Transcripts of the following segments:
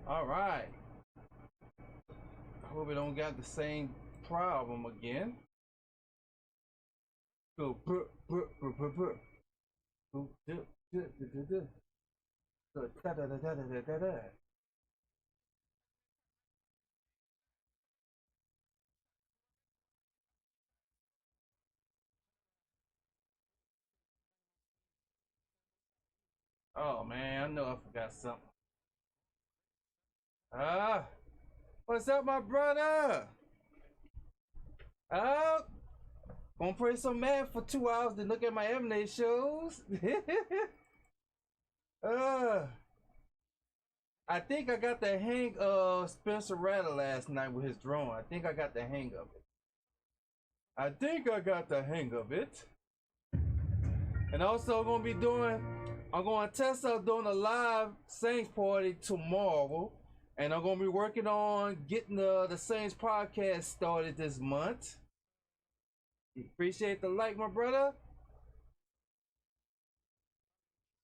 All right. I hope we don't got the same problem again. Go. Oh man, I know I forgot something. Ah, what's up, my brother? Oh, gonna play some Madden for 2 hours, then look at my M&A shows. uh, I think I got the hang of Spencer Rattler last night with his drone. I think I got the hang of it. I think I got the hang of it. And also I'm gonna test out doing a live Saints party tomorrow. And I'm gonna be working on getting the Saints podcast started this month. Appreciate the like, my brother.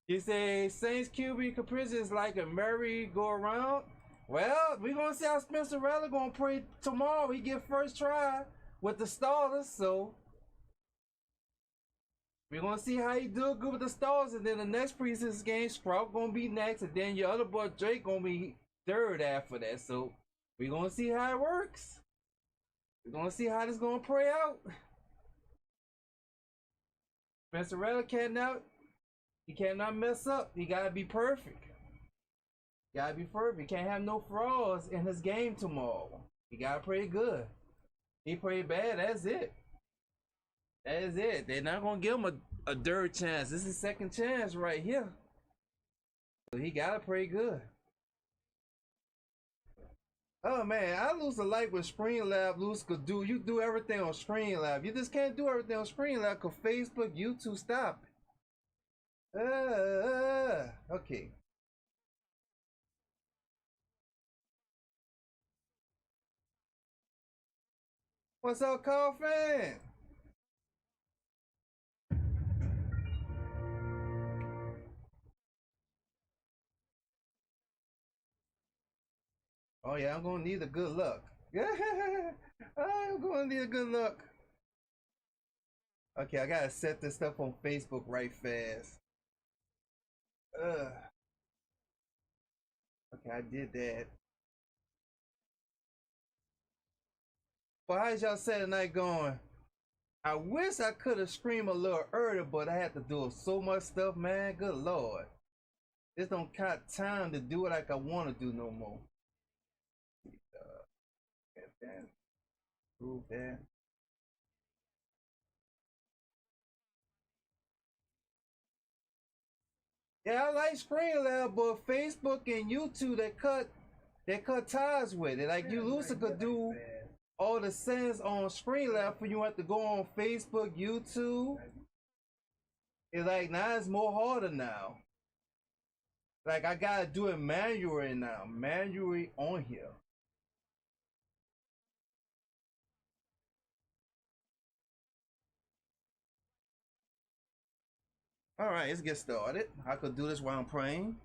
You say Saints QB caprice is like a merry-go-round. Well, we're gonna see how Spencer Rattler gonna play tomorrow. He get first try with the starters, so we're gonna see how he do good with the starters. And then the next preseason game, Sprout gonna be next, and then your other boy Drake gonna be third after that. So we're gonna see how it works. We're gonna see how this gonna play out. Spencer Rattler cannot mess up. He gotta be perfect. Gotta be perfect. Can't have no flaws in his game tomorrow. He gotta play good. He played bad. That's it. That is it. They're not gonna give him a third chance. This is second chance right here. So he gotta play good. Oh man, I lose a like with Streamlab. You do everything on Streamlab. You just can't do everything on Streamlab because Facebook, YouTube stop it. Okay. What's up, Coffin? Oh yeah, I'm gonna need a good luck. I'm gonna need a good luck. Okay, I gotta set this stuff on Facebook right fast. Okay, I did that. But how's y'all Saturday night going? I wish I could have screamed a little earlier, but I had to do so much stuff, man. Good lord. Just don't got time to do it like I want to do no more. That. Prove that. Yeah, I like Screenlab, but Facebook and YouTube they cut ties with it. Like you Lucy could do all the settings on Screenlab for you have to go on Facebook, YouTube. It's like now it's more harder now. Like I gotta do it manually now, manually on here. All right, let's get started. I could do this while I'm praying.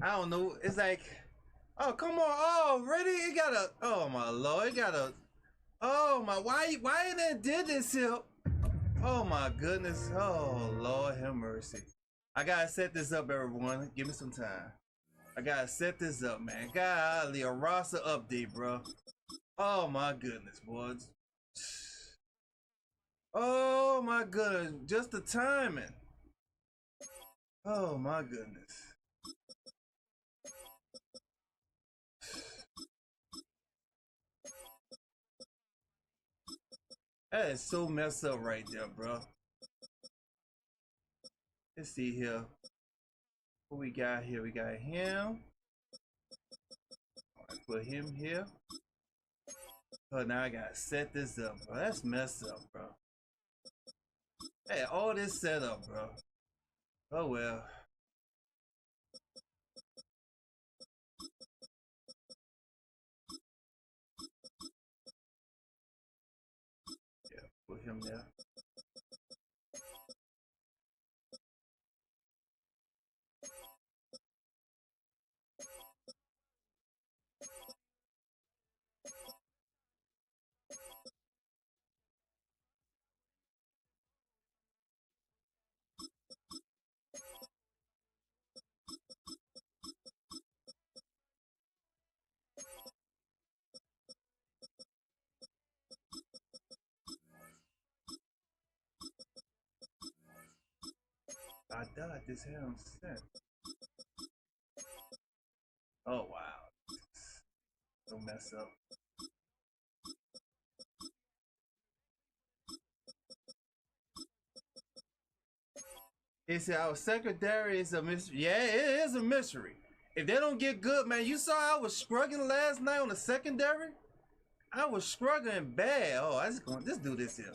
I don't know. It's like, oh come on, oh really? It got a, oh my lord, it got a, oh my, why you didn't did this here? Oh my goodness, oh Lord have mercy. I gotta set this up, everyone. Give me some time. I gotta set this up, man. Golly, a roster update, bro. Oh my goodness, boys. Oh my goodness, just the timing. Oh my goodness. That is so messed up right there, bro. Let's see here. What we got here? We got him. I put him here. Oh, now I gotta set this up, bro. That's messed up, bro. Hey, all this set up, bro. Oh well. Yeah, put him there. got this head on set. Oh wow. Don't mess up. He said our secondary is a mystery. Yeah, it is a mystery. If they don't get good, man, you saw I was struggling last night on the secondary. I was struggling bad. Oh, I just going. Just do this here.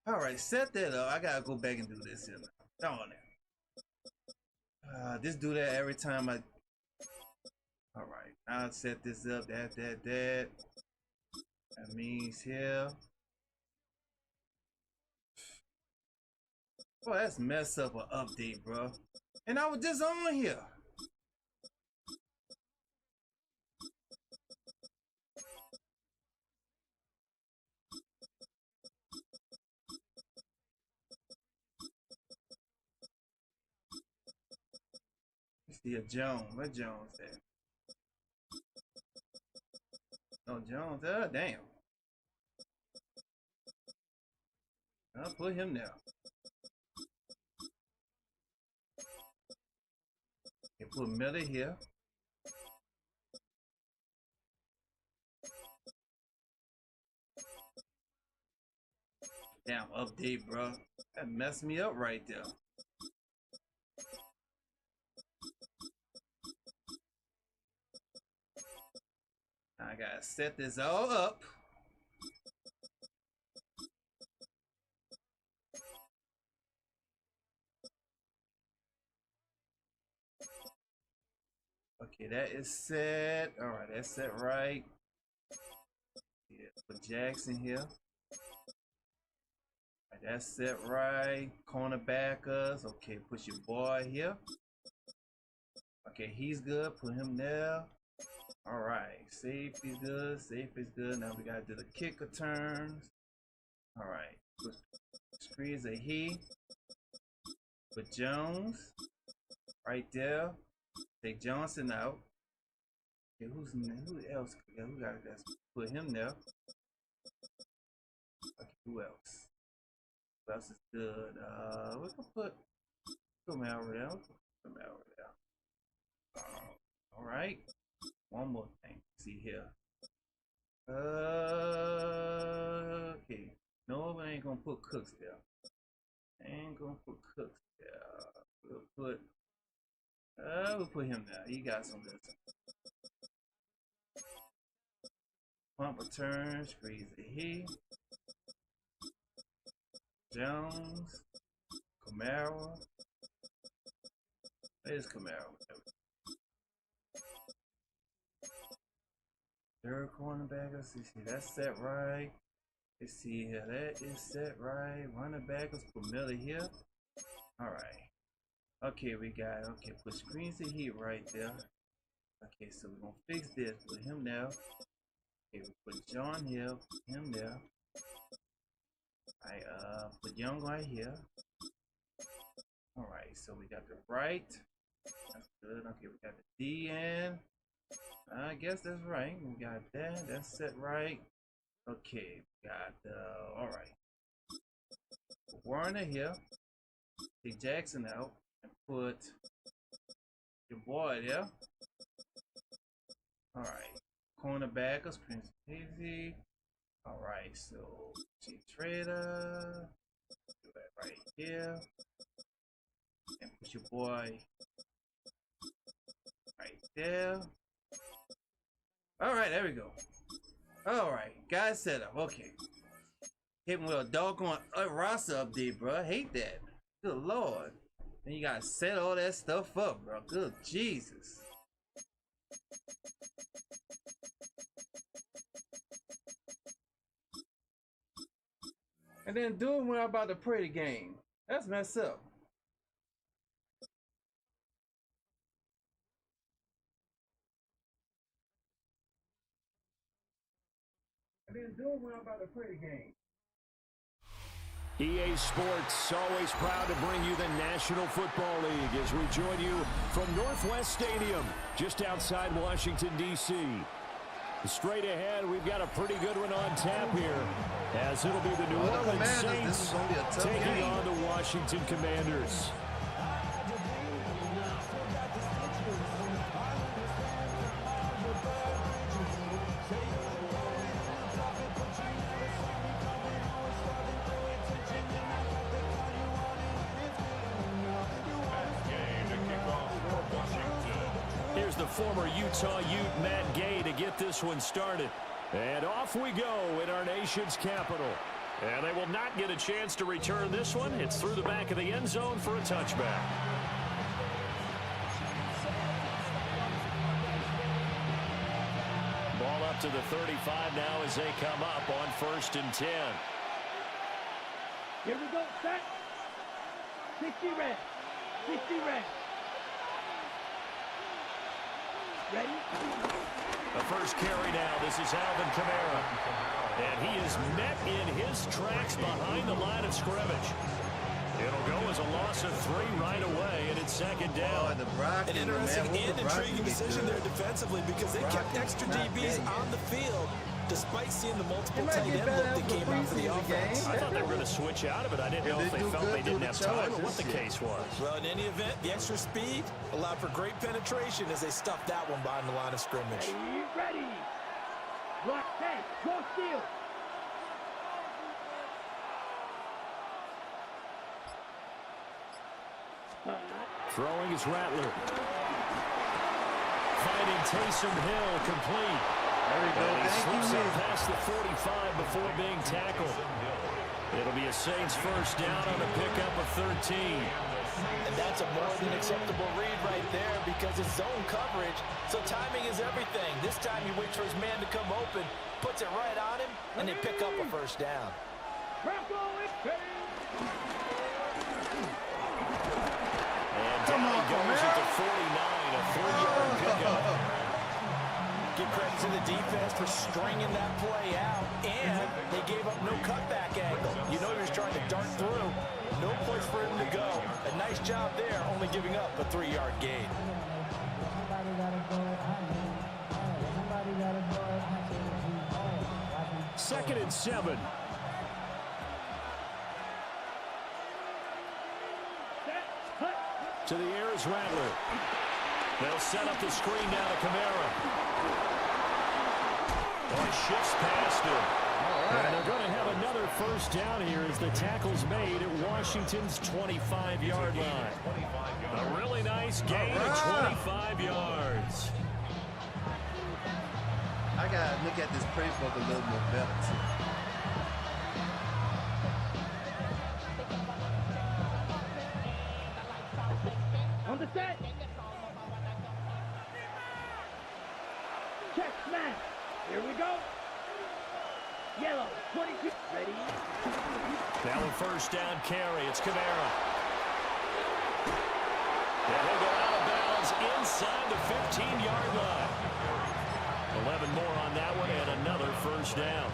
All right, set that up. I gotta go back and do this here. Darn it. Just do that every time I. All right, I'll set this up. That. That means here. Boy, that's messed up an update, bro. And I was just on here. See a Jones. Where Jones at? No Jones. Damn. I'll put him there. Okay, put Miller here. Damn update, bro. That messed me up right there. I gotta set this all up. Okay, that is set. All right, that's set right. Yeah, put Jackson here. All right, that's set right. Cornerbackers. Okay, put your boy here. Okay, he's good. Put him there. All right, safety's good. Safety's good. Now we gotta do the kicker turns. All right, put screens a he. Put Jones right there. Take Johnson out. Okay, who else? Who got that? Put him there. Okay, who else? Who else is good? We can put Camaro there. All right. One more thing. See here. Okay. No, we ain't gonna put Cooks there. We'll put him there. He got some good stuff. Pump return, squeeze the he. Jones. Camaro. There's Camaro. Third cornerback. Let's see. That's set right. Let's see here. That is set right. Running back. Let's put Miller here. Alright. Okay, we got, okay, put screens to heat right there. Okay, so we're gonna fix this. Put him there. Okay, we put John here. Put him there. Alright, put Young right here. Alright, so we got the right. That's good. Okay, we got the D in. I guess that's right. We got that. That's set right. Okay, we got alright. Warner here. Take Jackson out and put your boy there. Alright. Cornerbackers, Prince Easy. Alright, so G Trader. Do that right here. And put your boy right there. Alright, there we go. Alright, guys set up. Okay. Hit me with a doggone roster update, bro. I hate that. Good lord. And you gotta set all that stuff up, bro. Good Jesus. And then do it when I'm about to play the game. That's messed up. And then do it when I'm about to play the game. EA Sports, always proud to bring you the National Football League as we join you from Northwest Stadium, just outside Washington, D.C. Straight ahead, we've got a pretty good one on tap here, as it'll be the New Orleans Saints taking on the Washington Commanders. the former Utah Ute Matt Gay to get this one started. And off we go in our nation's capital. And they will not get a chance to return this one. It's through the back of the end zone for a touchback. Ball up to the 35 now as they come up on 1st and 10. Here we go, set. 60 red. 60 red. Ready? The first carry now. This is Alvin Kamara. And he is met in his tracks behind the line of scrimmage. It'll go as a loss of 3 right away, and it's 2nd down. An interesting and intriguing decision there defensively because they kept extra DBs on the field despite seeing the multiple tight end look that came out for the offense. I thought they were going to switch out of it. I didn't know if they felt they didn't have time or what the case was. Well, in any event, the extra speed allowed for great penetration as they stuffed that one behind the line of scrimmage. Ready. Block 10. Go steal. Throwing is Rattler. Finding Taysom Hill complete. There we go. And he Thank slips you. up past the 45 before being tackled. It'll be a Saints first down on a pickup of 13. And that's a more than acceptable read right there because it's zone coverage, so timing is everything. This time he waits for his man to come open, puts it right on him, and they pick up a first down. And down he goes at the 49, a 3-yard pickup. Give credit to the defense for stringing that play out, and they gave up no cutback angle. You know he was trying to dart through. No place for him to go. A nice job there, only giving up a 3-yard gain. Second and 7. To the air is Rattler. They'll set up the screen now to Kamara. Oh, he shifts past him. And they're going to have another first down here as the tackle's made at Washington's 25-yard line. A really nice gain of 25 yards. I got to look at this playbook a little more better, too. On the set. Check smash. Here we go. Yellow, 22. Ready? Now a first down carry. It's Kamara. And he'll go out of bounds inside the 15-yard line. 11 more on that one and another first down.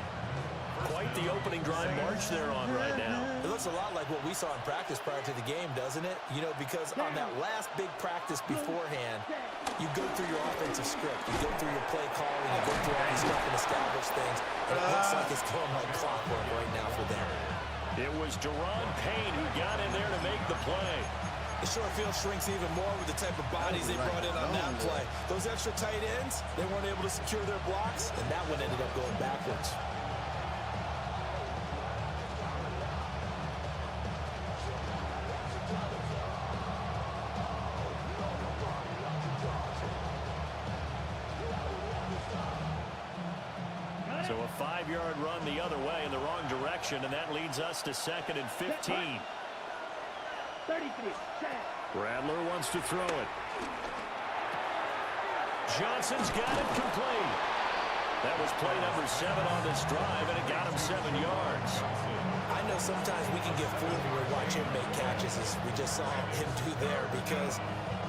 Quite the opening drive march they're on right now. It looks a lot like what we saw in practice prior to the game, doesn't it? You know, because on that last big practice beforehand, you go through your offensive script, you go through your play calling, you go through all these stuff and establish things, and it looks like it's going like clockwork right now for them. It was Deron Payne who got in there to make the play. The short field shrinks even more with the type of bodies they brought in on that play. Those extra tight ends, they weren't able to secure their blocks, and that one ended up going backwards. So a 5-yard run the other way in the wrong direction, and that leads us to 2nd and 15. 33. Check. Rattler wants to throw it. Johnson's got it complete. That was play number 7 on this drive, and it got him 7 yards. I know sometimes we can get fooled when we watch him make catches, as we just saw him do there, because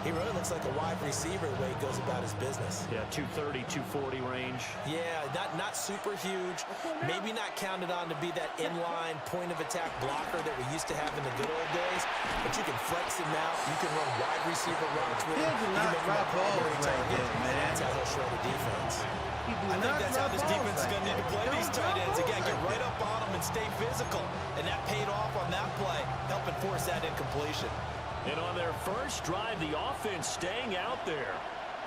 he really looks like a wide receiver the way he goes about his business. Yeah, 230, 240 range. Yeah, not super huge. Maybe not counted on to be that inline point-of-attack blocker that we used to have in the good old days, but you can flex him out. You can run wide receiver routes with him. He does not drop balls like that, man. That's how he'll shred a defense. I think that's how this defense is going to need to play these tight ends. Again, get right up on them and stay physical. And that paid off on that play, helping force that incompletion. And on their first drive, the offense staying out there.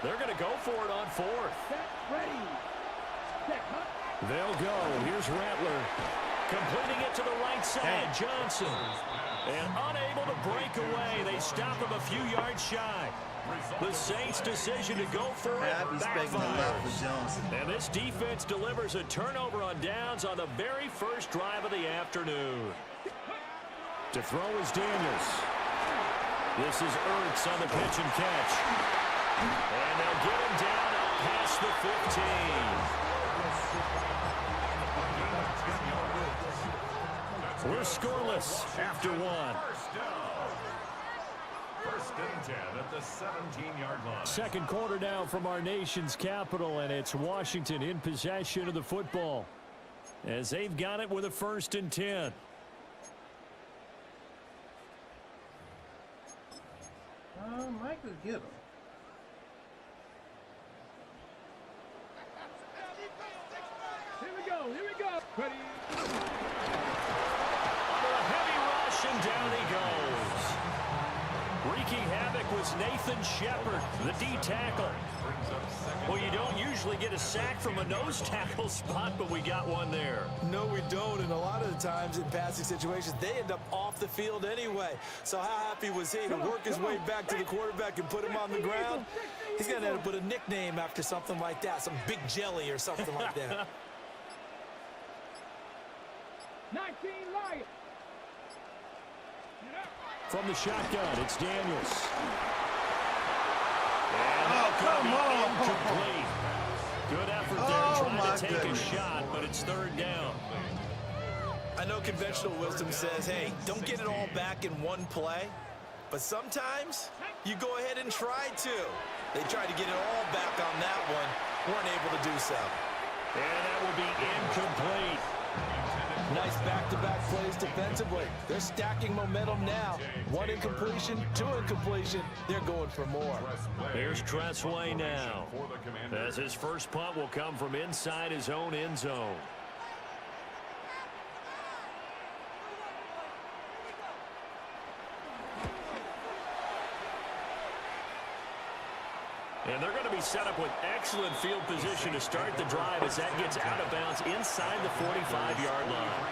They're going to go for it on 4th. Set. Ready. Set. Hut. They'll go. Here's Rattler. Completing it to the right side. Johnson. And unable to break away. They stop him a few yards shy. The Saints' decision to go for it backfires. And this defense delivers a turnover on downs on the very first drive of the afternoon. To throw is Daniels. This is Ertz on the pitch and catch. And they'll get him down past the 15. We're scoreless after one. First and 10 at the 17-yard line. Second quarter now from our nation's capital, and it's Washington in possession of the football as they've got it with a 1st and 10. Michael, get him. Here we go. Here we go. Ready. Under a heavy rush, and down he goes. Wreaking havoc was Nathan Shepard, the D tackle. Well, you don't usually get a sack from a nose tackle spot, but we got one there. No, we don't, and a lot of the times in passing situations, they end up off the field anyway. So how happy was he to work his way back to the quarterback and put him on the ground? He's going to end up with a nickname after something like that, some Big Jelly or something like that. 19 Lions. From the shotgun, it's Daniels. Come on. Incomplete. Good effort there, trying to take a shot, but it's 3rd down. I know conventional wisdom says, hey, don't get it all back in one play. But sometimes you go ahead and try to. They tried to get it all back on that one. Weren't able to do so. And that will be incomplete. Nice back-to-back plays defensively. They're stacking momentum now. 1 incompletion, 2 incompletion. They're going for more. Here's Tressway now, as his first punt will come from inside his own end zone. And they're going to be set up with excellent field position to start the drive as that gets out of bounds inside the 45-yard line.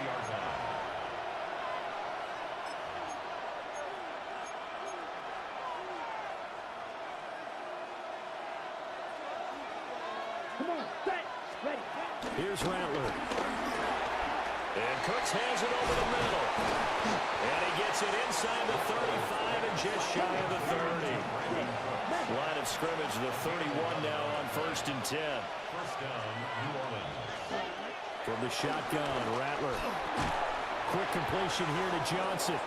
Come on, set, ready. Here's Rattler. And Cooks hands it over the middle. And he gets it inside the 35 and just shy of the 30. Line of scrimmage, the 31 now on 1st and 10. First down, New Orleans. From the shotgun, Rattler. Quick completion here to Johnson.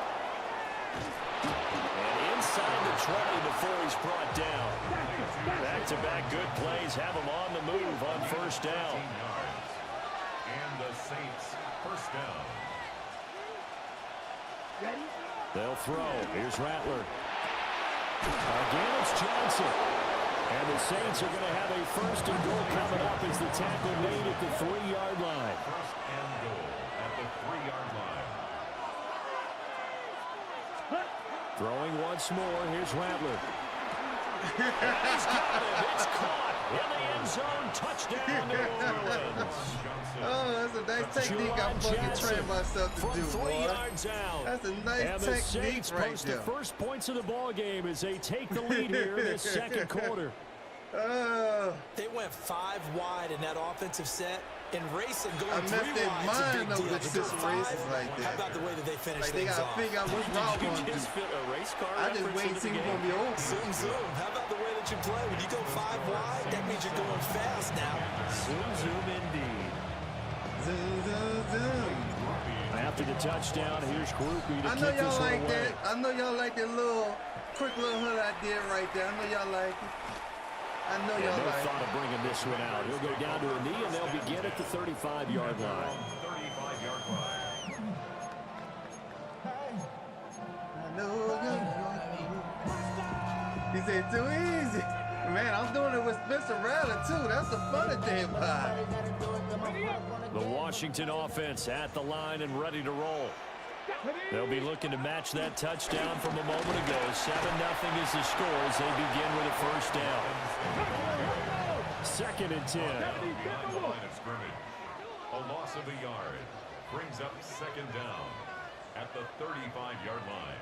And inside the 20 before he's brought down. Back-to-back good plays have him on the move on 1st down. And the Saints, first down. Ready? They'll throw. Here's Rattler. Again, it's Johnson. And the Saints are going to have a 1st and goal coming up as the tackle made at the 3-yard line. First and goal at the 3-yard line. Throwing once more. Here's Rattler. He's got it. It's caught in the end zone. Touchdown, New Orleans. Oh, that's a nice technique I fucking trained myself to from do, 3 boy. yards out. That's a nice and the technique Saints right post there. the first points of the ball game as they take the lead here in this 2nd quarter. They went 5 wide in that offensive set. And racing going I 3 messed their wide is a mind big over deal. the To go 5, races like that. how about the way that they finish Like they things gotta off? figure out which route You I'm gonna just do. fit a race car I just reference wait and into see the who's game. gonna be over. Zoom, zoom. How about the way that you play? When you go 5 wide, that means you're going fast now. Zoom, zoom indeed. Zoom, zoom, zoom. After the touchdown, here's Groupie to I know kick this y'all one like away. that. I know y'all like that little quick little hood I did right there. I know y'all like it. I know And y'all no like thought it. of bringing this one out. He'll go down to a knee, and they'll begin at the 35-yard line. 35-yard line. I know y'all. He said too easy. Man, I'm doing it with Spencer Rattler too. That's the funny thing about it. The Washington offense at the line and ready to roll. They'll be looking to match that touchdown from a moment ago. 7-0 is the score as they begin with a 1st down. 2nd and 10. Line of scrimmage. A loss of a yard brings up 2nd down at the 35-yard line.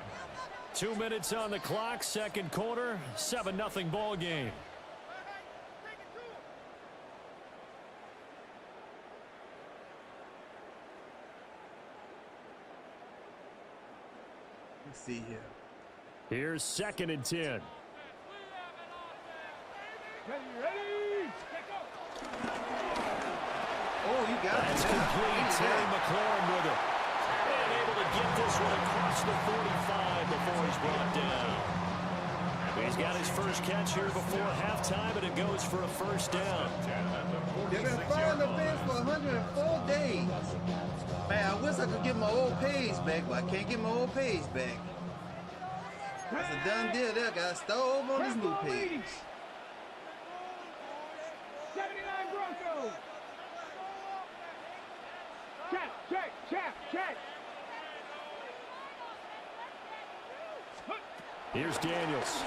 2 minutes on the clock, second quarter, 7-0 ball game. Let's see here. Here's 2nd and 10. Ready? Oh, you got That's it. complete. Terry McLaurin with it. And able to get this one across the 45 before he's brought down. He's got his first catch here before halftime, and it goes for a first down. They've been firing the fence for 104 days. Man, I wish I could get my old page back, but I can't get my old page back. That's a done deal there. Got to start over on this new page. 79 Broncos. Check. Here's Daniels.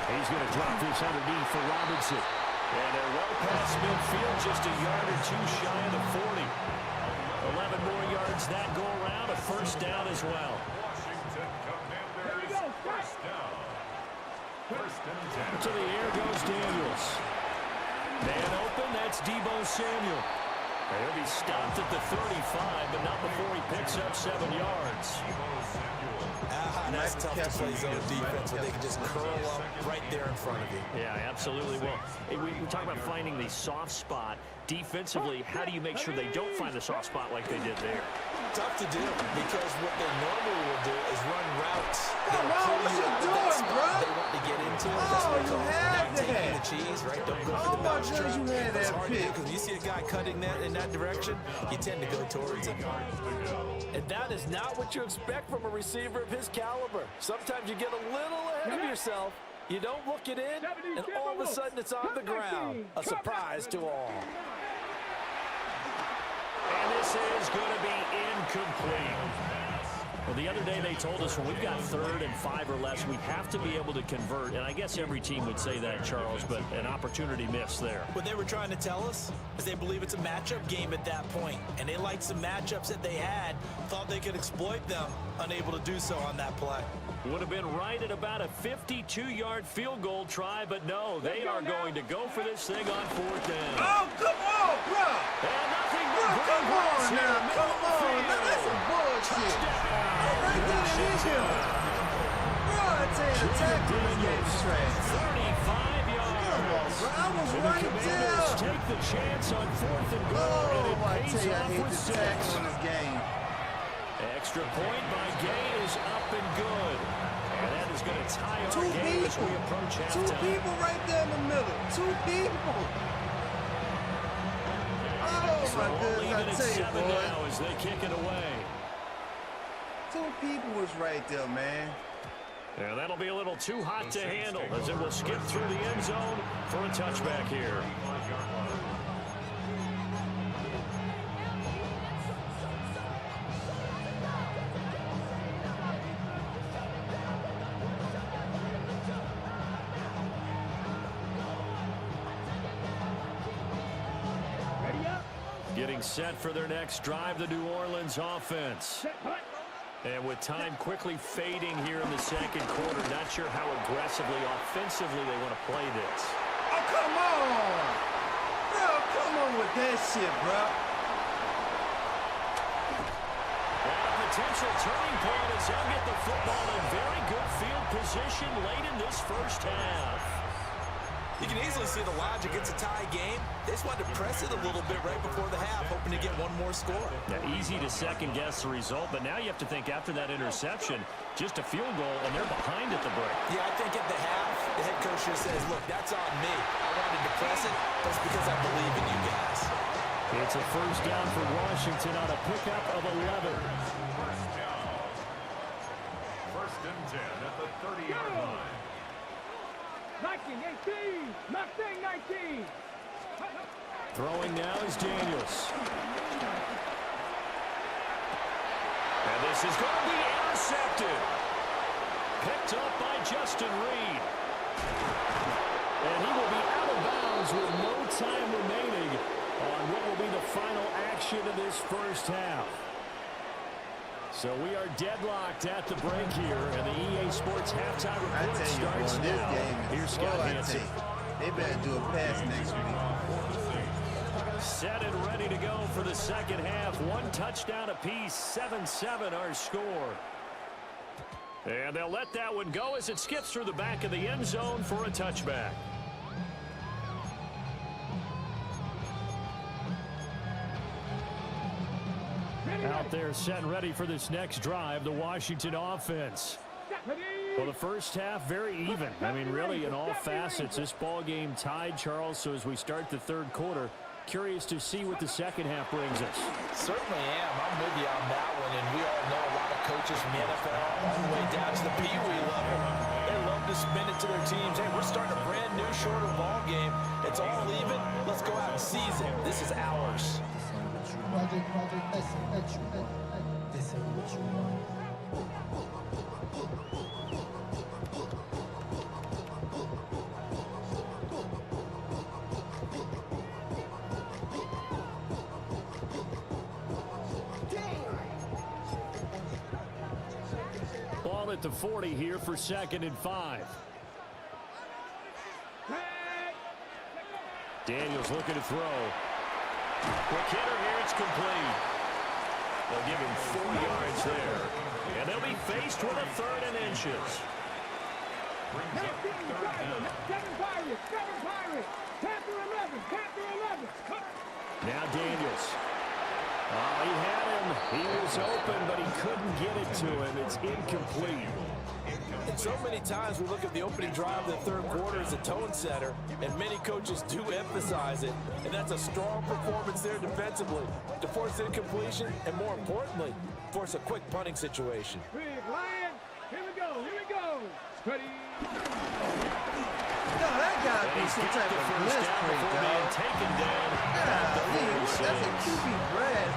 He's going to drop this underneath for Robinson. And they're well past midfield, just a yard or two shy of the 40. 11 more yards that go around, a first down as well. Washington Commanders, first down. First and 10. To the air goes Daniels. Man open, that's Deebo Samuel. He'll be stopped at the 35, but not before he picks up 7 yards. That's tough to play zone defense where they can just curl up right there in front of you. Yeah, absolutely. Well, we talk about finding the soft spot. Defensively, how do you make sure they don't find the soft spot like they did there? Tough to do because what they normally will do is run routes. Come on, what you doing, bro? They want to get into. That's Oh, what they you call had not taking that. the cheese, right? Don't go Oh, for the my bounce goodness, trap. you had It's that hard to do pick. because when you see a guy cutting that in that direction, you tend to go towards him. And that is not what you expect from a receiver of his caliber. Sometimes you get a little ahead of yourself. You don't look it in, and all of a sudden it's on the ground. A surprise to all. And this is going to be incomplete. Well, the other day they told us when we've got 3rd and 5 or less, we have to be able to convert. And I guess every team would say that, Charles, but an opportunity missed there. What they were trying to tell us is they believe it's a matchup game at that point, and they liked some matchups that they had, thought they could exploit them, unable to do so on that play. Would have been right at about a 52-yard field goal try, but no, they are going to go for this thing on 4th down. Oh, come on, bro. And nothing but Bro, come on now. Come on. Now, that's some bullshit. Right there, it is him. Bro, I tell you, the tackle in this game is trash. 35 yards. Come on, bro. I was And the right Commanders there. take the chance on 4th and goal, Oh, and it I pays tell you, I off hate with this 6. tackle in this game. Extra point by Gay is up and good. And that is going to tie our Two game as we people. approach Two halftime. people right there in the middle. 2 people. Oh, So my only goodness, I at tell 7 you, boy. now as they kick it away. 2 people was right there, man. And that'll be a little too hot to handle as it will skip through the end zone for a touchback here. Ready up. Getting set for their next drive, the New Orleans offense. Set, punt. And with time quickly fading here in the second quarter, not sure how aggressively, offensively they want to play this. Oh, come on. Bro, come on with that shit, bro. And a potential turning point as they'll get the football in very good field position late in this first half. You can easily see the logic. It's a tie game. They just wanted to press it a little bit right before the half, hoping to get one more score. Yeah, easy to second-guess the result, but now you have to think after that interception, just a field goal, and they're behind at the break. Yeah, I think at the half, the head coach just says, look, that's on me. I wanted to press it, but it's because I believe in you guys. It's a first down for Washington on a pickup of 11. First down. First and 10 at the 30-yard line. 19, 18. Nothing, 19. Throwing now is Daniels. And this is going to be intercepted. Picked up by Justin Reed. And he will be out of bounds with no time remaining on what will be the final action of this first half. So we are deadlocked at the break here, and the EA Sports halftime report starts now. Here's Scott Hansen. They better do a pass next week. Set and ready to go for the second half. One touchdown apiece, 7-7 our score. And they'll let that one go as it skips through the back of the end zone for a touchback. Out there set and ready for this next drive, the Washington offense. Well, the first half, very even. I mean, really, in all facets, this ball game tied, Charles. So as we start the third quarter, curious to see what the second half brings us. Certainly am. I'm with you on that one. And we all know a lot of coaches from the NFL all the way down to the Pee Wee level. They love to spin it to their teams. Hey, we're starting a brand new, shorter ball game. It's all even. Let's go out and seize it. This is ours. Ball at the 40 here for 2nd and 5. Daniels looking to throw. Quick hitter here, it's complete. They'll give him 4 yards there. And they'll be faced with a 3rd and inches. Now Daniels. Oh, he had him. He was open, but he couldn't get it to him. It's incomplete. And so many times we look at the opening drive of the third quarter as a tone setter, and many coaches do emphasize it, and that's a strong performance there defensively to force incompletion and, more importantly, force a quick punting situation. Big Lion, here we go, ready. No, that gotta be some type of blitzkrieg, dog. Taken down. That's a QB Brad.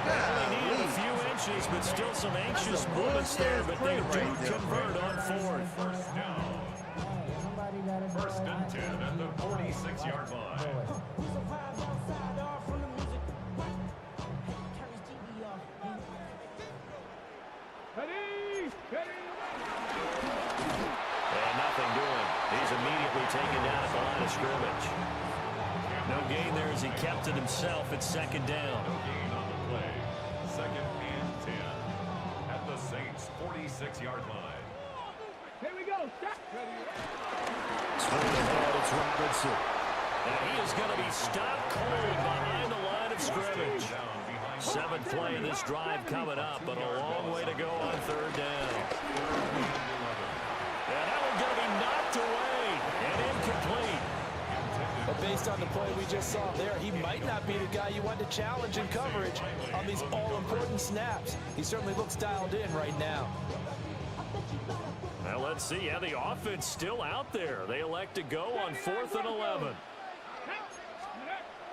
They need a few inches, but still some anxious moments there, but they do convert on 4th. First down. 1st and 10 at the 46-yard line. And nothing doing. He's immediately taken down at the line of scrimmage. No gain there as he kept it himself at 2nd down. No gain on the play. 2nd and 10 at the Saints' 46-yard line. Here we go. Straight ahead, it's Robinson. And he is going to be stopped cold behind the line of scrimmage. 7th play of this drive coming up, but a long way to go on 3rd down. And that one's going to be knocked away and incomplete. But based on the play we just saw there, he might not be the guy you want to challenge in coverage on these all-important snaps. He certainly looks dialed in right now. Now let's see. Yeah, the offense still out there. They elect to go on 4th and 11.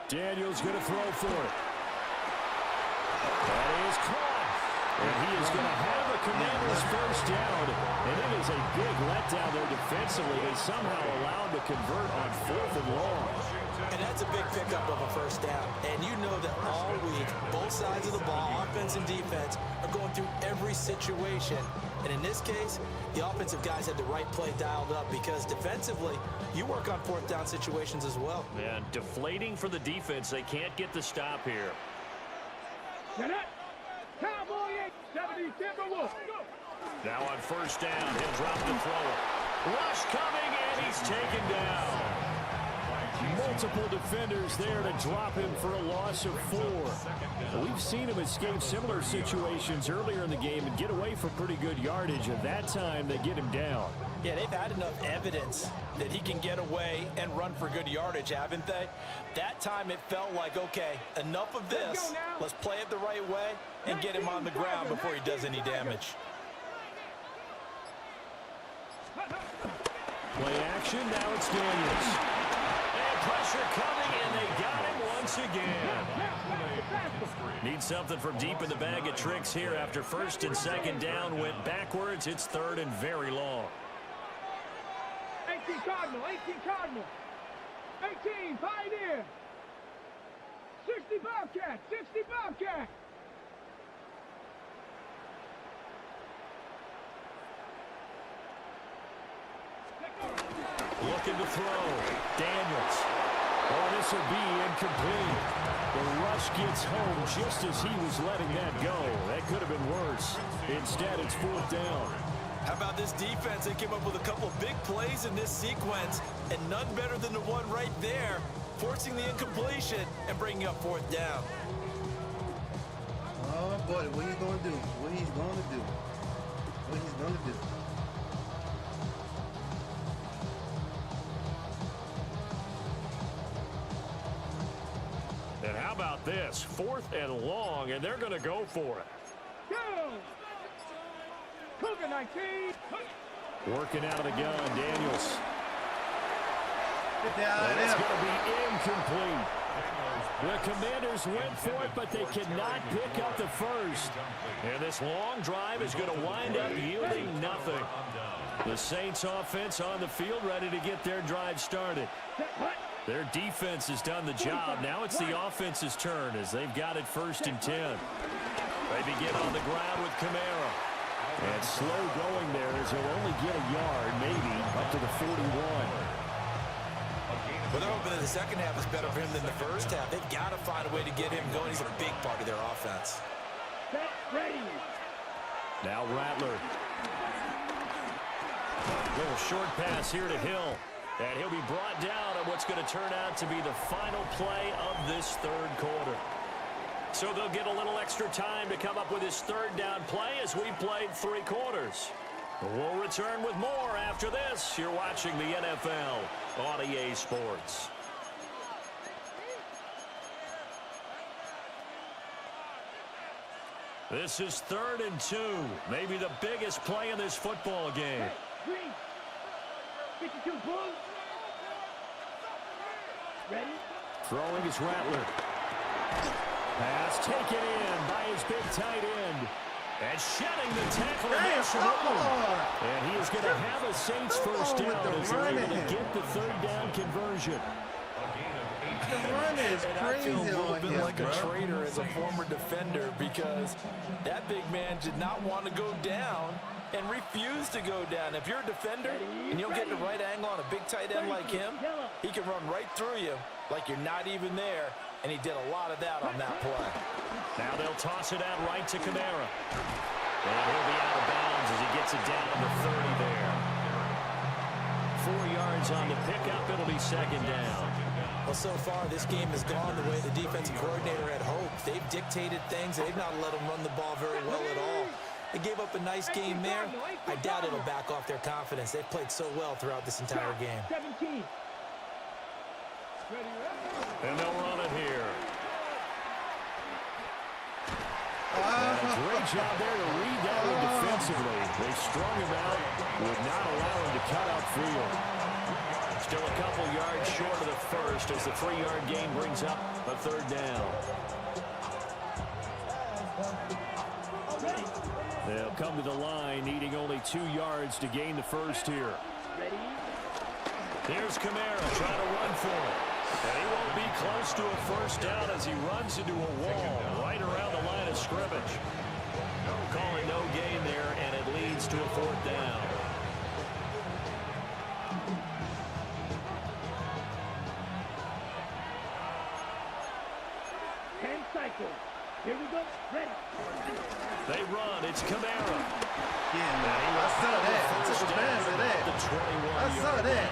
Daniels going to throw for it. That is caught. And he is going to have a Commanders first down. And it is a big letdown there defensively. They somehow allowed to convert on 4th and long. And that's a big pickup of a first down. And you know that all week, both sides of the ball, offense and defense, are going through every situation. And in this case, the offensive guys had the right play dialed up because defensively, you work on 4th down situations as well. And deflating for the defense. They can't get the stop here. Cowboy 70 Timberwolves. Now on 1st down, he'll drop the throw. Rush coming, and he's taken down. Multiple defenders there to drop him for a loss of 4. We've seen him escape similar situations earlier in the game and get away for pretty good yardage. At that time, they get him down. Yeah, they've had enough evidence that he can get away and run for good yardage, haven't they? That time it felt like, okay, enough of this. Let's play it the right way and get him on the ground before he does any damage. Play action, now it's Daniels. And pressure coming, and they got him once again. Need something from deep in the bag of tricks here after 1st and 2nd down went backwards. It's 3rd and very long. 18 Cardinal, 18 Cardinal. 18, Pioneer. 60 Bobcat! 60 Bobcat! Looking to throw. Daniels. Oh, this will be incomplete. The rush gets home just as he was letting that go. That could have been worse. Instead, it's 4th down. How about this defense? They came up with a couple big plays in this sequence, and none better than the one right there, forcing the incompletion and bringing up 4th down. Oh, boy, what he's going to do? What he's going to do? What he's going to do? And how about this? 4th and long, and they're going to go for it. Go! Cougar 19! Working out of the gun, Daniels. Get down And there. it's going to be incomplete. The Commanders went for it, but they cannot pick up the first. And this long drive is going to wind up yielding nothing. The Saints offense on the field ready to get their drive started. Their defense has done the job. Now it's the offense's turn as they've got it 1st and 10. They begin on the ground with Kamara. And slow going there as he'll only get a yard, maybe, up to the 41. Well, they're hoping that the second half is better for him than the first half. They've got to find a way to get him going. He's a big part of their offense. Set, ready! Now Rattler. Little short pass here to Hill. And he'll be brought down on what's going to turn out to be the final play of this 3rd quarter. So they'll get a little extra time to come up with his 3rd down play as we played 3 quarters. We'll return with more after this. You're watching the NFL on EA Sports. This is 3rd and 2. Maybe the biggest play in this football game. Green! 52 Bulls! Ready? Throwing is Rattler. Pass taken in by his big tight end. And shedding the tackle of Mason. And he is going to have a Saints first down as they're able to get the 3rd down conversion. The run is And I feel a crazy little on bit him, like bro. a traitor as a former defender because that big man did not want to go down and refused to go down. If you're a defender and you'll get the right angle on a big tight end like him, he can run right through you like you're not even there, and he did a lot of that on that play. Now they'll toss it out right to Kamara. And he'll be out of bounds as he gets it down to 30 there. 4 yards on the pickup. It'll be 2nd down. Well, so far, this game has gone the way the defensive coordinator had hoped. They've dictated things. They've not let them run the ball very well at all. They gave up a nice game there. I doubt it'll back off their confidence. They've played so well throughout this entire game. 17! And they'll run it here. And a great job there to read that one defensively. They strung him out, would not allow him to cut upfield. Still a couple yards short of the first as the 3-yard gain brings up a 3rd down. They'll come to the line, needing only 2 yards to gain the first here. Here's Kamara trying to run for it. And he won't be close to a first down as he runs into a wall right around the line of scrimmage. Calling no gain there, and it leads to a 4th down. Here we go. Ready. They run. It's Kamara. Yeah, man. I saw that. I took advantage of that. I saw that.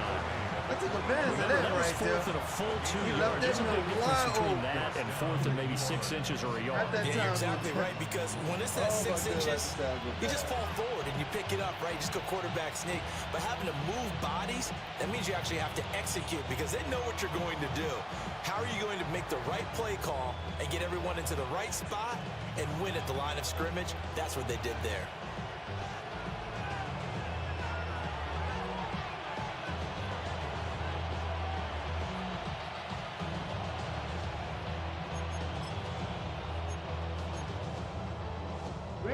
I took advantage of that right there. 4th and a full 2 He yards. left There's a that big one difference wide between open. that and 4th and maybe 6 inches or a yard. At that Yeah, time, you're exactly right, because when it's that 6 inches, you just fall forward and you pick it up, right? You just go quarterback sneak. But having to move bodies, that means you actually have to execute because they know what you're going to do. How are you going to make the right play call and get everyone into the right spot and win at the line of scrimmage? That's what they did there.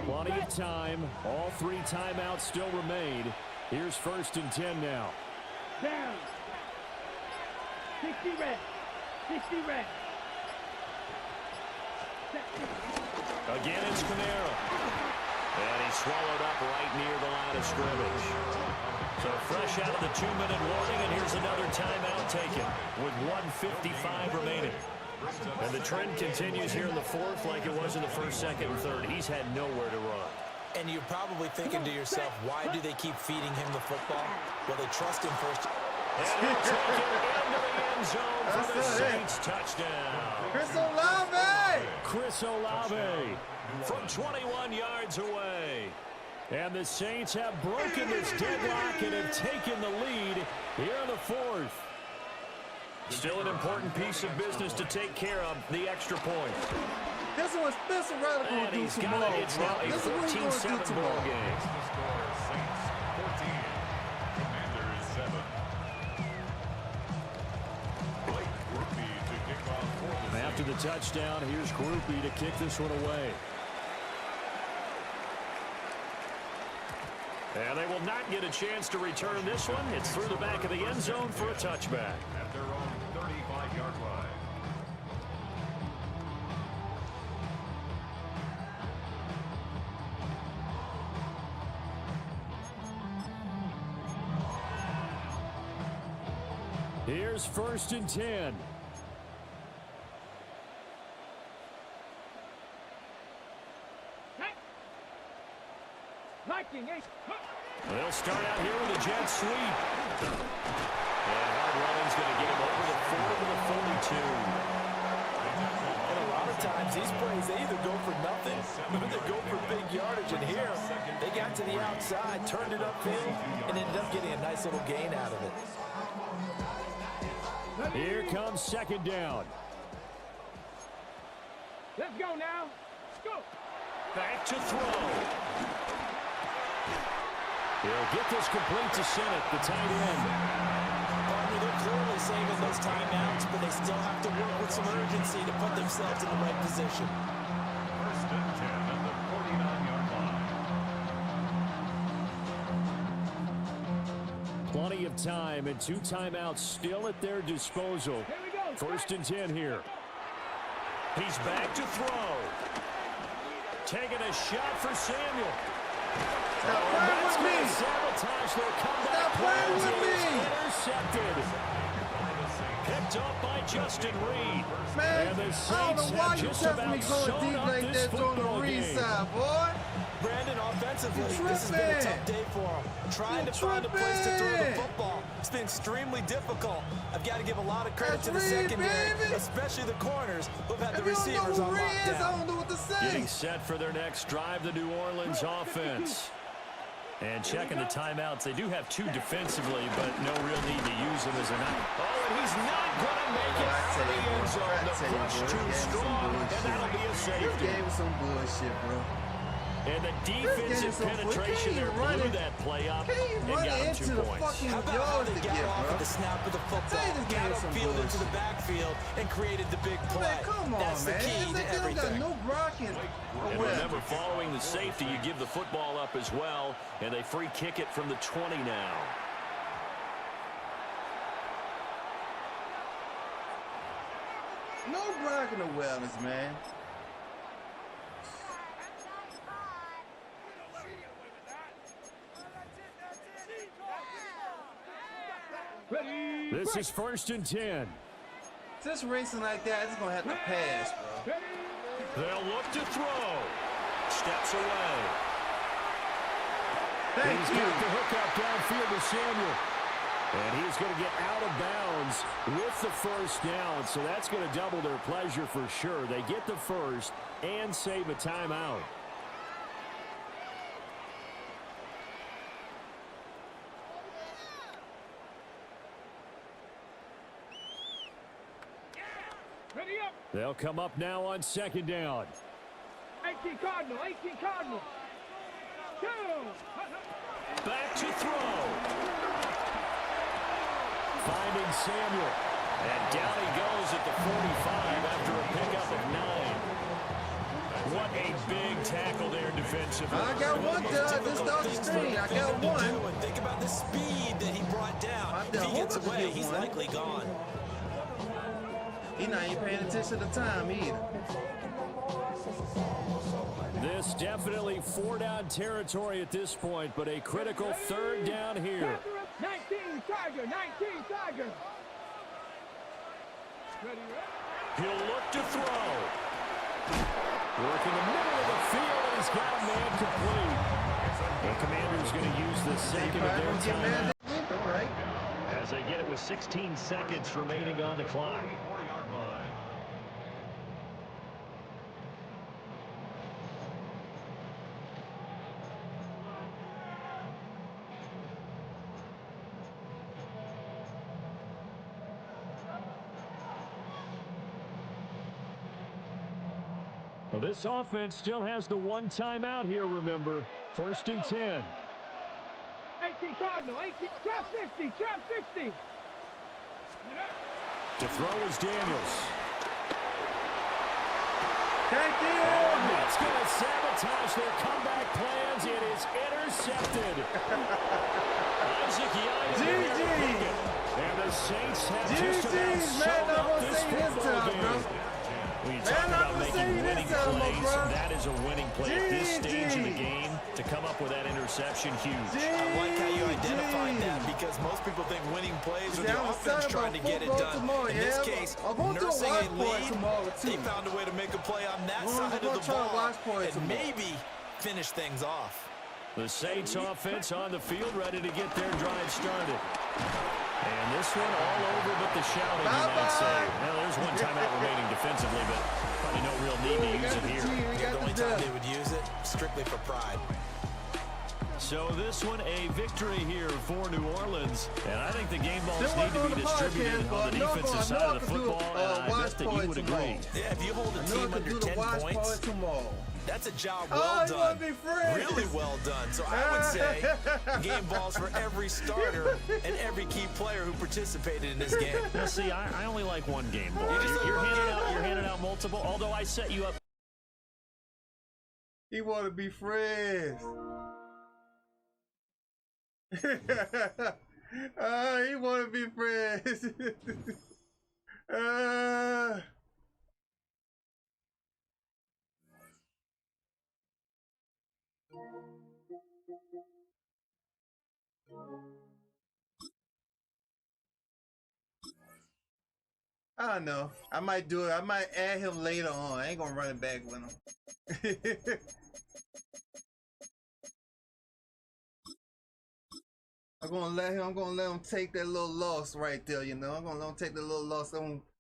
Plenty of time. All 3 timeouts still remain. Here's 1st and 10 now. Down. 60 red. 60 red. Again, it's Camara. And he's swallowed up right near the line of scrimmage. So fresh out of the 2-minute warning, and here's another timeout taken with 1:55 remaining. And the trend continues here in the fourth like it was in the first, second, and third. He's had nowhere to run. And you're probably thinking to yourself, why do they keep feeding him the football? Well, they trust him first. And he'll take it into the end zone for the Saints touchdown. Chris Olave! Chris Olave from 21 yards away. And the Saints have broken this deadlock and have taken the lead here in the fourth. Still an important piece of business to take care of, the extra point. This is what Spencer Rattler going to do tomorrow. It's now a 14-7 ball game. Saints 14, Commanders 7. Blake Groupie to kick off for the After the touchdown, here's Groupie to kick this one away. And they will not get a chance to return this one. It's through the back of the end zone for a touchback. at their own 35-yard line. Here's 1st and 10. They'll start out here with a jet sweep. And hard running's going to get him over the 40 to the 42. And a lot of times these plays, they either go for nothing or they go for big yardage. And here, they got to the outside, turned it upfield, and ended up getting a nice little gain out of it. Here comes 2nd down. Let's go now. Let's go. Back to throw. He'll get this complete to Sennett, the tight end. Partner, they're clearly saving those timeouts, but they still have to work with some urgency to put themselves in the right position. 1st and 10 at the 49-yard line. Plenty of time and 2 timeouts still at their disposal. 1st and 10 here. He's back to throw. Taking a shot for Samuel. Stop playing with me! Sabotage their comeback. Stop playing with me! Intercepted. Picked up by Justin Reed. Man, And the I don't Saints know why have you just testing about me going sewn deep up like this that on the football Reed game. side, boy. Brandon, offensively, You this has been a tripping. tough day for him. Trying to find a place to throw the football. It's been extremely difficult. I've got to give a lot of credit That's to the Reed, secondary, baby. especially the corners who've had the If you don't receivers know on who Reed is, I lockdown. don't know what to say. Getting set for their next drive, the New Orleans offense. And checking the timeouts, they do have 2 defensively, but no real need to use them as an out. Oh, and he's not going to make it out of the end zone. The push too strong, and that'll be a This safety. game is some bullshit, bro. And the defensive penetration there blew that play up and got him 2 points. How about how they got off at the snap of the football, got upfield into the backfield, and created the big play? Man, come on, That's man. the key It's to like they don't got everything. no blocking. And remember, following the safety, you give the football up as well, and they free kick it from the 20 now. No blocking the wellness, man. This is 1st and 10. Just racing like that, it's gonna have to pass, bro. They'll look to throw. Steps away. Thank He's you. got the hook up downfield to Samuel. And he's going to get out of bounds with the 1st down, so that's going to double their pleasure for sure. They get the 1st and save a timeout. Ready up. They'll come up now on 2nd down. 18 Cardinal. 18 Cardinal. Two. Back to throw. Finding Samuel. And down he goes at the 45 after a pickup of 9. What a big tackle there defensively. I got one, Doug. Just off the screen. I got one. And think about the speed that he brought down. If he gets away, he's likely gone. He's not even paying attention to the time either. This definitely 4-down territory at this point, but a critical 3rd down here. 19 Tiger, 19 Tiger. He'll look to throw. Working the middle of the field, and he's got a man complete. The Commander's going to use the second of their time. As they get it with 16 seconds remaining on the clock. Well, this offense still has the one timeout here, remember. 1st and 10. 18 Cardinal, 18, trap 60, trap 60. To throw is Daniels. Thank you. And that's going to sabotage their comeback plans. It is intercepted. Isaac Young. And the Saints have just about sewn up this football game. When you talk about making winning plays, that is a winning play at this stage of the game. To come up with that interception, huge. I like how you identified that, because most people think winning plays are the offense trying to get it done. In this case, nursing a lead, they found a way to make a play on that side of the ball and maybe finish things off. The Saints offense on the field, ready to get their drive started. And this one all over but the shouting, you might say. Well, there's one timeout remaining defensively, but probably no real need to use it here. The only time they would use it, strictly for pride. So this one, a victory here for New Orleans. And I think the game balls need to be distributed on the defensive side of the football, and I bet that you would agree. Yeah, if you hold a team under 10 points, that's a job well done. Really well done. So I would say game balls for every starter and every key player who participated in this game. Now, see, I only like one game ball. You're handing out multiple, although I set you up. He want to be friends. He want to be friends. I don't know. I might do it. I might add him later on. I ain't gonna run it back with him. I'm gonna let him take that little loss right there, you know. I'm gonna let him take that little loss.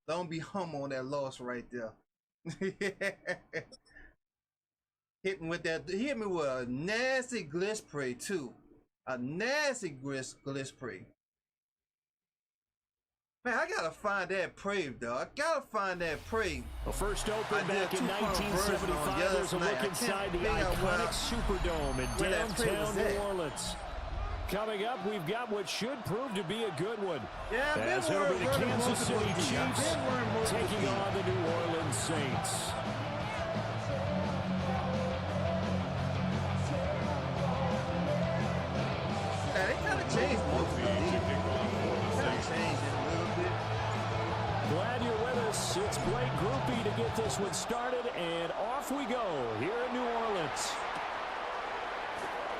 Don't be humble on that loss right there. Hit me with that. He hit me with a nasty glitch spray too. A nasty glitch spray. Man, I gotta find that prey, though. I gotta find that prey. Well, first opened back in 1975. There's a look inside the iconic Superdome in downtown New Orleans. Coming up, we've got what should prove to be a good one. Yeah, as it'll be the Kansas City Chiefs taking on the New Orleans Saints. Yeah, they kind of changed most of the league. Kind of changed it a little bit. Glad you're with us. It's Blake Groupie to get this one started, and off we go here in New Orleans.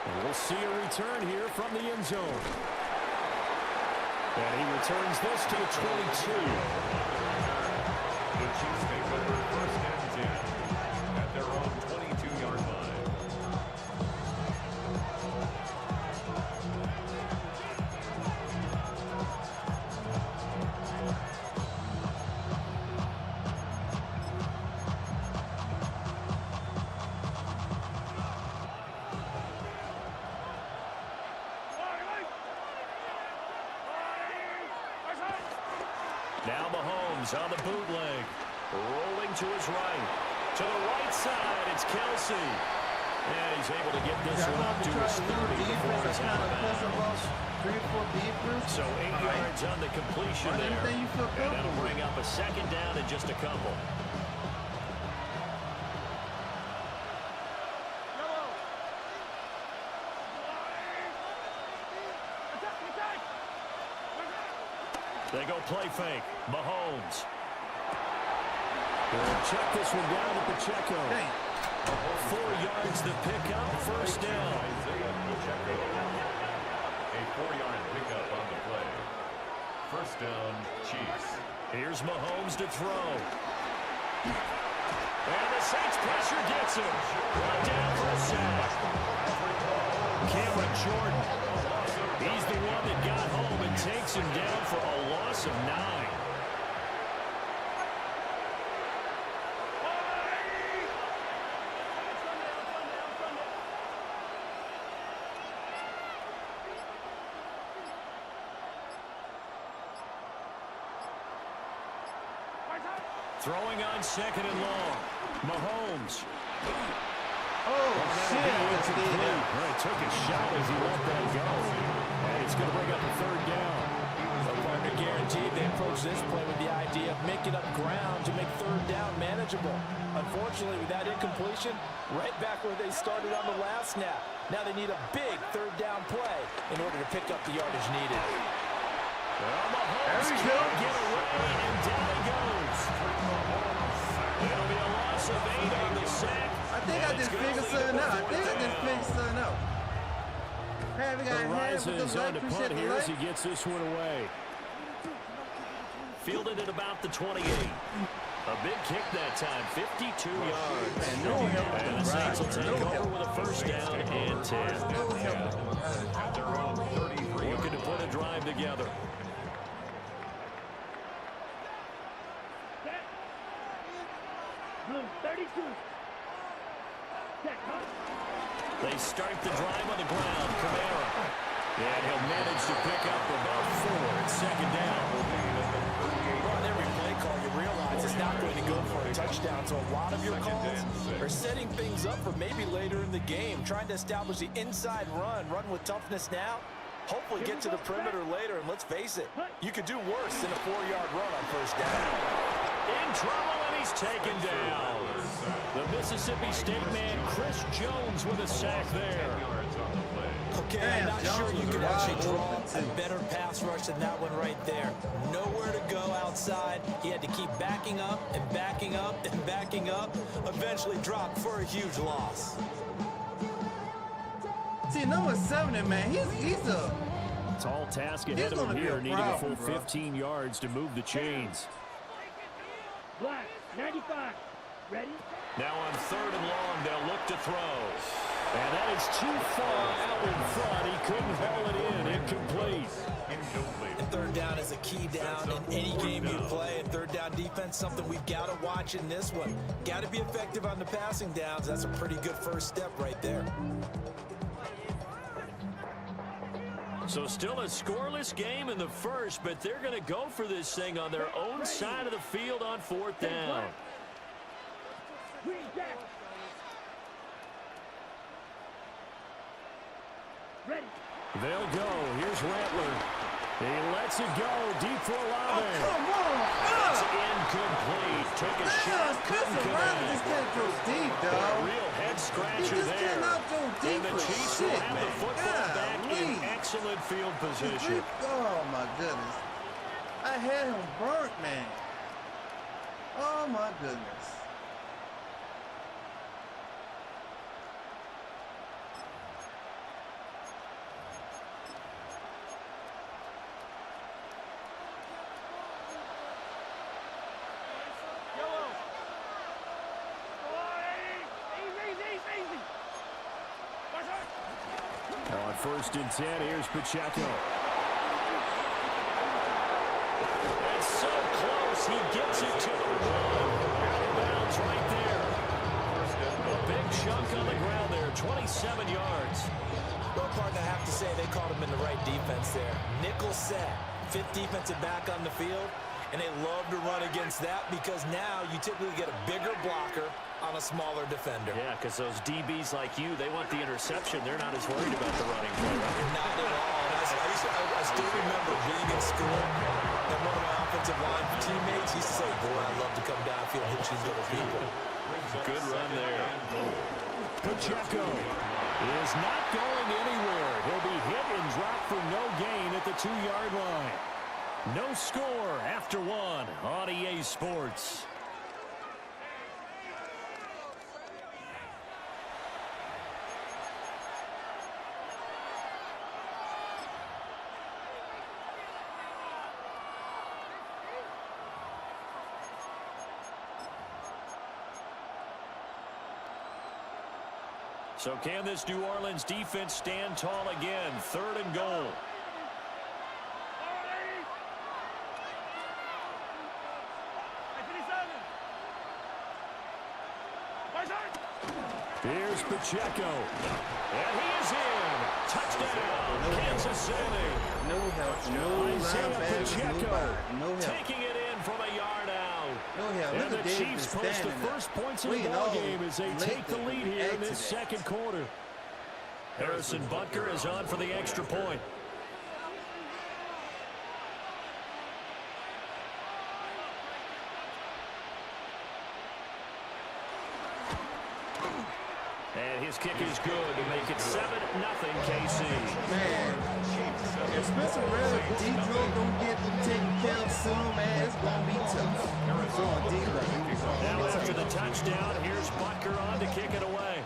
And we'll see a return here from the end zone. And he returns this to the 22. The Chiefs take over 1st and 10 at their own 22-yard line. Now Mahomes on the bootleg. Rolling to his right. To the right side, it's Kelsey. And he's able to get this one up to his 30 before he's out of bounds. 3-4 defense. So 8 yards on the completion there. And that'll bring up a 2nd down and just a couple. They go play fake. Mahomes. Check this one down to Pacheco. Dang. 4 yards to pick up, first down. A 4-yard pickup on the play. First down, Chiefs. Here's Mahomes to throw. And the Saints pressure gets him. Brought down for a sack. Cameron Jordan. He's the one that got home and takes him down for a loss of 9. Throwing on second and long. Mahomes. Oh, shit. He took a shot as he let that go. And it's going to bring up a third down. The partner guaranteed they approach this play with the idea of making up ground to make third down manageable. Unfortunately, with that incompletion, right back where they started on the last snap. Now they need a big third down play in order to pick up the yardage needed. Well, Mahomes can't get away, and down he goes. It'll be a loss of 8 on the sack. I think I just figured something out. Hey, we got Horizons on to punt here as he gets this one away. Fielded at about the 28. A big kick that time, 52 yards. And the Saints will take over with a first down and 10. Looking to put a drive together. Blue 32. They start the drive on the ground. Kamara. And he'll manage to pick up about 4 at second down. On every play call, you realize it's not going to go for a touchdown. So a lot of your calls are setting things up for maybe later in the game, trying to establish the inside run with toughness now. Hopefully get to the perimeter later, and let's face it, you could do worse than a 4-yard run on first down. In trouble, and he's taken down. The Mississippi State man, Chris Jones, with a sack there. Okay, I'm not sure you could actually draw a better pass rush than that one right there. Nowhere to go outside. He had to keep backing up and backing up and backing up. Eventually dropped for a huge loss. See, number 7, man, he's a Tall task ahead of him here, needing a full 15 yards to move the chains. Black 95. Ready? Now on third and long, they'll look to throw. And that is too far out in front. He couldn't haul it in. Incomplete. And third down is a key down in any game you play. And third down defense, something we've got to watch in this one. Got to be effective on the passing downs. That's a pretty good first step right there. So still a scoreless game in the first, but they're going to go for this thing on their own side of the field on fourth down. Ready. They'll go. Here's Rattler. He lets it go. Deep for Olave. Oh, come on. It's incomplete. Took a shot. Couldn't connect. Just can't go deep, A dog. real head scratcher He just there. cannot go deep And the for Chiefs shit, will have man. the football back in Golly. excellent field position. Oh, my goodness. I had him burnt, man. Oh, my goodness. Now on first and 10, here's Pacheco. And so close, he gets it to the 1. Out of bounds right there. A big chunk on the ground there, 27 yards. Well, partner, I have to say they called him in the right defense there. Nickel set, 5th defensive back on the field, and they love to run against that because now you typically get a bigger blocker on a smaller defender. Yeah, because those DBs like you, they want the interception. They're not as worried about the running play. Right? Not at all. I still remember being in school, and one of my offensive line teammates used to say, boy, I'd love to come downfield and hit these little people. Good run there. Pacheco is not going anywhere. He'll be hit and dropped for no gain at the 2-yard line. No score after 1 on EA Sports. So can this New Orleans defense stand tall again? 3rd and goal. Here's Pacheco. And he is in. Touchdown, Kansas City. No help. No Pacheco no help. taking it in from a yard out. No help. And the Chiefs post the first points of the ball game as they take the lead here in this second quarter. Harrison Butker is on for the extra point. And his kick is good to make it 7-0 KC. Man, if Spencer Rattler D-Dro don't get taken care of soon, man, it's going to be tough. Now after the touchdown, here's Butker on to kick it away.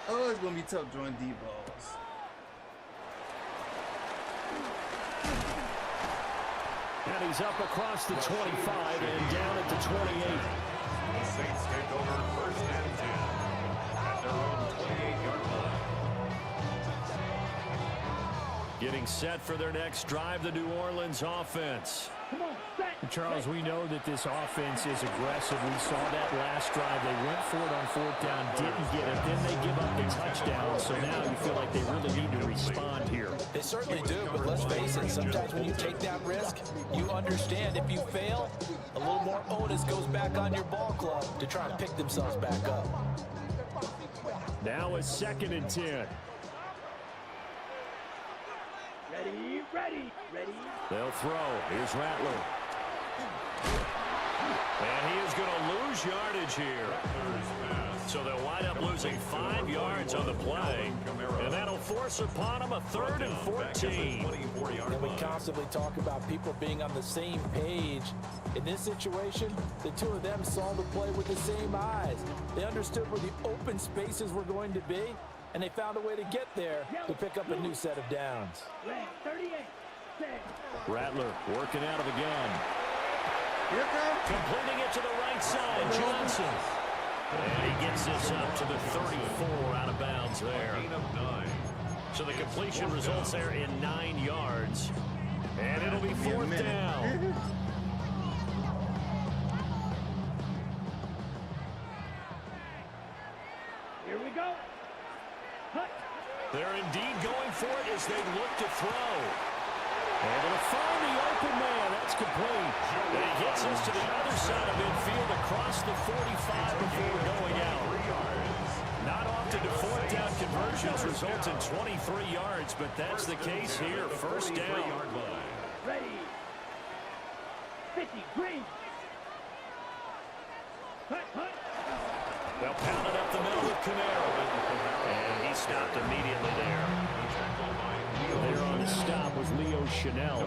Oh, it's going to be tough drawing D-balls. And he's up across the 25 and down at the 28. The Saints take over 1st and 10 at their own 28-yard line. Getting set for their next drive, the New Orleans offense. Come on, set. Charles, we know that this offense is aggressive. We saw that last drive. They went for it on 4th down, didn't get it. Then they give up the touchdown. So now you feel like they really need to respond here. They certainly do, but let's face it, sometimes when you take that risk, you understand if you fail, a little more onus goes back on your ball club to try and pick themselves back up. Now a 2nd and 10. Ready, ready, ready. They'll throw. Here's Rattler. And he is going to lose yardage here. So they'll wind up losing 5 yards on the play. And that'll force upon them a 3rd and 14. And we constantly talk about people being on the same page. In this situation, the two of them saw the play with the same eyes. They understood where the open spaces were going to be, and they found a way to get there to pick up a new set of downs. 38. Rattler working out of the gun. Here comes. Completing it to the right side, Johnson. And he gets this up to the 34 out of bounds there. So the completion results there in 9 yards. And it'll be 4th down. Here we go. Hut. They're indeed going for it as they look to throw. Able to find the open man. That's complete. And he gets us to the other side of midfield across the 45 before going out. Not often do 4th down conversions result in 23 yards, but that's the case here. 1st down. Ready. 50, green. Hut, hut. They'll pound it up the middle with Camaro. And he stopped immediately there. There on the stop was Leo Chanel.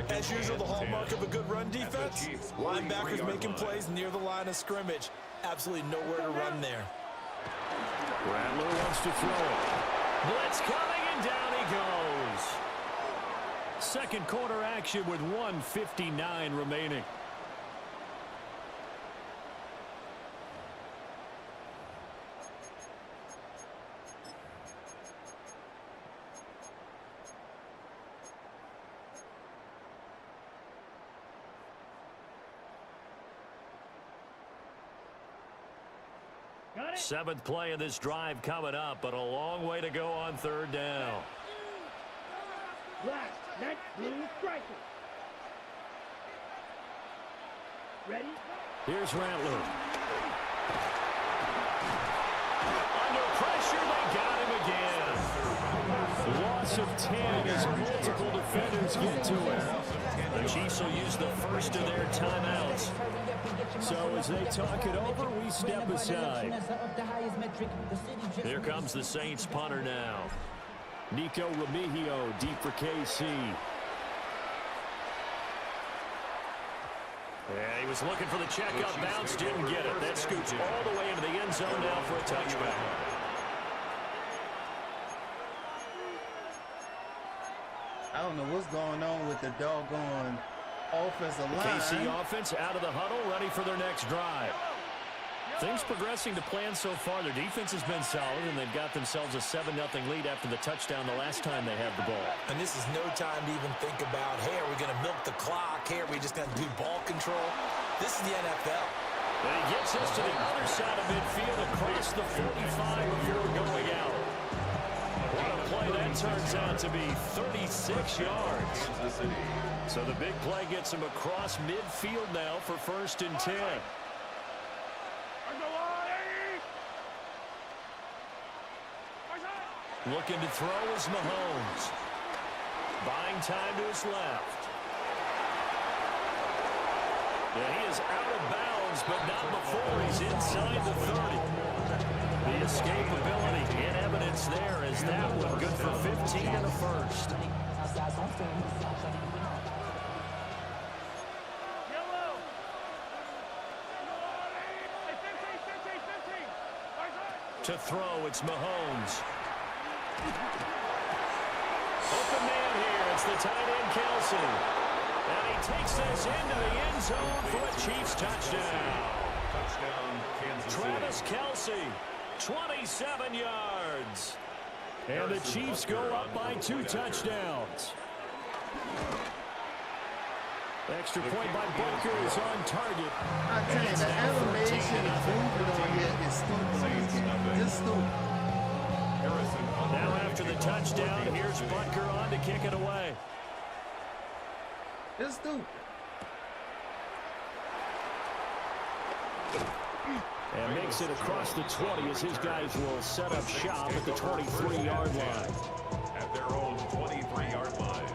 As usual, the hallmark of a good run defense, linebackers making plays near the line of scrimmage. Absolutely nowhere to run there. Rattler wants to throw it. Blitz coming, and down he goes. Second quarter action with 1:59 remaining. Got it. 7th play of this drive coming up, but a long way to go on 3rd down. Black, next, blue, striker. Ready? Here's Rattler. Under pressure, they got him again. Loss of 10 as multiple defenders get to him. The Chiefs will use the first of their timeouts. So as they talk it over, we step aside. Here comes the Saints punter now. Nico Remigio, deep for KC. Yeah, he was looking for the checkup bounce, didn't get it. That scoots all the way into the end zone now for a touchback. I don't know what's going on with the doggone offensive line. KC offense out of the huddle, ready for their next drive. Things progressing to plan so far. Their defense has been solid, and they've got themselves a 7-0 lead after the touchdown the last time they had the ball. And this is no time to even think about, hey, are we going to milk the clock? Hey, are we just going to do ball control? This is the NFL. And he gets us to the other side of midfield across the 45 before going out. What a play that turns out to be, 36 yards. So the big play gets him across midfield now for 1st and 10. Looking to throw is Mahomes. Buying time to his left. And he is out of bounds, but not before he's inside the 30. The escapability in evidence there as that one good for 15 and a first. To throw, it's Mahomes. Open man here. It's the tight end, Kelsey. And he takes this into the end zone for a Chiefs touchdown. Travis Kelsey, 27 yards. And the Chiefs go up by 2 touchdowns. Extra point by Booker is on target. I tell you, the animation of movement on here is stupid. It's stupid. Now after the touchdown, here's Butker on to kick it away. It's stupid. And makes it across the 20 as his guys will set up shop at the 23-yard line. At their own 23-yard line.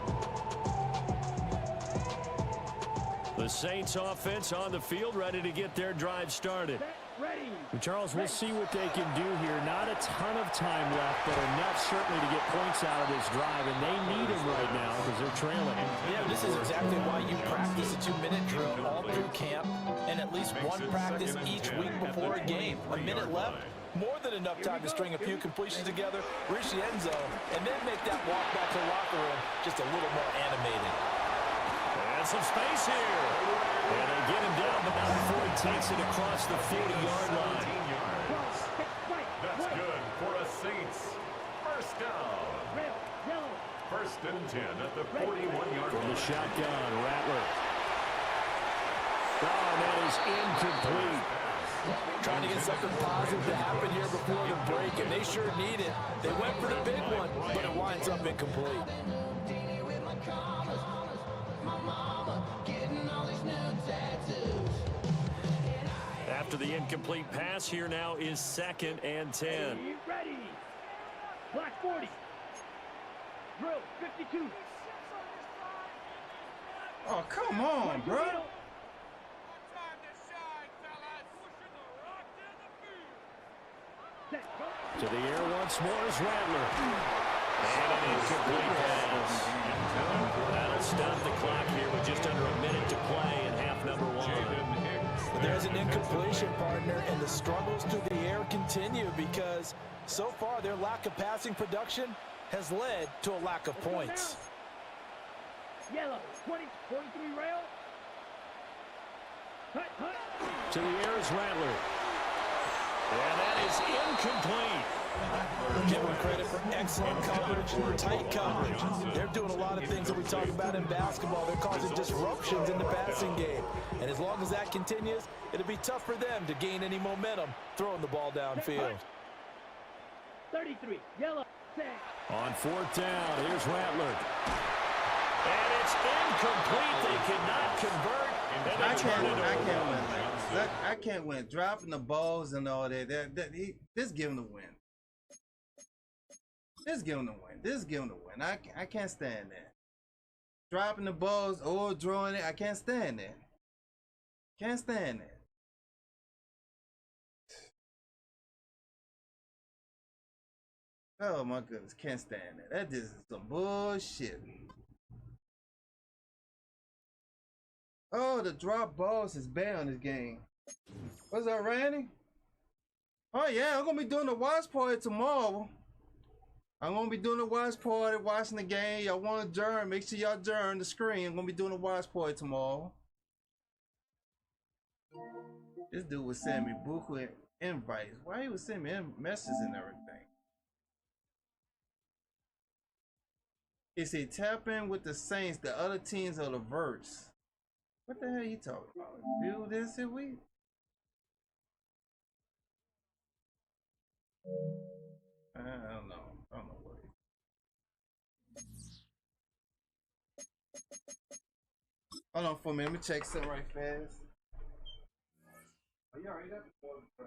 The Saints offense on the field, ready to get their drive started. Ready. Charles, we'll see what they can do here. Not a ton of time left, but enough certainly to get points out of this drive, and they need them right now because they're trailing. Yeah, this is exactly why you practice a 2-minute drill all through camp and at least one practice each week before a game. A minute left, more than enough time to string a few completions together, reach the end zone, and then make that walk back to the locker room just a little more animated. And some space here. And they get him down, but not before he takes it across the 40-yard line. That's good for a Saints first down. First and 10 at the 41-yard line. From the shotgun, Rattler. Oh, that is incomplete. Trying to get something positive to happen here before the break, and they sure need it. They went for the big one, but it winds up incomplete. After the incomplete pass, here now is 2nd and 10. Ready. Black 40. Drill 52. Oh, come on, bro. To the air once more is Rattler. And an incomplete pass. That'll stop the clock here with just under a minute to play in half number 1. There's an incompletion, partner, and the struggles through the air continue because so far their lack of passing production has led to a lack of points. Yellow 43 rail. To the air is Rattler. And that is incomplete. Give them credit for excellent coverage, tight coverage. They're doing a lot of things that we talk about in basketball. They're causing disruptions in the passing game. And as long as that continues, it'll be tough for them to gain any momentum throwing the ball downfield. 33, yellow, set. On 4th down, here's Rattler. And it's incomplete. They cannot convert. I can't win. Dropping the balls and all that. This give him the win. This give him the win. I can't stand that. Dropping the balls, throwing it. I can't stand that. Can't stand that. Oh my goodness, can't stand that. That just is some bullshit. Oh, the drop balls is bad on this game. What's up, Randy? Oh yeah, I'm gonna be doing the watch party tomorrow. I'm gonna be doing the watch party, watching the game. Y'all want to adjourn? Make sure y'all adjourn the screen. I'm gonna be doing the watch party tomorrow. This dude was sending me buku invites. Why he was sending me messages and everything? He said tap in with the Saints, the other teams are the verse. What the hell you talking about? View this and we. I don't know. I don't know what it is. Hold on for a minute. Let me check something right fast. Oh, you already got the bro.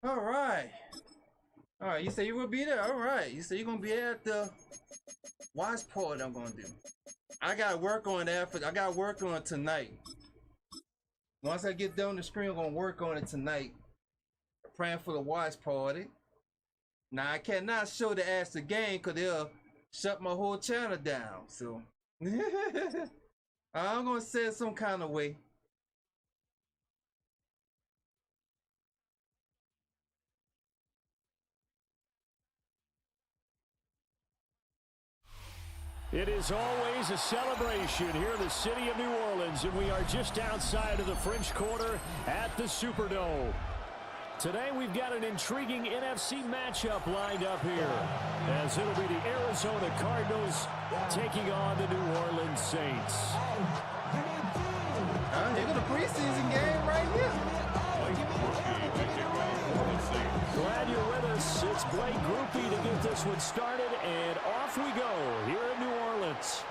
All right. All right. You say you will be there. All right. You say you're gonna be at the watch party. I'm gonna do. I got to work on that. I got to work on it tonight. Once I get done the screen, I'm gonna work on it tonight. Praying for the watch party. Now I cannot show the ass the game because they'll shut my whole channel down. So I'm gonna say it some kind of way. It is always a celebration here in the city of New Orleans, and we are just outside of the French Quarter at the Superdome. Today we've got an intriguing NFC matchup lined up here, as it'll be the Arizona Cardinals taking on the New Orleans Saints. Here go the preseason game right here. Glad you're with us. It's Blake Groupie to get this one started, and off we go here in New Orleans.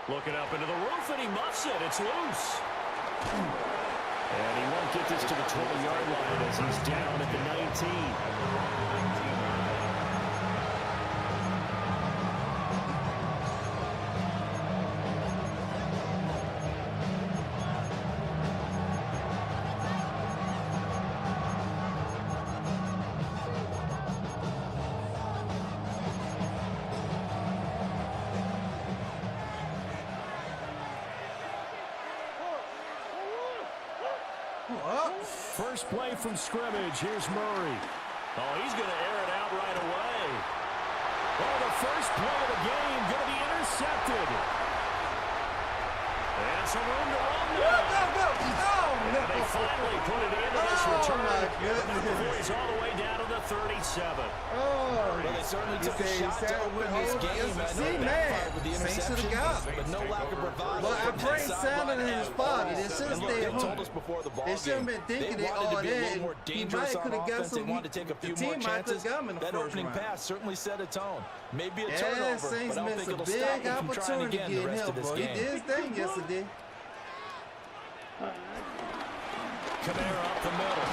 Looking up into the roof, and he muffs it. It's loose. And he won't get this to the 20-yard line as he's down at the 19. First play from scrimmage. Here's Murray. Oh, he's going to air it out right away. Oh, the first play of the game going to be intercepted. And some room to run there. Go. They finally put it into this return. My goodness. He's all the way down to the 37. Well, they certainly took a shot to open this game. See, man, with the Saints to the interceptions, God. but no lack of bravado. But I pray Sanders and his father, they should have And look, stayed they told home. us before the ball They shouldn't have been thinking they they wanted all to be a that. little more He dangerous might on could have got offense. They some. wanted to take a few The more team might chances. have got him in the That first opening round. pass certainly set a tone. Maybe a Yeah, turnover, Saints but I don't missed think a it'll stop big him from trying opportunity again the getting rest him, of this bro. He game. did his thing yesterday. Kamara up the middle.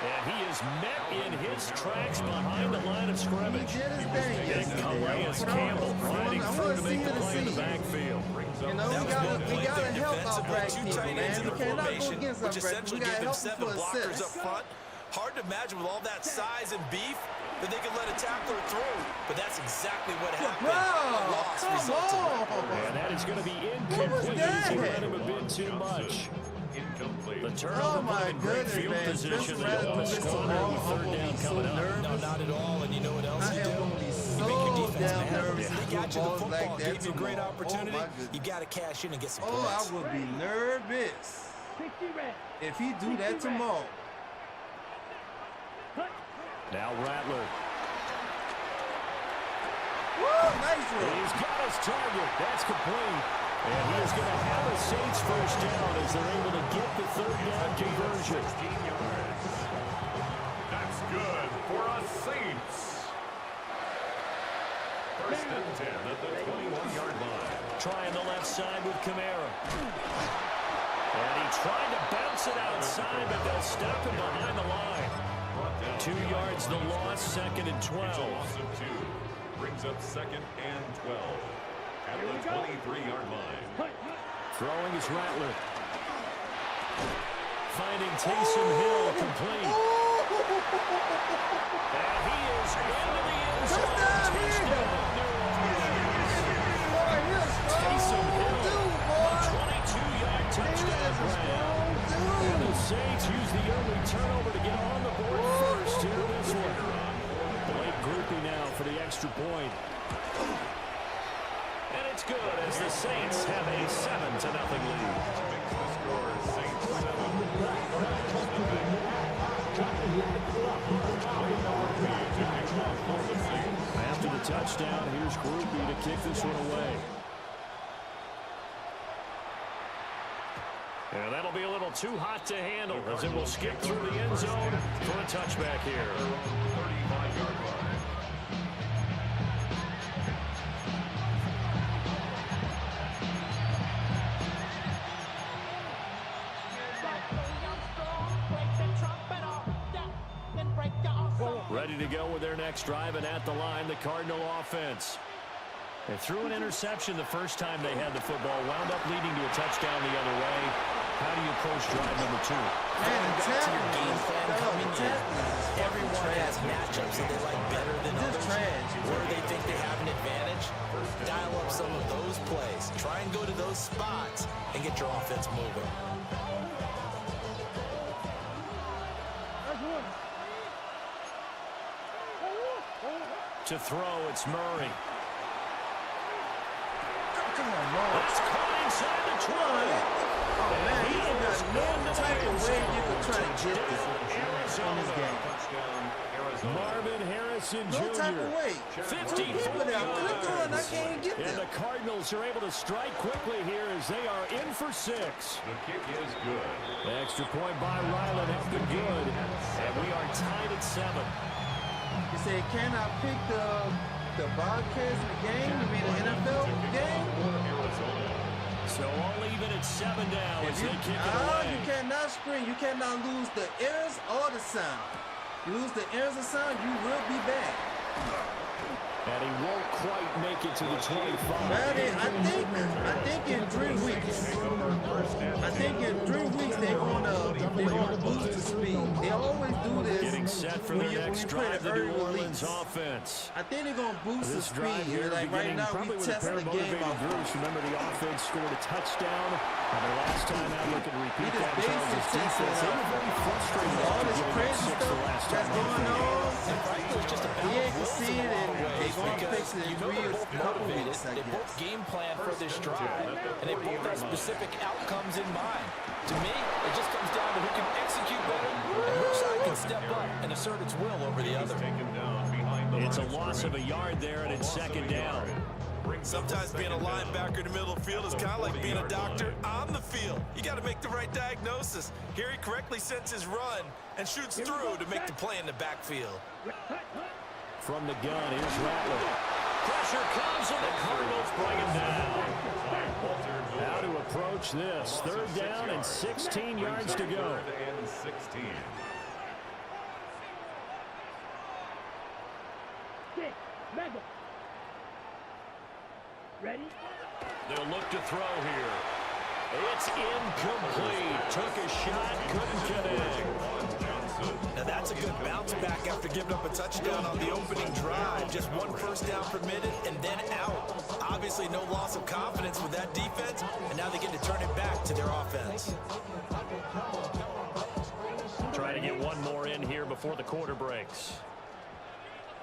And he is met in his tracks behind the line of He scrimmage. did his thing And yesterday. Calais Campbell riding I through want to to see make the you to play in the see. backfield. You know, we gotta help our black people, man. We cannot go against our which black people. essentially We gotta gave them help 7 them for blockers assist. up front. Hard to imagine with all that size and beef that they could let a tackler through. But that's exactly what happened. Bro, A loss come resulted. And that is going to be What was incomplete. that? He let him a bit too much. Incomplete. The Oh turnover my put him in great goodness, field man. position. They Spencer don't want to Rattler squander missed with the third ball. down I'm coming gonna be up. so No, not at all. And you know what else I you am do? gonna be You make your so defense damn mad. nervous They to got you the balls football, like that gave you a great tomorrow. opportunity. Oh my goodness. You got to cash in and get some Oh, points. I would be nervous 60 red. if he do that tomorrow. Now Rattler. Woo, nice roll. He's got his target. That's complete. And he is going to have a Saints first down as they're able to get the third down conversion. 16 yards. That's good for a Saints. side with Kamara. And he tried to bounce it outside, but they'll stop him behind the line. 2 yards the loss, 2nd and 12. Loss of 2 brings up 2nd and 12 at the 23-yard line. Throwing is Rattler. Finding Taysom Hill complete. And he is into the end zone. Taysom Hill, a 22-yard touchdown grab. And the Saints use the early turnover to get on the board first here in this one. Blake groupie now for the extra point. And it's good as the Saints have a 7-0 lead. Makes the score Saints 7. After the touchdown, here's Groupie to kick this one away. And that'll be a little too hot to handle as it will skip through the end zone for a touchback here. 35-yard line. Ready to go with their next drive, and at the line, the Cardinal offense. They threw an interception the first time they had the football, wound up leading to a touchdown the other way. How do you approach drive number 2? Back to your game plan coming in. Everyone has matchups that they like better than others. Where they think they have an advantage, dial up some of those plays. Try and go to those spots and get your offense moving. To throw, it's Murray. Come on, Lord. It's caught inside the 20. Oh, man, he got no type of way you could try to get this on this game. Marvin Harrison No Jr. type of way. 54 yards. I can't get And them. the Cardinals are able to strike quickly here as they are in for 6. The kick is good. The extra point by Ryland has been good. And we are tied at 7. You say, can I pick the Bobcats in the game? You mean the NFL game? So all even at 7 now as they kick it you away. cannot spring. You cannot lose the airs or the sound. You lose the airs or sound, you will be back. And he won't quite make it to the 25. Man, I think in 3 weeks, they're gonna boost the speed. They always do this. Getting set for when their you next play drive, the the New early Orleans release. offense. I think they're gonna boost the This drive speed. here Like right beginning now, probably we with a pair testing of the game motivated out. groups. Remember, the offense scored a touchdown. And the last time out, they could repeat that as well as this defense. They were very frustrated All after this giving up crazy 6 the stuff last that's time. going on. It's just a We battle ain't of wills see in it, a lot and of ways they're gonna because fix it in you know they're both couple motivated. weeks, I They both guess. game plan for this drive, and they both have specific outcomes in mind. To me, it just comes down to who can execute better and which side can step up and assert its will over the other. It's a loss of a yard there, and it's 2nd down. Sometimes being a linebacker in the middle of the field is kind of like being a doctor on the field. You got to make the right diagnosis. Here he correctly sets his run and shoots through to make the play in the backfield. From the gun, here's Rattler. Pressure comes, and the Cardinals bring him down. How to approach this. 3rd down and 16 yards to go. 3rd and 16. Ready? They'll look to throw here. It's incomplete. Took a shot, couldn't connect. Now that's a good bounce back after giving up a touchdown on the opening drive. Just 1 first down permitted and then out. Obviously no loss of confidence with that defense, and now they get to turn it back to their offense. Trying to get one more in here before the quarter breaks.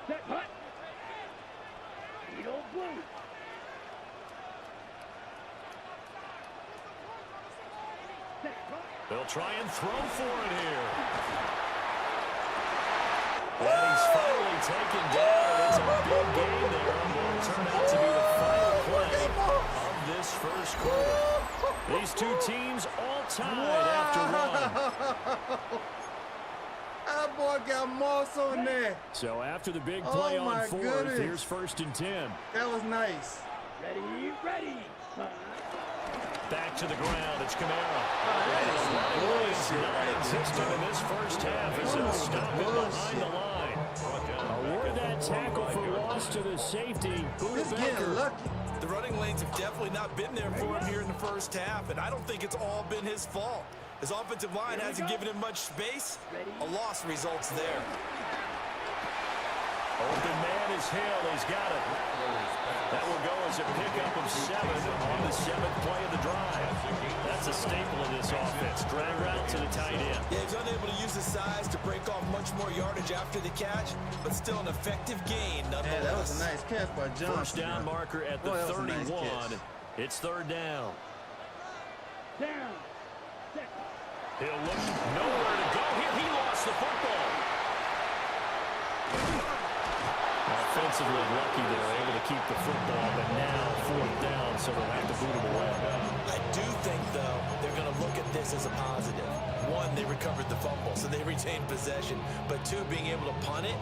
Set, hut. You don't blue. They'll try and throw for it here. And he's finally taken down. It's a big game there. And will turn out to be the final play of this first quarter. These two teams all tied after one. That boy got moss on there. So after the big play Oh, on my 4th, goodness. here's 1st and 10. That was nice. Ready, ready. back to the ground. It's Kamara. Non-existent in this first half as they'll stop it behind the line. Award that tackle for loss to the safety. He's getting lucky. The running lanes have definitely not been there for him here in the first half, and I don't think it's all been his fault. His offensive line hasn't given him much space. A loss results there. Open man is Hill. He's got it. That will go as a pickup of 7 on the 7th play of the drive. That's a staple of this offense. Drag route to the tight end. Yeah, he's unable to use his size to break off much more yardage after the catch, but still an effective gain nonetheless. Yeah, that was a nice catch by Johnson. First down marker at the 31. It's third down. Down. He'll look nowhere to go here. He lost the football. Offensively lucky they're able to keep the football, but now fourth down, so they'll have to boot it away. I do think, though, they're going to look at this as a positive. One, they recovered the fumble, so they retained possession. But two, being able to punt it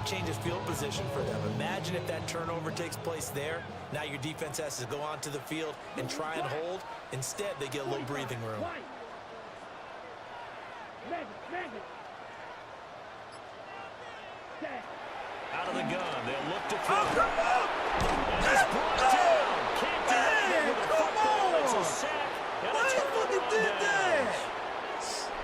changes field position for them. Imagine if that turnover takes place there. Now your defense has to go onto the field and try and hold. Instead, they get a little breathing room. Out of the gun, they'll look to throw. Oh, come on! And he's brought down. Can't do it with the football. It's a sack. And a turnover on downs.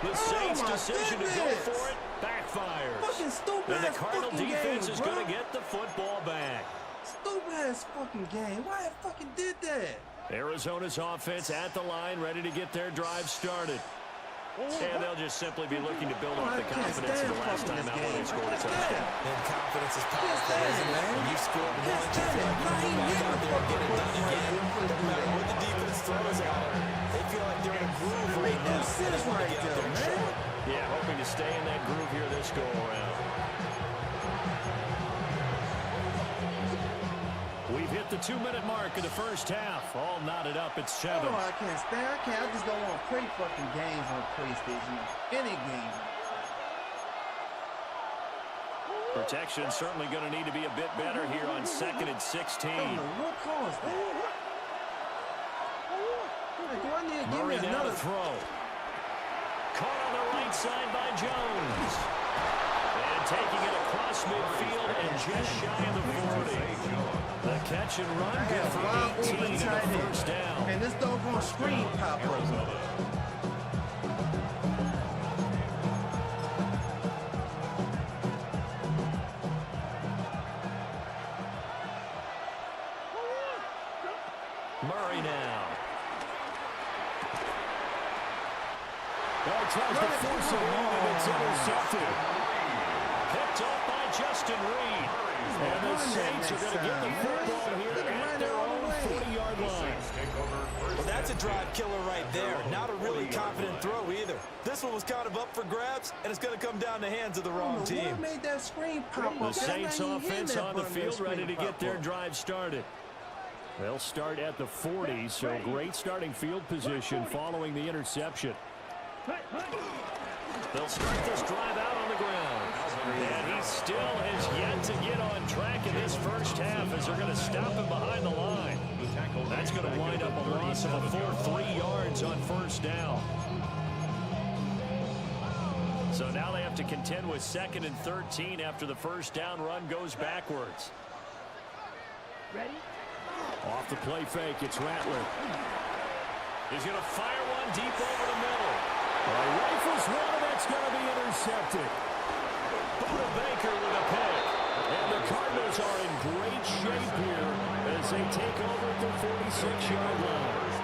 The Saints' decision to go for it backfires. Fucking stupid And the ass Cardinal fucking defense game, is going to get the football back. Stupid ass fucking game. Why I fucking did that? Arizona's offense at the line, ready to get their drive started. And they'll just simply be looking to build off the confidence of the last time out when they scored a touchdown. And confidence is powerful, isn't it? When you scored once, you feel like you can go back out there and get it done again. No matter what the defense throws at them, they feel like they're in a groove right now. They just want to get out there and show it. Yeah, hoping to stay in that groove here this go-around. We've hit the 2-minute mark of the first half. All knotted up at 7. Oh, I can't stand. I just don't want to play fucking games on PlayStation. Any game. Protection certainly going to need to be a bit better here on 2nd and 16. What caused that? Do I need to give Murray me now another to throw. Caught on the right side by Jones. And taking it across midfield and just shy of the 40. The catch and run good for 18 and a first down. And this doggone screen pop up. Murray now. Tries to force it in, and it's intercepted. Picked up by Justin Reed. And the Saints are going to get the football here at their own 40-yard line. Well, that's a drive killer right there. Not a really confident throw either. This one was kind of up for grabs, and it's going to come down the hands of the wrong team. Made that screen pop The Saints offense on the field ready to get their drive started. They'll start at the 40, so great starting field position following the interception. They'll start this drive out on the ground. And he still has yet to get on track in this first half as they're going to stop him behind the line. That's going to wind up a loss of a full 3 yards on first down. So now they have to contend with 2nd and 13 after the first down run goes backwards. Ready? Off the play fake, it's Rattler. He's going to fire one deep over the middle. Rifles one, that's going to be intercepted. Buda Baker with a pick. And the Cardinals are in great shape here as they take over at the 46-yard line.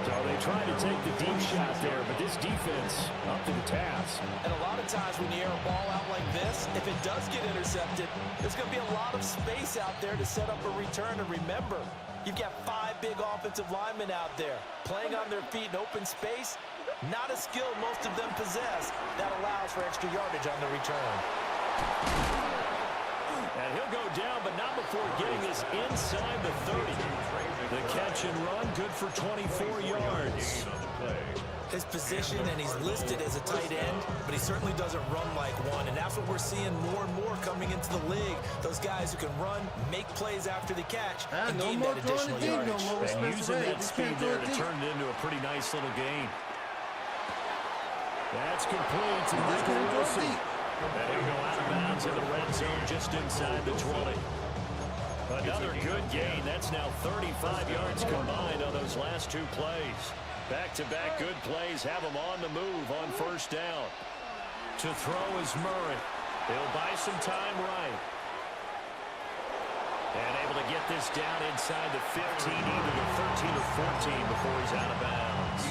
So they try to take the deep shot there, but this defense up to the task. And a lot of times when you air a ball out like this, if it does get intercepted, there's going to be a lot of space out there to set up a return. And remember, you've got 5 big offensive linemen out there playing on their feet in open space. Not a skill most of them possess that allows for extra yardage on the return. And he'll go down, but not before getting this inside the 30. The catch and run, good for 24 yards. His position, and he's listed as a tight end, but he certainly doesn't run like one, and that's what we're seeing more and more coming into the league. Those guys who can run, make plays after the catch, and gain that additional yardage. And using that speed there to turn it into a pretty nice little gain. That's complete to Michael Wilson. And he'll go out of bounds in the red zone just inside the 20. Another good gain. That's now 35 yards combined on those last two plays. Back-to-back good plays have him on the move on first down. To throw is Murray. He'll buy some time right. And able to get this down inside the 15, either the 13 or 14 before he's out of bounds.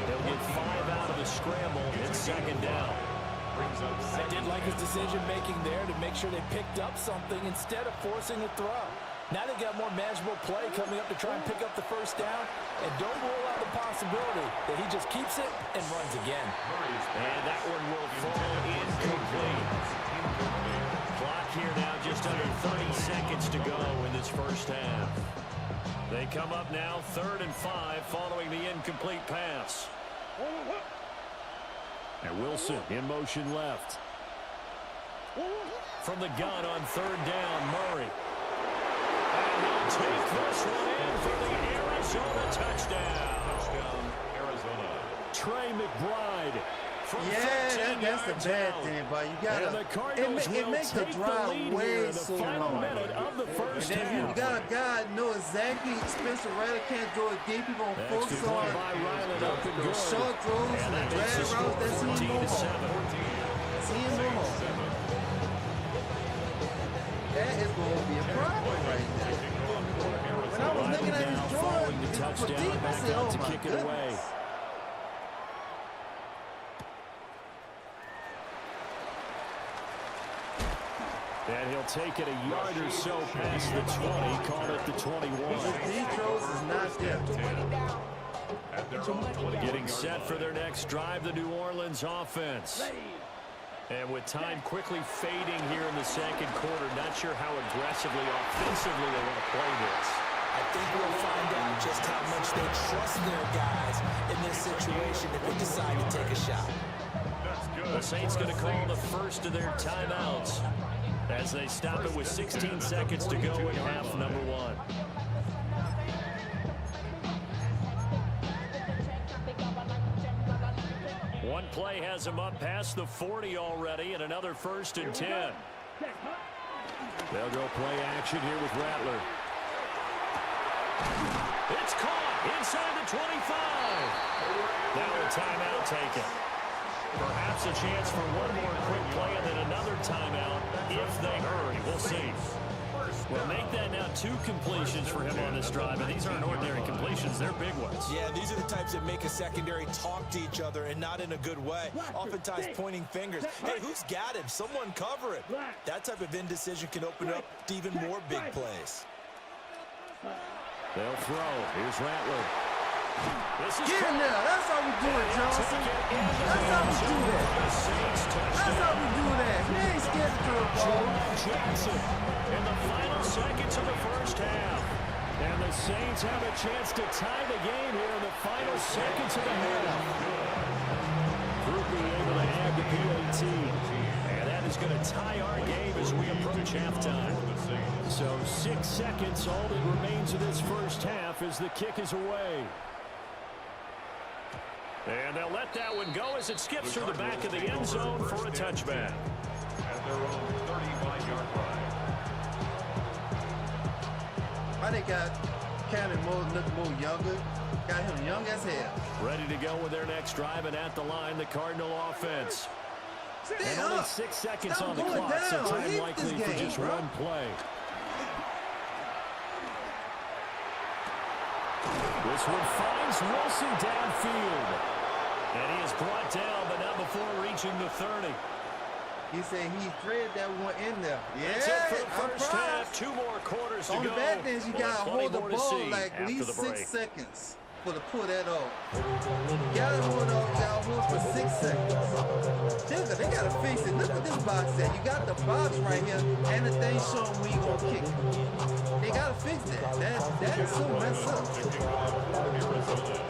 He'll get 5 out of the scramble. It's second down. I did like his decision-making there to make sure they picked up something instead of forcing a throw. Now they got more manageable play coming up to try and pick up the first down. And don't rule out the possibility that he just keeps it and runs again. And that one will fall incomplete. Clock here now just under 30 seconds to go in this first half. They come up now 3rd and 5 following the incomplete pass. And Wilson in motion left. From the gun on 3rd down, Murray. And he'll take this one in for the Arizona touchdown. Touchdown, Arizona. Trey McBride. Yeah, that's the bad thing, but you gotta. It makes the drive way so long. And then you got a guy know exactly. Spencer Rattler can't throw it deep. He's gonna focus on the short throws and the drag routes. That's him no more. See him no more. That is going to be a problem right there. When I was looking at his drawing, for deep, I said, "Oh my goodness." And he'll take it a yard or so past the 20, call it the 21. These throws is not there. Getting set for their next drive, the New Orleans offense. And with time quickly fading here in the second quarter, not sure how aggressively, offensively they want to play this. I think we'll find out just how much they trust their guys in this situation if they decide to take a shot. The Saints going to call the first of their timeouts as they stop it with 16 seconds to go in half number 1. One play has him up past the 40 already, and another 1st and 10. They'll go play action here with Rattler. It's caught inside the 25. Now a timeout taken. Perhaps a chance for one more quick play and then another timeout if they hurry. We'll see. Well, make that now 2 completions for him on this drive, and these aren't ordinary completions. They're big ones. Yeah, these are the types that make a secondary talk to each other and not in a good way. Oftentimes pointing fingers. Hey, who's got him? Someone cover it. That type of indecision can open up to even more big plays. They'll throw. Here's Rattler. Get in there. That's how we do it, Johnson. That's how we do that. That's how we do that. He ain't scared to throw the ball. Jackson in the final seconds of the first half. And the Saints have a chance to tie the game here in the final seconds of the half. Groupie able to add the PAT. And that is going to tie our game as we approach halftime. So 6 seconds, all that remains of this first half as the kick is away. And they'll let that one go as it skips through the back of the end zone for a touchback. At their own 35-yard line. Why they got Cannon look more younger? Got him young as hell. Ready to go with their next drive, and at the line, the Cardinal offense. And only 6 seconds on the clock, so time likely for just one play. This one finds Wilson downfield. And he is brought down, but not before reaching the 30. He said he threaded that one in there. Yeah, that's it for the first half. 2 more quarters to go. On the bad things, you got to hold the ball like at least 6 seconds for to pull that off. You got to hold it off, for 6 seconds. Jigga, they got to fix it. Look at this box at? You got the box right here, and the thing showing where you gonna kick it. They gotta fix that. That is so messed up.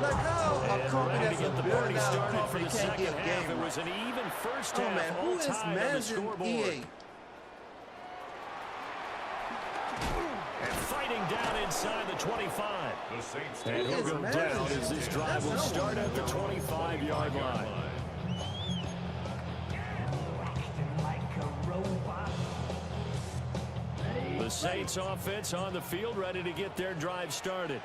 Like how a company that's a billion-dollar company can't get a game It right. was an even first Oh half. man, who is managing EA? And fighting down inside the 25. The Saints And he'll go down as this drive will start at the 25-yard line. The Saints offense on the field, ready to get their drive started.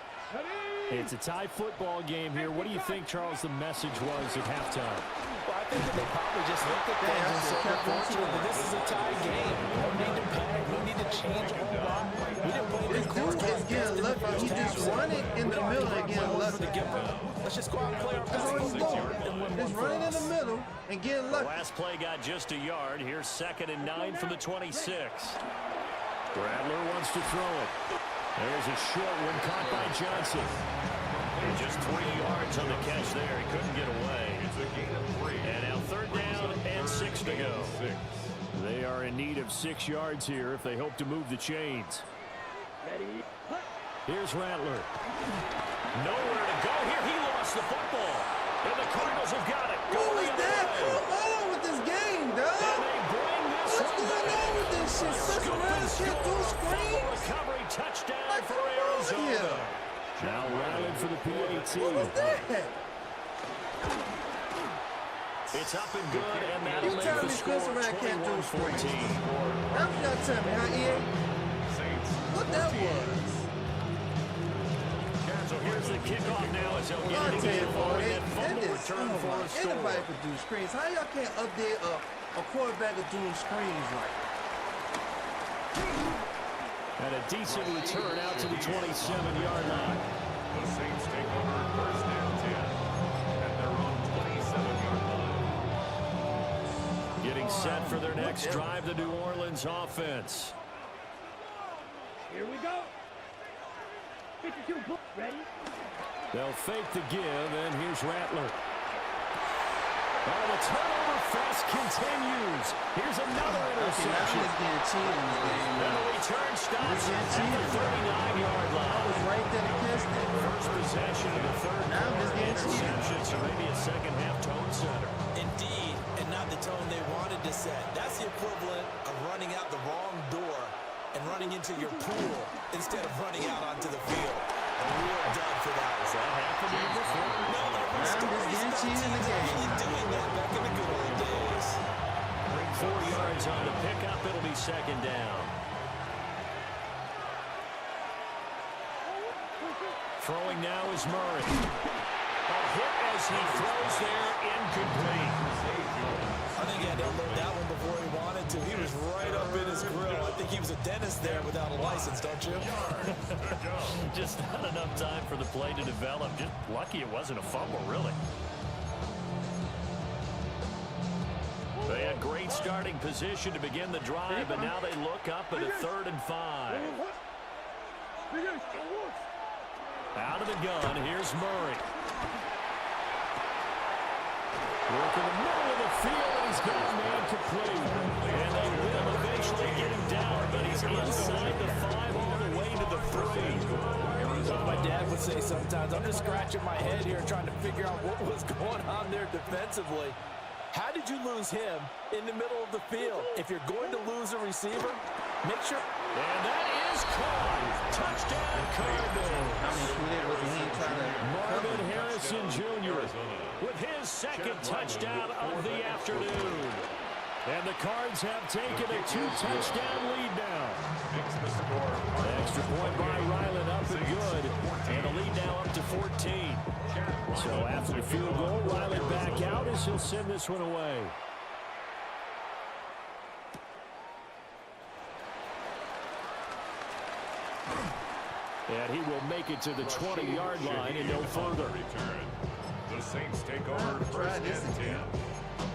It's a tie football game here. What do you think, Charles, the message was at halftime? Well, I think that they probably just looked at things and said, unfortunately, this is a tie game. No need to panic. No need to change a whole lot. We didn't play This dude is getting lucky. He just running in the middle and getting lucky. Let's just go out and play our That's all he's doing. Just running in the middle and getting The lucky. last play got just a yard. Here's 2nd and 9 from the 26. Rattler wants to throw it. There's a short one caught by Johnson. And just 3 yards on the catch there. He couldn't get away. It's a gain of 3. And now 3rd down and 6 to go. They are in need of 6 yards here if they hope to move the chains. Here's Rattler. Nowhere to go here. He lost the football. And the Cardinals have got it. Who is that? Come on with this game, dog. And they bring this What's one going back. on with this shit? Spencer Rattler can't do screens. Recovery touchdown Like, for come on Arizona. here. Now rallied for the PAT. What was that? It's up and good, and You that'll make tell the me score Spencer Rattler can't do 21-14. Now you gotta tell me, huh, EA? What that was? So here's the kickoff now as they'll get I'll it tell you, again boy, for that fumble that is, return for a score. anybody could do screens. How y'all can't update a quarterback of doing screens right? And a decent return out to the 27-yard line. The Saints take over 1st and 10 at their own 27-yard line. Getting set for their next drive, the New Orleans offense. Here we go. 52, ready? They'll fake the give, and here's Rattler. Oh, the turnover fest continues. Here's another Now interception. he's getting cheated in this game, And man. the return stops He's at getting the cheated. 39-yard I line. was right there to catch that. First possession of the third Now I'm just getting cheated. interception, so maybe a second-half tone setter. Indeed, and not the tone they wanted to set. That's the equivalent of running out the wrong door and running into your pool instead of running out onto the field. A real dud for that. Has that happened to you before? No, but every Now I'm story just getting about cheated in the teams game. really doing that back in the good old days. 4 yards on the pickup. It'll be 2nd down. Throwing now is Murray. A hit as he throws there, incomplete. I think he had to unload that one before he wanted to. He was right up in his grill. I think he was a dentist there without a license, don't you? Just not enough time for the play to develop. Just lucky it wasn't a fumble, really. They had great starting position to begin the drive, but now they look up at a 3rd and 5. Out of the gun, here's Murray. Work in the middle of the field, and he's got a man complete. And they will eventually get him down, but he's inside the 5 all the way to the 3. Like my dad would say sometimes, I'm just scratching my head here trying to figure out what was going on there defensively. How did you lose him in the middle of the field? If you're going to lose a receiver, make sure. And that is caught. Touchdown, Cardinals. I mean, he ain't trying to Marvin Harrison Jr. with his 2nd touchdown of the afternoon. And the Cards have taken a 2-touchdown lead now. Extra point by Ryland up and good. And the lead now up to 14. So after the field goal, Ryland back out as he'll send this one away. And he will make it to the 20-yard line and no further. The Saints take over 1st and 10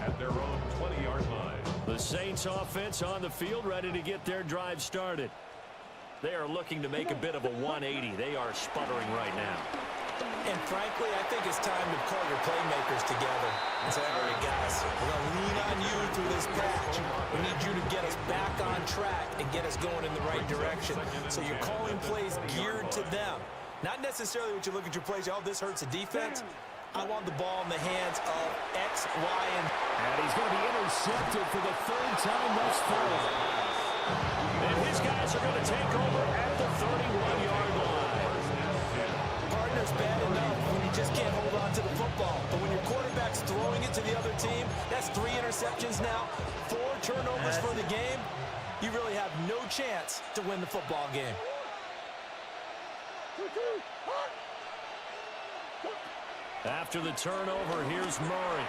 at their own 20-yard line. The Saints offense on the field ready to get their drive started. They are looking to make a bit of a 180. They are sputtering right now. And frankly, I think it's time to call your playmakers together and say, all right, guys, we're going to lean on you through this patch. We need you to get us back on track and get us going in the right direction. So you're calling plays geared to them. Not necessarily what you look at your plays, oh, this hurts the defense. I want the ball in the hands of X, Y, and he's going to be intercepted for the third time thus far. And his guys are going to take over at the 31-yard line. Partner's bad enough when you just can't hold on to the football. But when your quarterback's throwing it to the other team, that's 3 interceptions now, 4 turnovers for the game. You really have no chance to win the football game. After the turnover, here's Murray.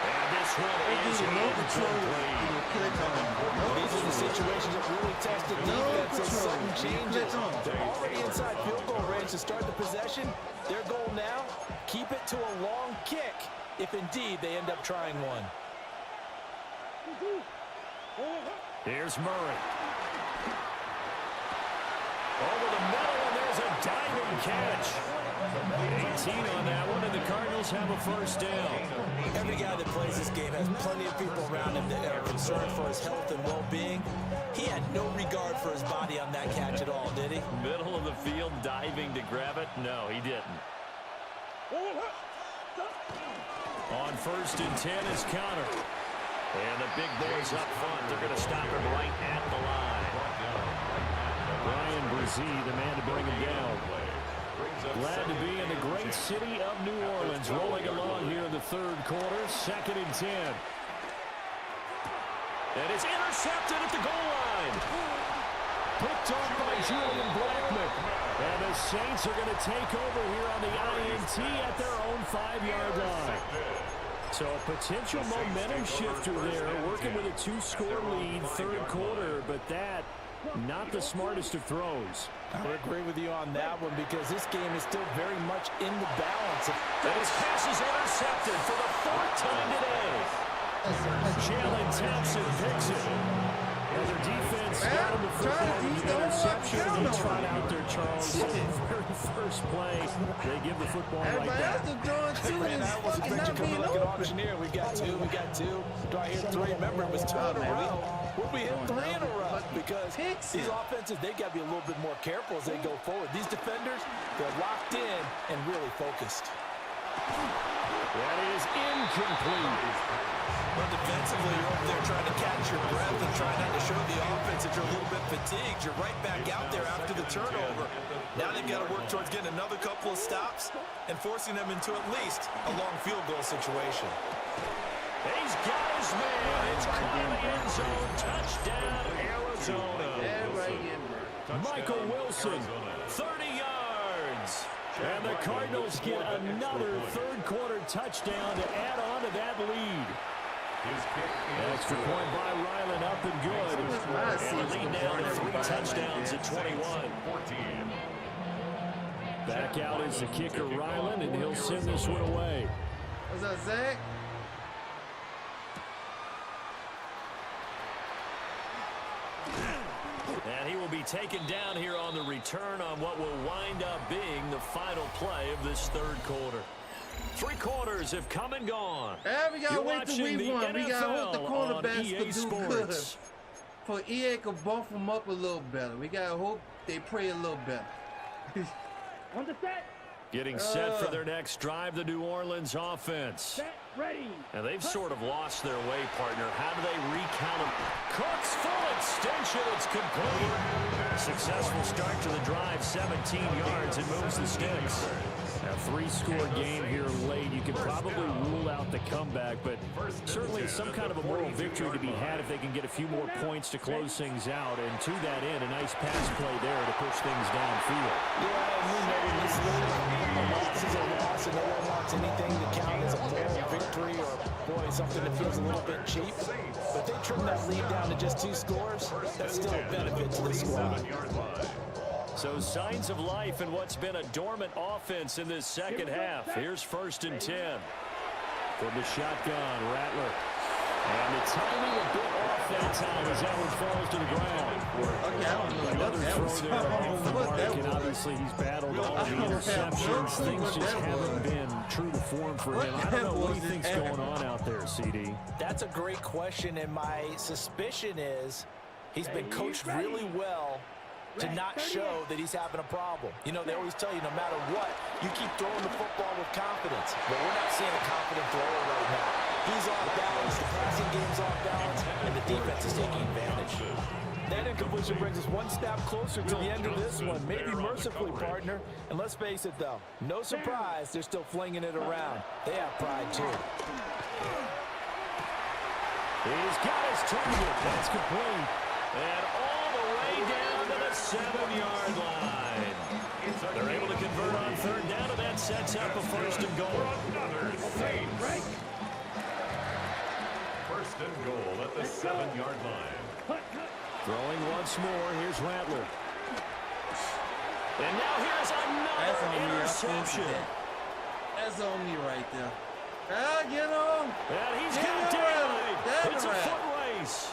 And this one is incomplete. These are the situations that really test the defense as sudden changes. They're already inside field goal range to start the possession. Their goal now, keep it to a long kick, if indeed they end up trying one. Here's Murray. Over the middle, and there's a diving catch. 18 on that one, and the Cardinals have a first down. Every guy that plays this game has plenty of people around him that are concerned for his health and well-being. He had no regard for his body on that catch at all, did he? Middle of the field, diving to grab it? No, he didn't. On first and 10 is Connor. And the big boys up front, they're going to stop him right at the line. Brian Brzee, the man to bring him down. Glad to be in the great city of New Orleans, rolling along here in the third quarter, 2nd and 10. And it's intercepted at the goal line. Picked off by Julian Blackman. And the Saints are going to take over here on the INT at their own 5-yard line. So a potential momentum shifter there, working with a 2-score lead, third quarter, but that not the smartest of throws. I would agree with you on that one because this game is still very much in the balance. And his pass is intercepted for the 4th time today. Jalen Thompson picks it. And their defense got him the football with the interception. He tried out there, Charles. Very first play, they give the football right back. Man, I was expecting to come like an auctioneer. We got two. Do I hear 3? Remember, it was 2 in a row. Would we hit 3 in a row? Because these offenses, they got to be a little bit more careful as they go forward. These defenders, they're locked in and really focused. That is incomplete. Well, defensively, you're over there trying to catch your breath and trying not to show the offense that you're a little bit fatigued. You're right back out there after the turnover. Now they've got to work towards getting another couple of stops and forcing them into at least a long field goal situation. He's got his man. It's caught in the end zone. Touchdown, Arizona. Michael Wilson, 30 yards. And the Cardinals get another third-quarter touchdown to add on to that lead. Extra point by Ryland, up and good. And the lead now to 3 touchdowns at 21. Back out is the kicker, Ryland, and he'll send this one away. What's up, Zach? And he will be taken down here on the return on what will wind up being the final play of this third quarter. 3 quarters have come and gone. We gotta wait till we won. We gotta hope the cornerbacks could do good. For EA could bump them up a little better. We gotta hope they pray a little better. On the set. Getting set for their next drive, the New Orleans offense. Set, ready. And they've sort of lost their way, partner. How do they recount them? Cooks full extension. It's complete. Successful start to the drive, 17 yards. It moves the sticks. A 3-score game here late. You can probably rule out the comeback, but certainly some kind of a moral victory to be had if they can get a few more points to close things out. And to that end, a nice pass play there to push things downfield. Yeah, and we know in this league, a loss is a loss, and no one wants anything to count as a moral victory or, boy, something that feels a little bit cheap. But they trim that lead down to just 2 scores. That's still a benefit to the squad. So signs of life in what's been a dormant offense in this second half. Here's 1st and 10. From the shotgun, Rattler. And the timing a bit off that time as that one falls to the ground. Okay, I don't know Another what that throw was. there off the mark, and obviously he's battled all of the interceptions. Things just haven't been true to form for him. I don't know what he thinks going on out there, CD. That's a great question, and my suspicion is he's been coached really well to not show that he's having a problem. You know, they always tell you no matter what, you keep throwing the football with confidence. But we're not seeing a confident thrower right now. He's off balance, the passing game's off balance, and the defense is taking advantage. That incompletion brings us one step closer to the end of this one. Maybe mercifully, partner. And let's face it, though, no surprise they're still flinging it around. They have pride, too. He's got his target. That's complete. And all the way down to the 7-yard line. They're able to convert on third down, and that sets up a first and goal. Another Saints. First and goal at the 7-yard line. Throwing once more. Here's Rattler. And now here's another interception. That's on me right there. Ah, get on. And he's got Daly. It's a foot race.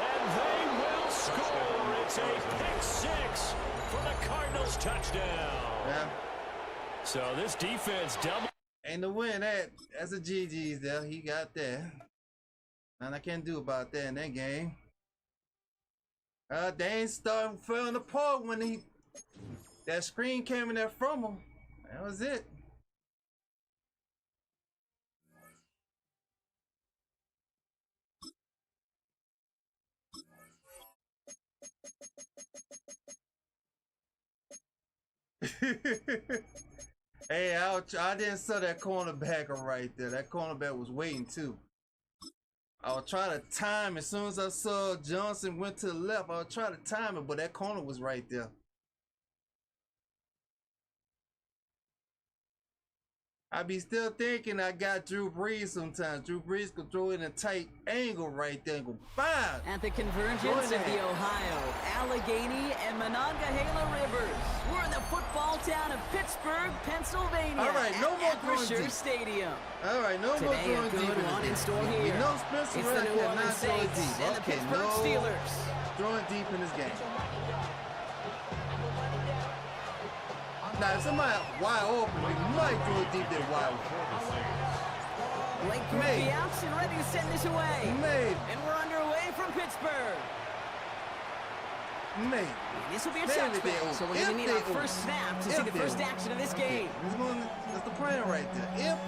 And they will score. It's a pick six for the Cardinals touchdown. Yeah. So this defense double. Ain't no win that. That's a GG's there. He got that. And I can't do about that in that game. They ain't starting falling apart when that screen came in there from him. That was it. Hey, I didn't saw that cornerback right there. That cornerback was waiting too. I was trying to time as soon as I saw Johnson went to the left. I was trying to time it, but that corner was right there. I be still thinking I got Drew Brees sometimes. Drew Brees could throw it in a tight angle right there and go bam! At the convergence of the Ohio, Allegheny, and Monongahela Rivers, we're in the football town of Pittsburgh, Pennsylvania. All right, no more throwing Acrisure deep. Stadium. All right, no more Today, a throwing deep good one in store game. here. You know Spencer It's the Rattler New cannot Orleans throw it Saints deep. and the Okay, Pittsburgh no Steelers. throwing deep in this game. Now, if somebody wide open, we might throw it deep there wide open. Blake Group the outs and ready to send this away. Maybe. And we're underway from Pittsburgh. Maybe. This will be a Maybe touchback, they so we're if going to need they our first snap to see the first action of this game. That's the plan right there. If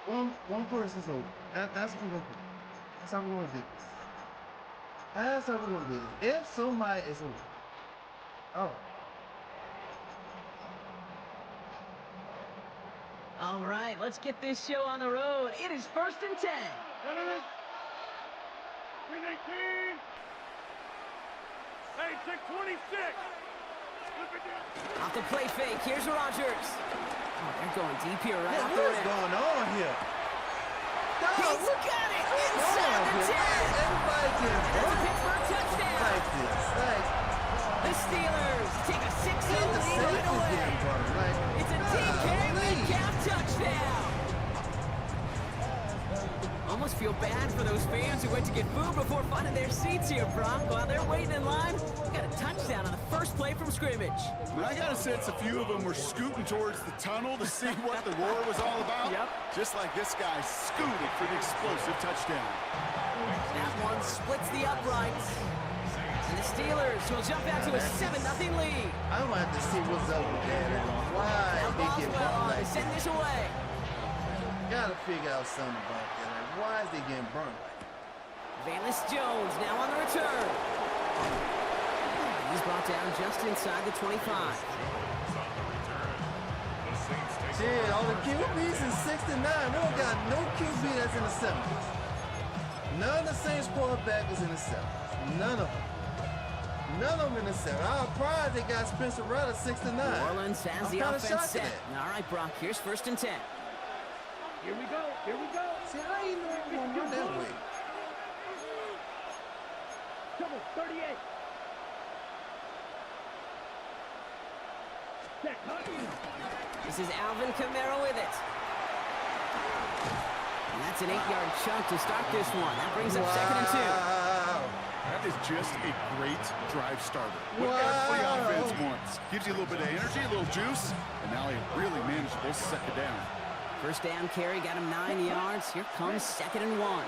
one person's open, that's what we're going to do. That's how we're going to do this. That's how we're going to do this. If somebody is open. Oh. All right, let's get this show on the road. It is 1st and 10. 319. Hey, 626. Off the play fake, here's Rodgers. Oh, they're going deep here right off the What's rip. going on here? He's got it inside the 10. Everybody just That's a Pittsburgh touchdown. like this. Like, The Steelers take a 6-0 the lead Saints right is away. getting burned. Like, It's a DK Metcalf touchdown. Almost feel bad for those fans who went to get food before finding their seats here, Brock. While they're waiting in line, we got a touchdown on the first play from scrimmage. I got a sense a few of them were scooting towards the tunnel to see what the roar was all about. Yep. Just like this guy scooted for the explosive touchdown. That one splits the uprights. And the Steelers will jump out to a 7-0 lead. I don't have to see what's up with that. And why Now they get Boswell burned on like to send this. this away. Gotta figure out something about that. Like, why is they getting burned like that? Valus Jones now on the return. He's brought down just inside the 25. Shit, all the QBs in 69. We don't got no QB that's in the 70s. None of the Saints quarterback is in the 70s. None of them. None of them in the 70s. I'm surprised they got Spencer Rattler 69. New Orleans has the kinda offense shocked set. at that. All right, Brock, here's 1st and 10. Here we go. Here we go. See, how you know you gonna run that way? Double 38. Check. This is Alvin Kamara with it. That's an 8-yard chunk to start this one. That brings up 2nd and 2. That is just a great drive starter. What every offense wants. Gives you a little bit of energy, a little juice, and now a really manageable 2nd down. First down carry got him 9 yards. Here comes 2nd and 1.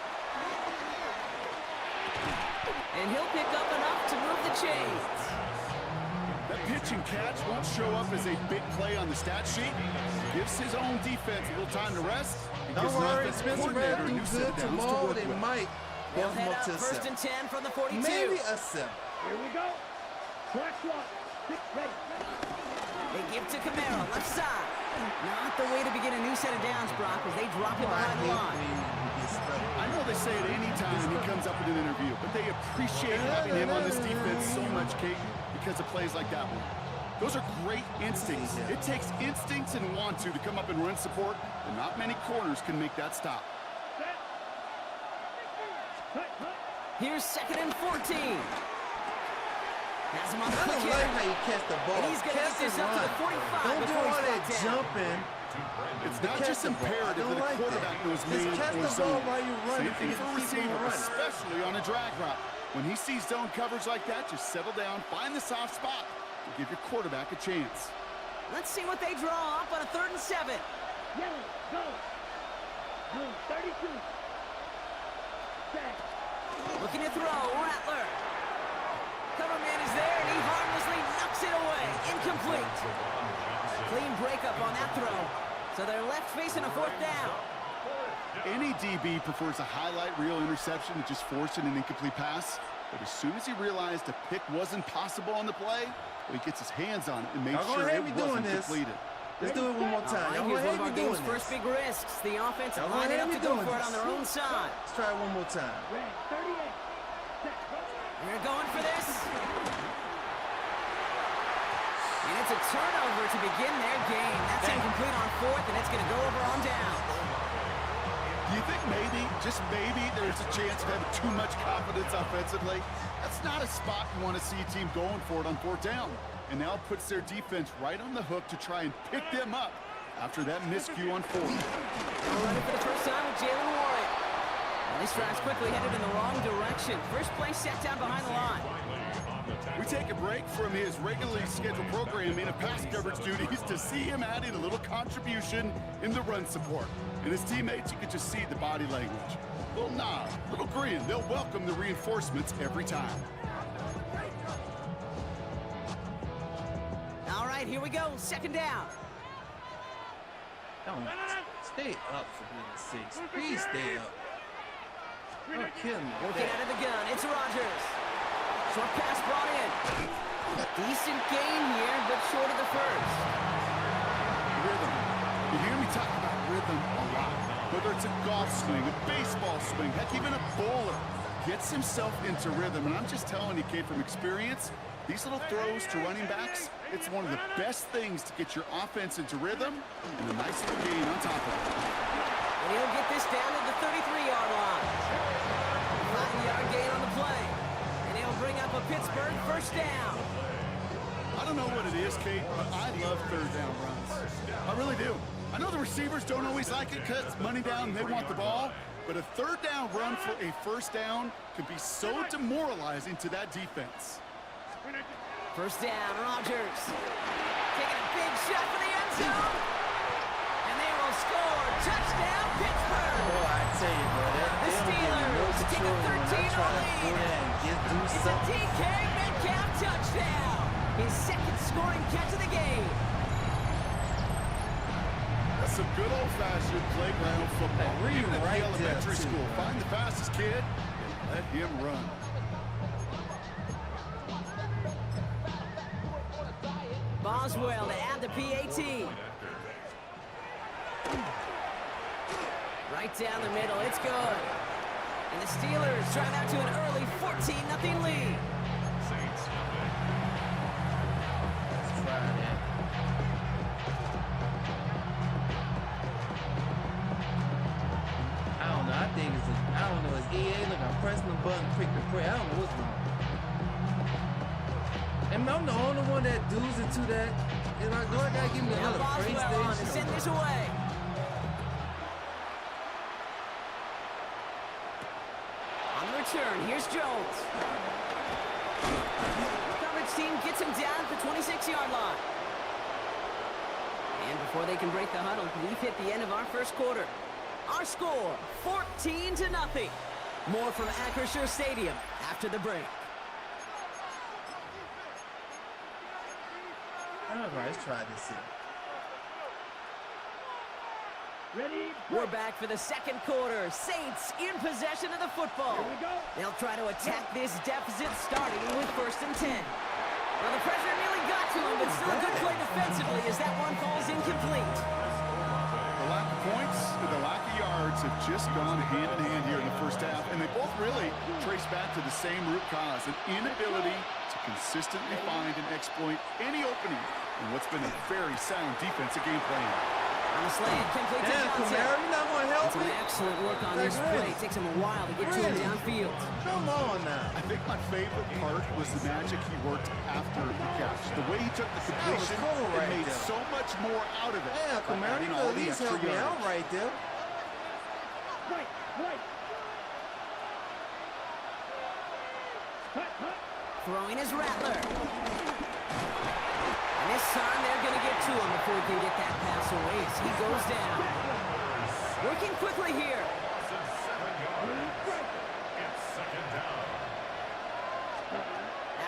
And he'll pick up enough to move the chains. That pitch and catch won't show up as a big play on the stat sheet. Gives his own defense a little time to rest. Don't worry, Spencer Rattler do good tomorrow. They might. They'll head up 1st and 10 from the 42. Maybe a 7. Here we go. Flash one. 6 ready. They give to Camaro, left side. Not the way to begin a new set of downs, Brock, as they drop him behind the line. I know they say it any time he comes up in an interview, but they appreciate having him on this defense so much, Kate, because of plays like that one. Those are great instincts. It takes instincts and want to come up and run support, and not many corners can make that stop. Here's 2nd and 14. Has him on the I don't like how you catch the ball. And he's going to get this up to the 45. Don't do all that jumping. It's not just imperative that a quarterback knows man or zone. Same thing for a receiver, especially on a drag route. When he sees zone coverage like that, just settle down, find the soft spot, and give your quarterback a chance. Let's see what they draw up on a 3rd and 7. Yellow, go. Blue, 32. Set. Looking to throw, Rattler. Cover man is there, and he harmlessly knocks it away. Incomplete. Clean breakup on that throw. So they're left facing a 4th down. Any DB prefers a highlight reel interception to just forcing an incomplete pass. But as soon as he realized a pick wasn't possible on the play, he gets his hands on it and makes sure it wasn't completed. Let's do it one more time. Here's one of our game's first big risks. The offense lining up to go for it on their own side. Let's try it one more time. Red, 38. They're going for this. And it's a turnover to begin their game. That's incomplete on 4th, and it's going to go over on down. Do you think maybe, just maybe, there's a chance of having too much confidence offensively? That's not a spot you want to see a team going for it on 4th down. And now puts their defense right on the hook to try and pick them up after that miscue on 4th. Running for the first time with Jalen Warren. Well, this drive's quickly headed in the wrong direction. First play set down behind the line. We take a break from his regularly scheduled programming of pass coverage duties to see him adding a little contribution in the run support. And his teammates, you could just see the body language. Little nod, little grin. They'll welcome the reinforcements every time. All right, here we go. 2nd down. Don't stay up for goodness sakes. Please stay up. Don't kill me. Working out of the gun. It's Rodgers. Short pass brought in. Decent gain here, but short of the first. Rhythm. You hear me talk about rhythm a lot. Whether it's a golf swing, a baseball swing, heck, even a bowler gets himself into rhythm. And I'm just telling you, Kate, from experience, these little throws to running backs, it's one of the best things to get your offense into rhythm and a nice little gain on top of it. And he'll get this down to the 33-yard line. 5-yard gain on the play. And he'll bring up a Pittsburgh first down. I don't know what it is, Kate, but I love 3rd down runs. I really do. I know the receivers don't always like it because it's money down and they want the ball, but a 3rd down run for a first down can be so demoralizing to that defense. First down, Rodgers. Taking a big shot for the end zone. And they will score. Touchdown, Pittsburgh. Boy, I tell you, bro. The Steelers take a 13-0 lead. It's a DK Metcalf touchdown. His 2nd scoring catch of the game. That's some good old-fashioned playground football. Even at right the elementary there, school. Find the fastest kid and let him run. Boswell to add the PAT. Right down the middle, it's good. And the Steelers drive out to an early 14-0 lead. Let's try that. I don't know. I think I don't know. It's EA. Look, I'm pressing the button quick to pray. I don't know what's wrong. And I'm the only one that does into that. And I gotta give me another Boswell on to PlayStation. send this away. return. Here's Jones. Coverage team gets him down at the 26-yard line. And before they can break the huddle, we've hit the end of our first quarter. Our score, 14-0. More from Acrisure Stadium after the break. All right, let's try this here. Ready? We're back for the second quarter. Saints in possession of the football. Here we go. They'll try to attack this deficit starting with 1st and 10. Well, the pressure nearly got to him, but still a good play defensively as that one falls incomplete. The lack of points and the lack of yards have just gone hand in hand here in the first half, and they both really trace back to the same root cause, an inability to consistently find and exploit any opening in what's been a very sound defensive game plan. On the slant, complete to Damn, Johnson. Kamara, you're not going to help Some me? excellent work on this play. Takes him a while to get to him downfield. Come on now. I think my favorite part was the magic he worked after the catch. The way he took the completion cool right and made there. so much more out of it. Yeah, by Kamara, adding you all could at the least extra help me out yardage. right there. Right, right. Cut, cut. Throwing his Rattler. And this time they're going to get to him before he can get that pass away as he goes down. Working quickly here. 7 yards. It's 2nd down.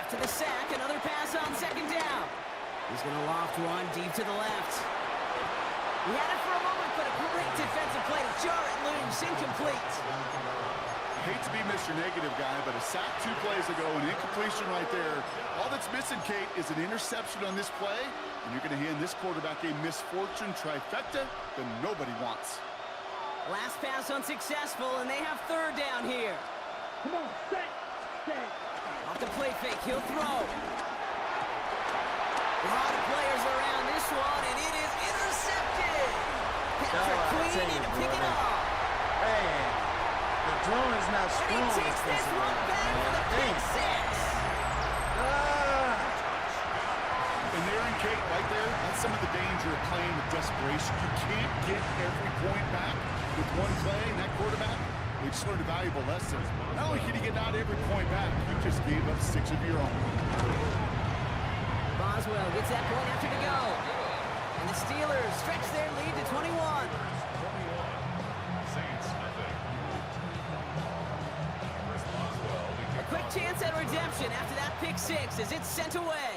After the sack, another pass on 2nd down. He's going to loft one deep to the left. He had it for a moment, but a great defensive play to jar it loose. Incomplete. Hate to be Mr. Negative guy, but a sack 2 plays ago, an incompletion right there. All that's missing, Kate, is an interception on this play, and you're going to hand this quarterback a misfortune trifecta that nobody wants. Last pass unsuccessful, and they have 3rd down here. Come on, set, set. Off the play fake, he'll throw. A lot of players around this one, and it is intercepted. Patrick Queen in to pick it up. Hey, the drone is not And strong. he takes this one back for the pick 6. And there in Kate, right there, that's some of the danger of playing with desperation. You can't get every point back with one play, and that quarterback, they just learned a valuable lesson. Not only can you get not every point back, you just gave up 6 of your own. Boswell gets that point after to go. And the Steelers stretch their lead to 21. 21. Saints nothing. Chris Boswell. A quick chance at redemption after that pick 6 as it's sent away.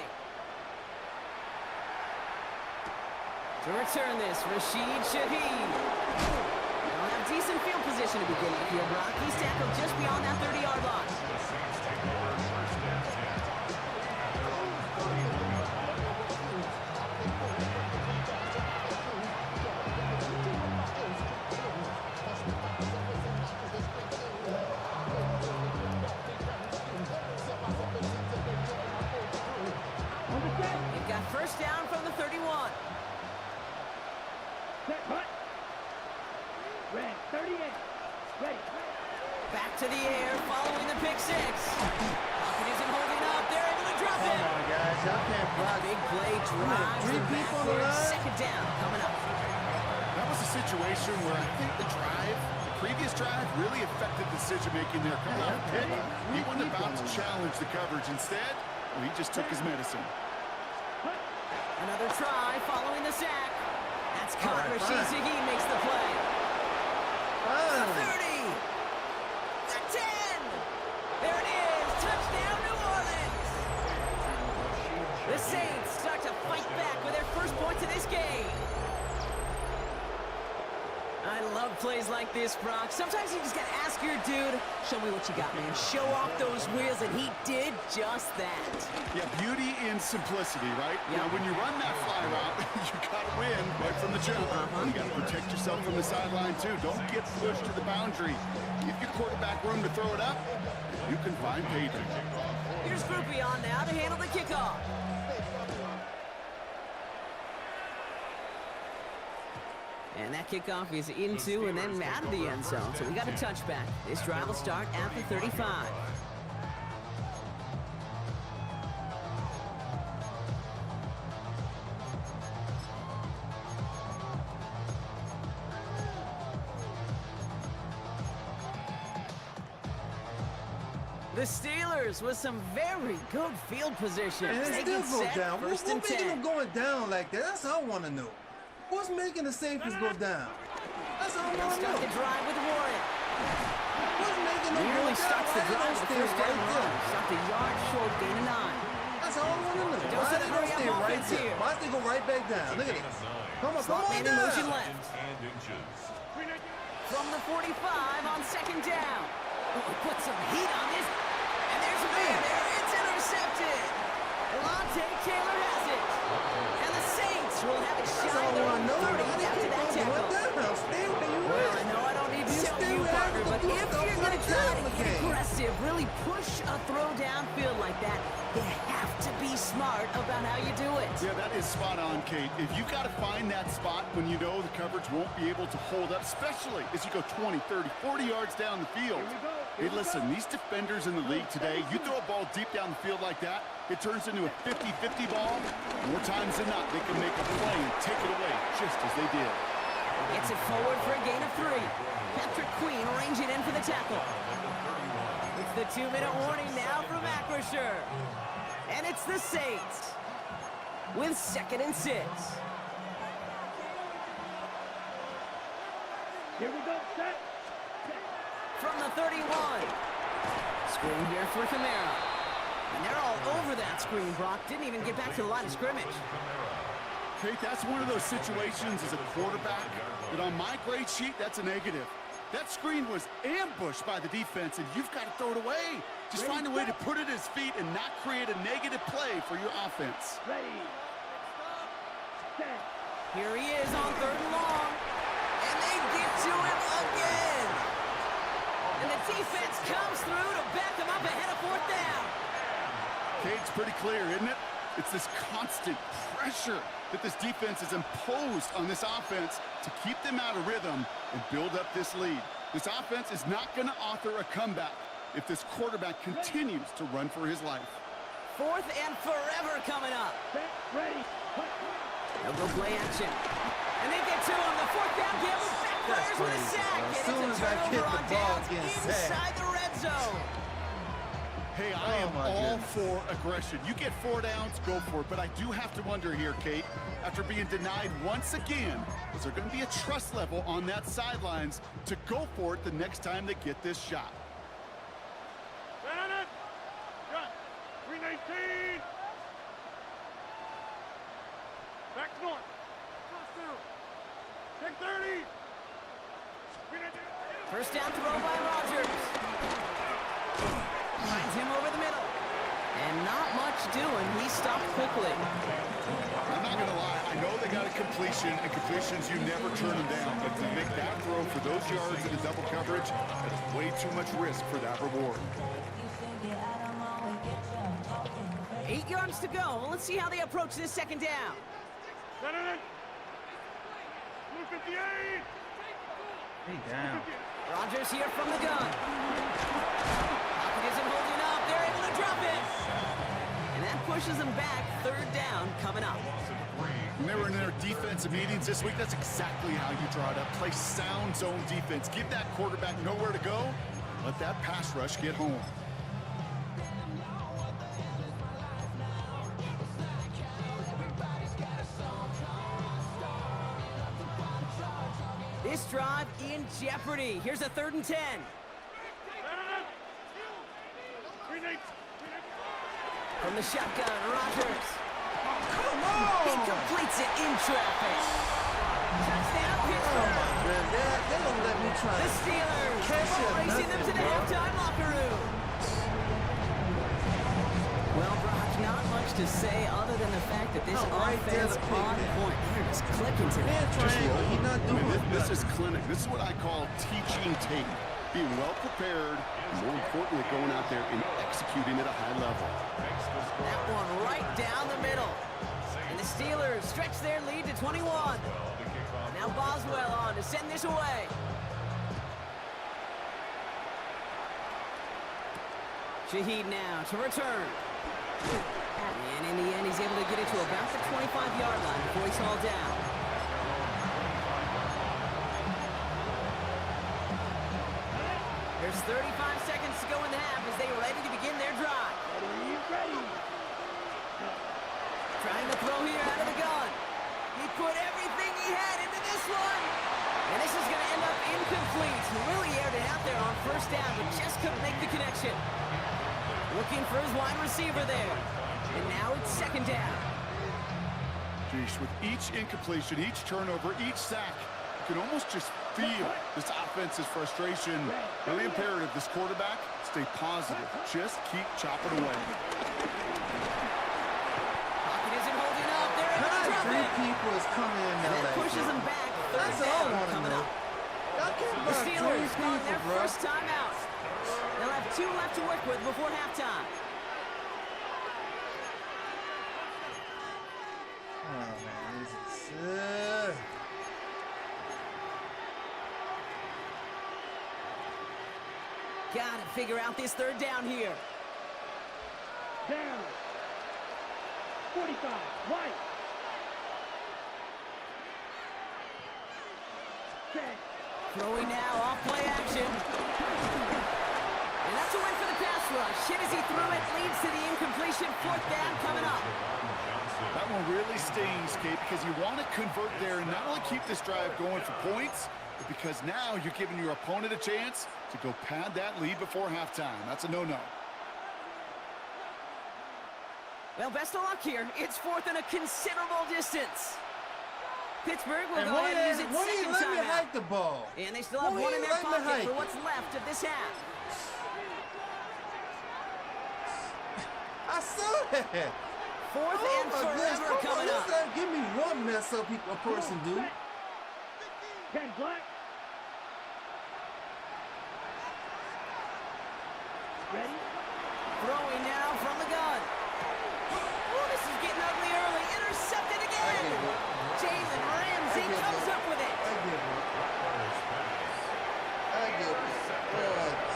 To return this, Rashid Shaheed. They'll have decent field position to begin with here, Brock. He's tackled just beyond that 30-yard line. The Saints take over 1st and 10. They've got 1st down from the 31. Set, cut. Red, 38. Ready. Back to the air, following the pick 6. Pocket isn't holding up. They're able to drop him. Come on, guys. Y'all can't block. Big play drives Three them people on the backwards. line. 2nd down coming up. That was a situation where I think the previous drive really affected decision-making there. Coming off pick, he wasn't about to challenge the coverage. Instead, he just took his medicine. Another try following the sack. That's caught. All right, Rashid fine. Shaheed makes the play. The Fine. 30. The 10. There it is. Touchdown, New Orleans. The Saints start to fight back with their first points of this game. I love plays like this, Brock. Sometimes you just gotta ask your dude, show me what you got, man. Show off those wheels, and he did just that. Yeah, beauty in simplicity, right? Now, when you run that fly route, you got to win right from the jump. You got to protect yourself from the sideline, too. Don't get pushed to the boundary. Give your quarterback room to throw it up. You can find pay dirt. Here's Groupie on now to handle the kickoff. And that kickoff is into and then out of the end zone. So we got a touchback. This drive will start at the 35. The Steelers with some very good field position. And They it still get go set, down. first What's and making 10. them going down like that? That's all I want to know. What's making the safeties go down? That's all I They'll want to start know. the drive with Warren. What's making them go Nearly down? starts the Why they drive don't with the stay first down right run. there? Stopped a yard short, gain of 9. That's all I want to know. Don't Why set they a don't hurry stay up right offense there? here. Why they go right back down? Look at this. Come on Slot man in motion down. left. From the 45 on second down. Oh, put some heat on this. And there's a man there. It's intercepted. Alontae Taylor has it. And the Saints will have it That's shy all I their want to know. own 30 Why they after keep that on tackle. going down? Stay where you Well, I at. know I don't need to You tell stay you, where Parker, you but do if stuff you're for going the to try to down get game. aggressive, really push a throw downfield like that, you have to be smart about how you do it. Yeah, that is spot on, Kate. If you got to find that spot when you know the coverage won't be able to hold up, especially as you go 20, 30, 40 yards down the field. Hey, listen, these defenders in the league today, you throw a ball deep down the field like that, it turns into a 50-50 ball. More times than not, they can make a play and take it away, just as they did. Gets it forward for a gain of 3. Patrick Queen ranging in for the tackle. It's the 2-minute warning now from Acrisure. And it's the Saints with 2nd and 6. Here we go, set. From the 31. Screen here for Kamara. And they're all over that screen, Brock. Didn't even get back to the line of scrimmage. Kate, that's one of those situations as a quarterback that on my grade sheet, that's a negative. That screen was ambushed by the defense, and you've got to throw it away. Just find a way to put it at his feet and not create a negative play for your offense. Ready. Set. Here he is on 3rd and long. And they get to him again. And the defense comes through to back him up ahead of 4th down. Kate, it's pretty clear, isn't it? It's this constant pressure that this defense has imposed on this offense to keep them out of rhythm and build up this lead. This offense is not going to author a comeback if this quarterback continues to run for his life. 4th and forever coming up. Set. Ready. They'll go play action. And they get to him. The 4th down gamble backfires with a sack. As And soon it's as a I kick turnover the on ball, downs getting inside sacked. the red zone. Hey, I am my all goodness. for aggression. You get 4 downs, go for it. But I do have to wonder here, Kate, after being denied once again, is there going to be a trust level on that sidelines to go for it the next time they get this shot? Got it. Got 319. Back north. Take 30. 319. First down throw by Rodgers. Finds him over the middle. And not much doing. He stopped quickly. I'm not going to lie. I know they got a completion, and completions, you never turn them down. But to make that throw for those yards in the double coverage, that's way too much risk for that reward. 8 yards to go. Well, let's see how they approach this 2nd down. Set it in. 258. Hey, down. Rodgers here from the gun. Pocket isn't holding up. They're able to drop it. And that pushes them back. 3rd down coming up. When they were in their defensive meetings this week, that's exactly how you draw it up. Play sound zone defense. Give that quarterback nowhere to go. Let that pass rush get home. This drive in jeopardy. Here's a 3rd and 10. From the shotgun, Rodgers. Come on! He completes it in traffic. Touchdown, Pittsburgh. Man, they don't let me try. The Steelers Catch it, racing them to the nothing, bro. halftime locker room. Well, Brock, not much to say other than the fact that this Oh, right there, offense the pick on there. point. They're just clicking today. Man, triangle. He's not I doing mean, this nothing. is clinic. This is what I call teaching tape. Being well prepared, and more importantly, going out there and executing at a high level. That one right down the middle. And the Steelers stretch their lead to 21. Now Boswell on to send this away. Shaheed now to return. And in the end, he's able to get it to about the 25-yard line before he's hauled down. There's 35 seconds to go in the half as they are ready to begin their drive. Ready. Trying to throw here out of the gun. He put everything he had into this one. And this is going to end up incomplete. He really aired it out there on first down, but just couldn't make the connection. Looking for his wide receiver there. And now it's second down. Jeez, with each incompletion, each turnover, each sack, you can almost just feel this offense's frustration. Really imperative this quarterback stay positive. Just keep chopping away. Pocket isn't holding up. They're able to drop Three it. people is coming in And LA. that pushes them back. That's Third all I down want to coming know. up. Y'all can't The buy three Steelers on people, their bro. first time out. They'll have 2 left to work with before halftime. Oh, man, this is... Gotta figure out this third down here. Down. 45. Right. Set. Throwing now, off play action. And that's a win for the pass rush. Hit as he threw it, leads to the incompletion. Fourth down coming up. That one really stings, Kate, because you want to convert there and not only keep this drive going for points, but because now you're giving your opponent a chance to go pad that lead before halftime. That's a no-no. Well, best of luck here. It's fourth and a considerable distance. Pittsburgh will And go ahead and use its why do you second let me timeout. hike the ball? And they still have Why one you in their let me pocket hike for it? what's left of this half. I saw that. Fourth and forever coming up. Give me one mess up a person do. 10 black. Ready. Throwing now from the gun. Oh, this is getting ugly early. Intercepted again. Jalen Ramsey comes up with it. I give it.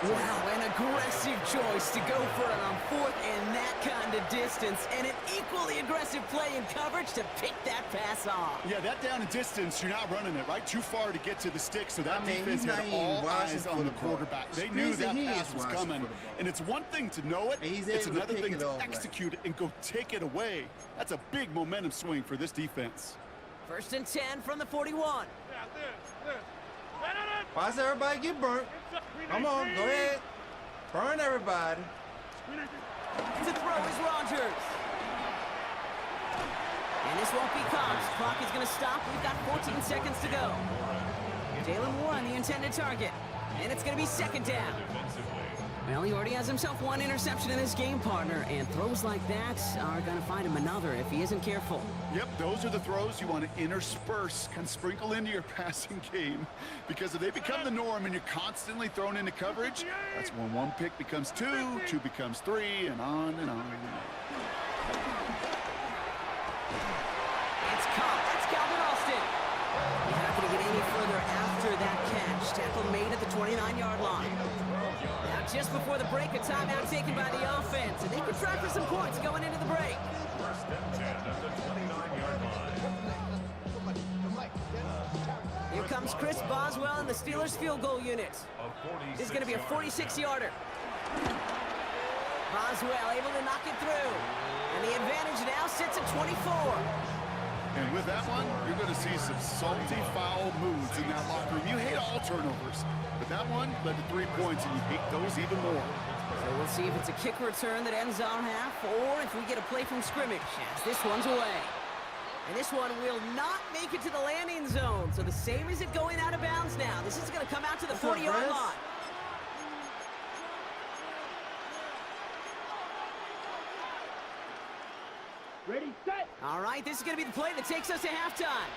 Wow, an aggressive choice to go for it on fourth and that kind of distance. And an equally aggressive play in coverage to pick that pass off. Yeah, that down and distance, you're not running it, right? Too far to get to the stick, so that defense he's not had even all watching eyes for on the the ball. quarterback. They It's knew crazy that he pass is was watching coming. for the ball. And it's one thing to know it, And he's it's able to another pick thing it to off, like- execute it and go take it away. That's a big momentum swing for this defense. First and 10 from the 41. Watch everybody get burnt. Come on, go ahead. Burn everybody. To throw is Rodgers. And this won't be caught. Clock is going to stop. We've got 14 seconds to go. Jalen Warren, the intended target. And it's going to be second down. Well, he already has himself one interception in his game, partner. And throws like that are going to find him another if he isn't careful. Yep, those are the throws you want to intersperse, kind of sprinkle into your passing game. Because if they become the norm and you're constantly thrown into coverage, that's when one pick becomes two, two becomes three, and on and on. It's caught. That's Calvin Austin. He's not going to get any further after that catch. Tackle made at the 29-yard line. Now, just before the break, a timeout taken by the offense. And they can try for some points going into the break. First and 10 at the 29-yard line. Here comes Chris Boswell in the Steelers field goal unit. This is going to be a 46-yarder. Boswell able to knock it through. And the advantage now sits at 24. And with that one, you're going to see some salty, foul moves in that locker room. You hate all turnovers, but that one led to 3 points, and you hate those even more. So we'll see if it's a kick return that ends on half, or if we get a play from scrimmage as this one's away. And this one will not make it to the landing zone. So the same as it going out of bounds now. This is going to come out to the 40-yard line. Ready, set. All right, this is going to be the play that takes us to halftime.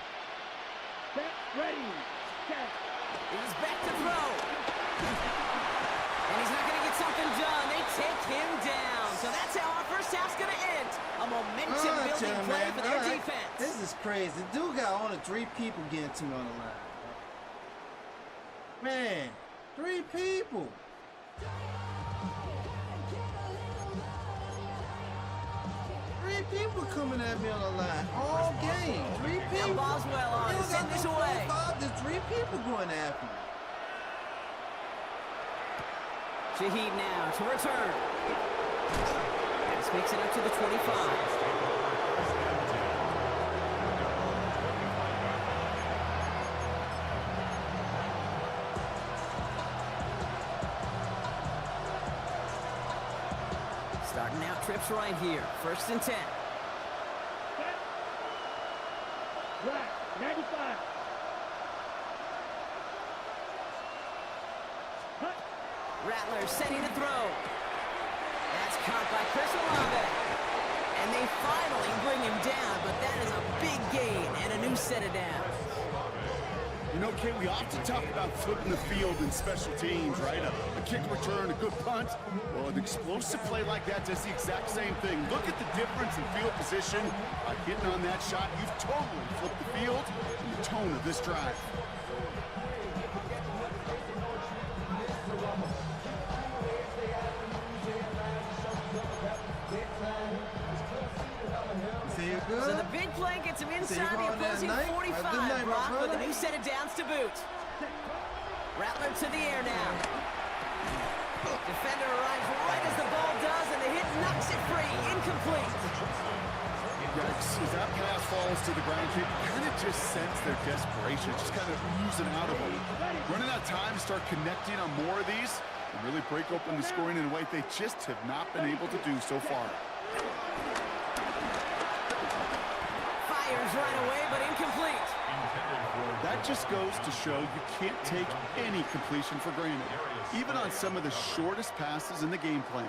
Set, ready, set. He's back to throw. And he's not going to get something done. They take him down. So that's how our first half's going to end. A momentum-building play for their defense. This is crazy. The dude got only 3 people getting to me on the line. Man, 3 people. People coming at me on the line all game. 3 people. And Boswell on to send this away. There's 3 people going after me. Shaheed now to return. This makes it up to the 25. Starting out trips right here. 1st and 10. Right, 95. Rattler setting the throw. That's caught by Chris Olave. And they finally bring him down, but that is a big gain and a new set of downs. You know, Kate, we often talk about flipping the field in special teams, right? A kick return, a good punt. Well, an explosive play like that does the exact same thing. Look at the difference in field position. By hitting on that shot, you've totally flipped the field and the tone of this drive. So the big play gets him inside the opposing 45, Brock, with a new set of downs to boot. Rattler to the air now. Defender arrives right as the ball does, and the hit knocks it free. Incomplete. As that pass falls to the ground, you kind of just sense their desperation, just kind of oozing out of them. Running out of time to start connecting on more of these and really break open the scoring in a way they just have not been able to do so far. Fires right away, but incomplete. That just goes to show you can't take any completion for granted, even on some of the shortest passes in the game plan.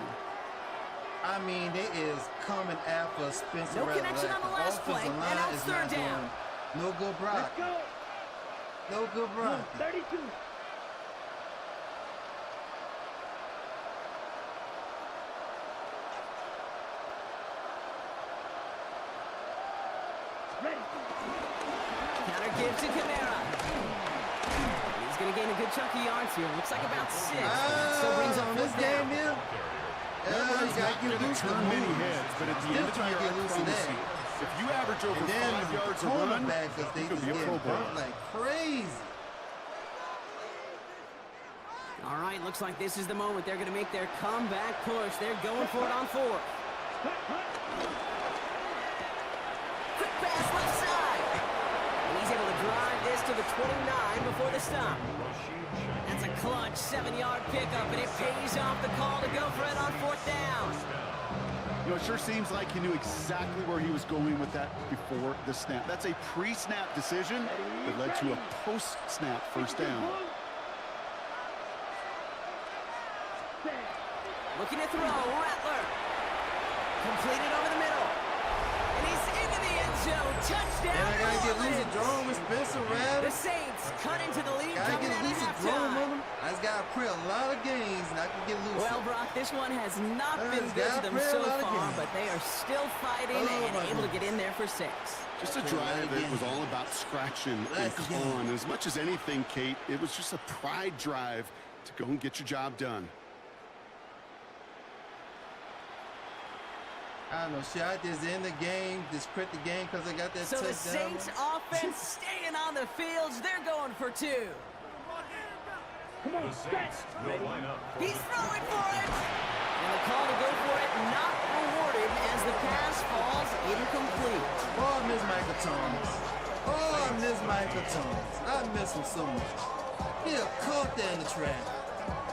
I mean, it is coming after Spencer. No connection on the last play, and now it's 3rd down. No good block. Let's go. No good block. 32. Ready. Counter give to Kamara. He's going to gain a good chunk of yards here. Looks like about 6. Still brings up this 4th game down. here. That one's not going to turn many heads, but at the end of the year, I promise you, if you average over 5 yards a run, you could be a Pro Bowl. Like crazy. All right, looks like this is the moment they're going to make their comeback push. They're going for it on 4. Quick pass left side. And he's able to drive this to the 29 before the stop. That's a clutch 7-yard pickup, and it pays off the call to go for it on 4th down. You know, it sure seems like he knew exactly where he was going with that before the snap. That's a pre-snap decision that led to a post-snap 1st down. Looking to throw, Rattler. Completed over the middle. And he's into the end zone. Touchdown. And I gotta get loose and draw with Spencer Rattler. The Saints cut into the lead. Gotta Coming get out loose at and draw halftime. on them. I just gotta pray a lot of games and I can get loose. Well, Brock, this one has not been good to them so far, but they are still fighting and able to get in there for 6. Just a drive that was all about scratching and clawing. As much as anything, Kate, it was just a pride drive to go and get your job done. I don't know, should I just end the game, just quit the game because I got that touchdown? So the Saints offense staying on the fields. They're going for 2. Come on, stretch. He's throwing for it. And the call to go for it not rewarded as the pass falls incomplete. Oh, I miss Michael Thomas. Oh, I miss Michael Thomas. I miss him so much. He'll caught there in the trap.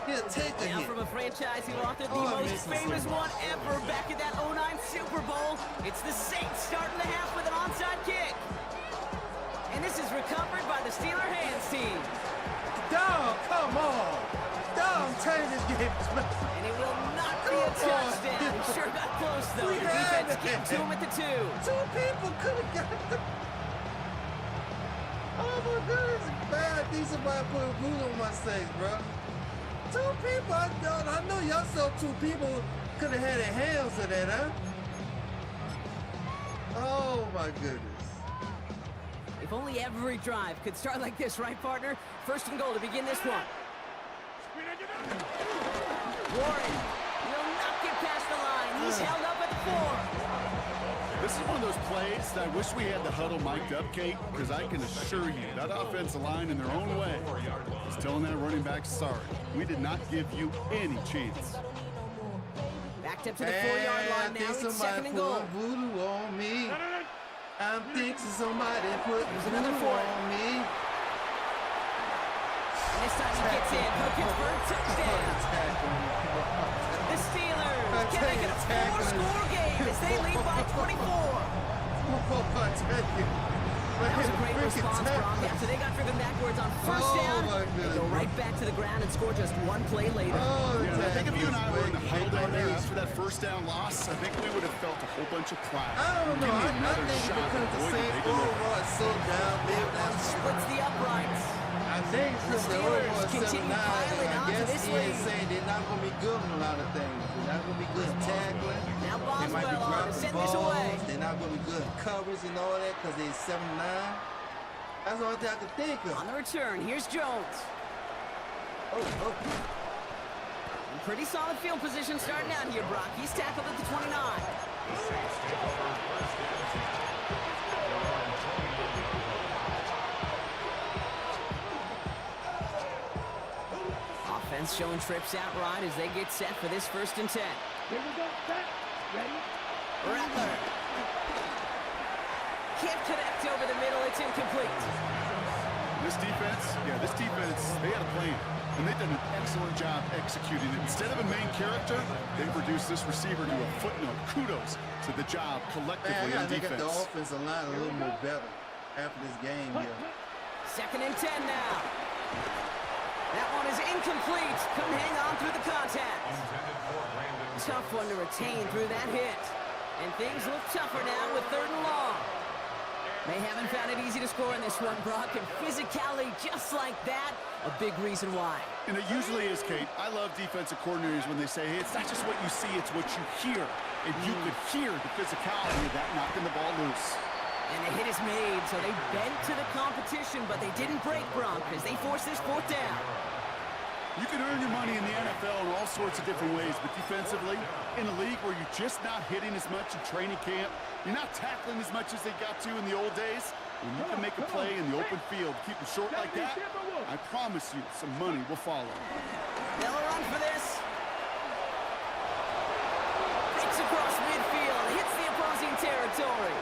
He'll take a now hit. From a franchise who authored the most famous one ever back in that 09 Super Bowl, it's the Saints starting the half with an onside kick. And this is recovered by the Steeler hands team. Dog, come on. Dog, turn this game. And it will not be a touchdown. He sure got close, though. The defense came to him at the 2. 2 people could have got the... Oh, my goodness. Bad, decent by putting food on my steak, bro. 2 people, I know y'all saw 2 people could have had their hands to that, huh? Oh my goodness. If only every drive could start like this, right, partner? 1st and goal to begin this one. Warren will not get past the line. He's held up at the 4. This is one of those plays that I wish we had the huddle mic'd up, Kate, because I can assure you that offensive line in their own way is telling that running back, sorry, we did not give you any chance. Backed up to the 4-yard line now. It's second and goal. Voodoo on me. I'm thinking somebody put another voodoo on me. And this time he gets in for the Pittsburgh touchdown. The Steelers can make it a 4-score game as they lead by 24. That was a great response, Brock. After they got driven backwards on first down, they go right back to the ground and score just one play later. I think if you and I were in the huddle down there after that first down loss, I think we would have felt a whole bunch of pride. I don't know. I think because the Saints overall is so down, that splits the uprights. I think since the overall is 7-9, I guess he is saying they're not going to be good in a lot of things. They're not going to be good at tackling. Now they might be Boswell on to send this balls. away. They're not going to be good at coverage and all that because they're 7-9. That's the only thing I can think of. On the return, here's Jones. Pretty solid field position starting out here, Brock. He's tackled at the 29. Offense showing trips out right as they get set for this 1st and 10. Here we go, set, ready. Rattler. Can't connect over the middle. It's incomplete. This defense, they had a plan, and they've done an excellent job executing it. Instead of a main character, they've reduced this receiver to a footnote. Kudos to the job collectively on defense. They got the offensive line a little more better after this game here. 2nd and 10 now. That one is incomplete. Couldn't hang on through the contact. Tough one to retain through that hit. And things look tougher now with 3rd and long. They haven't found it easy to score in this one, Brock, and physicality just like that, a big reason why. And it usually is, Kate. I love defensive coordinators when they say, hey, it's not just what you see, it's what you hear. And you could hear the physicality of that knocking the ball loose. And the hit is made, so they bent to the competition, but they didn't break, Brock, as they force this 4th down. You can earn your money in the NFL in all sorts of different ways, but defensively, in a league where you're just not hitting as much in training camp, you're not tackling as much as they got to in the old days, when you can make a play in the open field, keep it short like that, I promise you some money will follow. They'll run for this. Breaks across midfield, hits the opposing territory.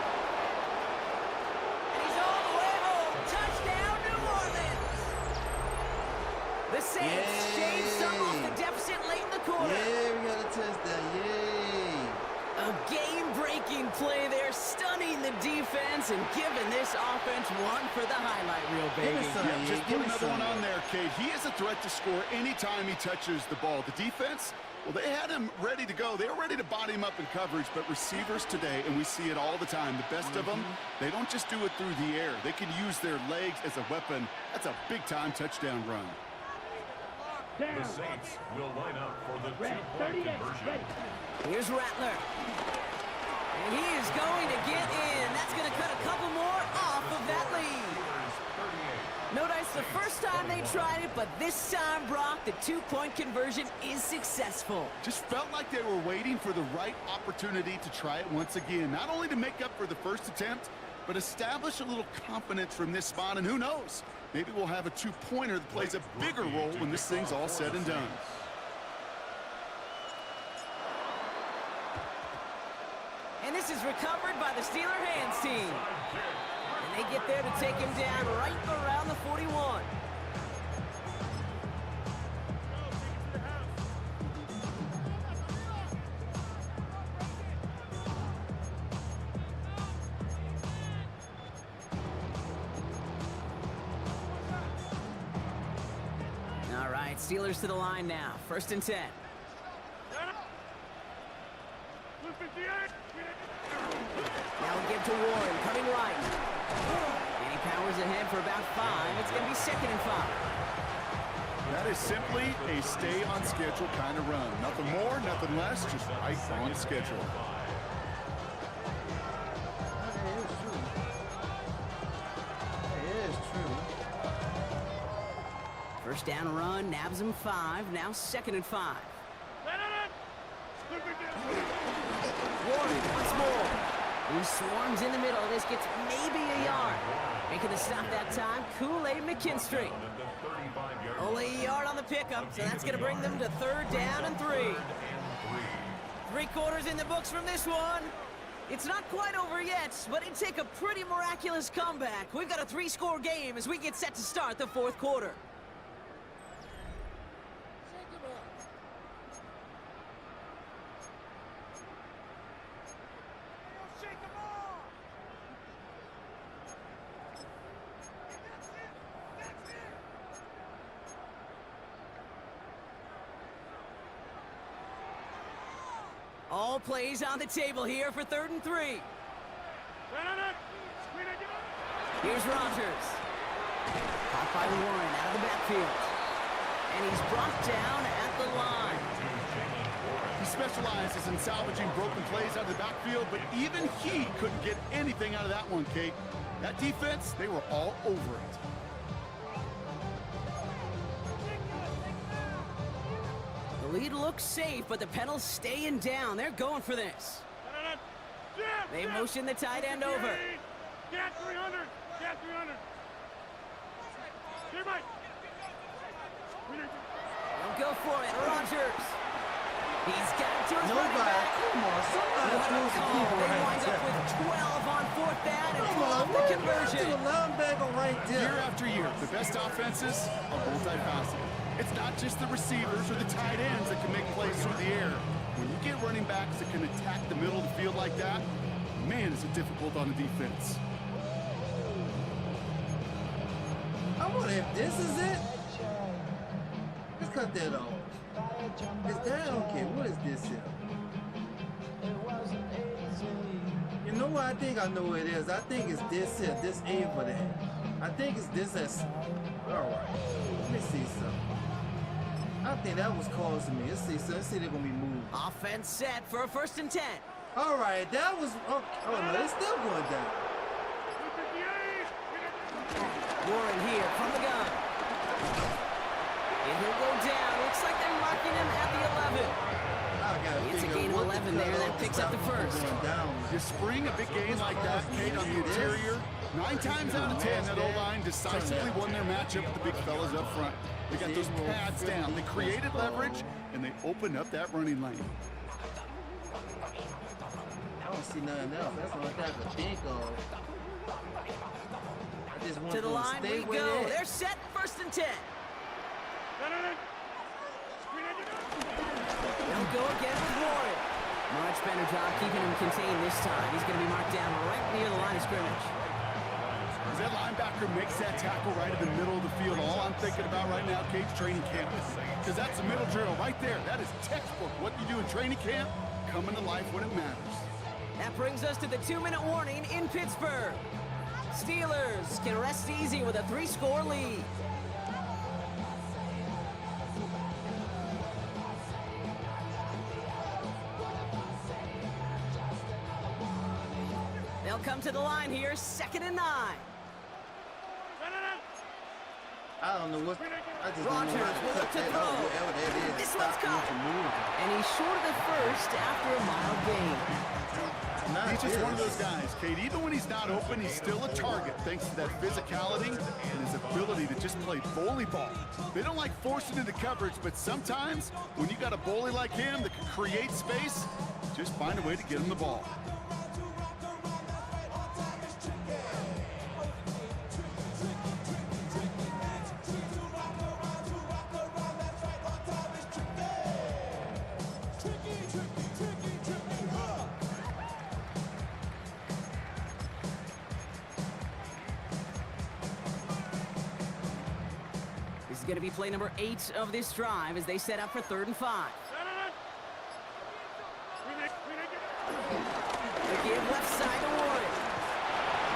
And he's all the way home. Touchdown, New Orleans. The Saints shave some off the deficit late in the quarter. Yeah, we got a touchdown. Yay. A game-breaking play there, stunning the defense and giving this offense one for the highlight reel, baby. Just put another one on there, Kate. He is a threat to score anytime he touches the ball. The defense, well, they had him ready to go. They were ready to body him up in coverage, but receivers today, and we see it all the time, the best of them, they don't just do it through the air. They can use their legs as a weapon. That's a big-time touchdown run. The Saints will line up for the 2-point conversion. Here's Rattler. And he is going to get in. That's going to cut a couple more off of that lead. Notice the first time they tried it, but this time, Brock, the 2-point conversion is successful. Just felt like they were waiting for the right opportunity to try it once again. Not only to make up for the first attempt, but establish a little confidence from this spot. And who knows? Maybe we'll have a 2-pointer that plays a bigger role when this thing's all said and done. And this is recovered by the Steeler hands team. And they get there to take him down right around the 41. All right, Steelers to the line now. 1st and 10. Now we give to Warren, coming right. And he powers ahead for about 5. It's going to be 2nd and 5. That is simply a stay on schedule kind of run. Nothing more, nothing less, just right on schedule. It is true. First down run, nabs him 5. Now 2nd and 5. Warren once more. He swarms in the middle. This gets maybe a yard. Making the stop that time, Kool-Aid McKinstry. Only a yard on the pickup, so that's going to bring them to 3rd down and 3. 3 quarters in the books from this one. It's not quite over yet, but it'd take a pretty miraculous comeback. We've got a 3-score game as we get set to start the 4th quarter. All plays on the table here for 3rd and 3. Here's Rodgers. Caught by Warren out of the backfield. And he's brought down at the line. He specializes in salvaging broken plays out of the backfield, but even he couldn't get anything out of that one, Kate. That defense, they were all over it. The lead looks safe, but the Pennels staying down. They're going for this. They motion the tight end over. Get 300! Get 300! Don't go for it, Rodgers. He's got it to his running back. Come on, somebody throws some people They right wind up there. with 12 on 4th down and Come 12 on, the look conversion. to the linebacker right there. Year after year, the best offenses are multifaceted. It's not just the receivers or the tight ends that can make plays through the air. When you get running backs that can attack the middle of the field like that, man, is it difficult on the defense. I wonder if this is it. Let's cut that off. Is that okay? What is this here? You know what? I think I know what it is. I think it's this here. This A for that. I think it's this as. Alright. Let me see something. I think that was causing me. Let's see they're gonna be moved. Offense set for a 1st and 10. Alright, that was okay. Oh no, they're still going down. Warren here from the gun. And he'll go down. Looks like they're marking him at the 11. It's a gain of 11 there. That picks up the 1st. You spring a big game like that, Kate, on the interior. 9 times out of 10, that O-line decisively won their matchup with the big fellas up front. They got those pads down. They created leverage, and they opened up that running lane. I don't see nothing else. That's what I can think of. I just want To the line we go. They're set 1st and 10. They'll go again with Warren. Much better job keeping him contained this time. He's going to be marked down right near the line of scrimmage. As that linebacker makes that tackle right in the middle of the field, all I'm thinking about right now, Kate's training camp. Because that's the middle drill right there. That is textbook. What you do in training camp, coming to life when it matters. That brings us to the 2-minute warning in Pittsburgh. Steelers can rest easy with a 3-score lead. They'll come to the line here, 2nd and 9. I don't know what. I just Rodgers don't know how will to look cut to that throw. off, whatever that is. This Stop one's him caught. from moving. And he's short of the 1st after a mild gain. He's just one of those guys, Kate. Even when he's not open, he's still a target thanks to that physicality and his ability to just play bully ball. They don't like forcing into coverage, but sometimes when you got a bully like him that can create space, just find a way to get him the ball. Going to be play number 8 of this drive as they set up for 3rd and 5. The give left side to Warren.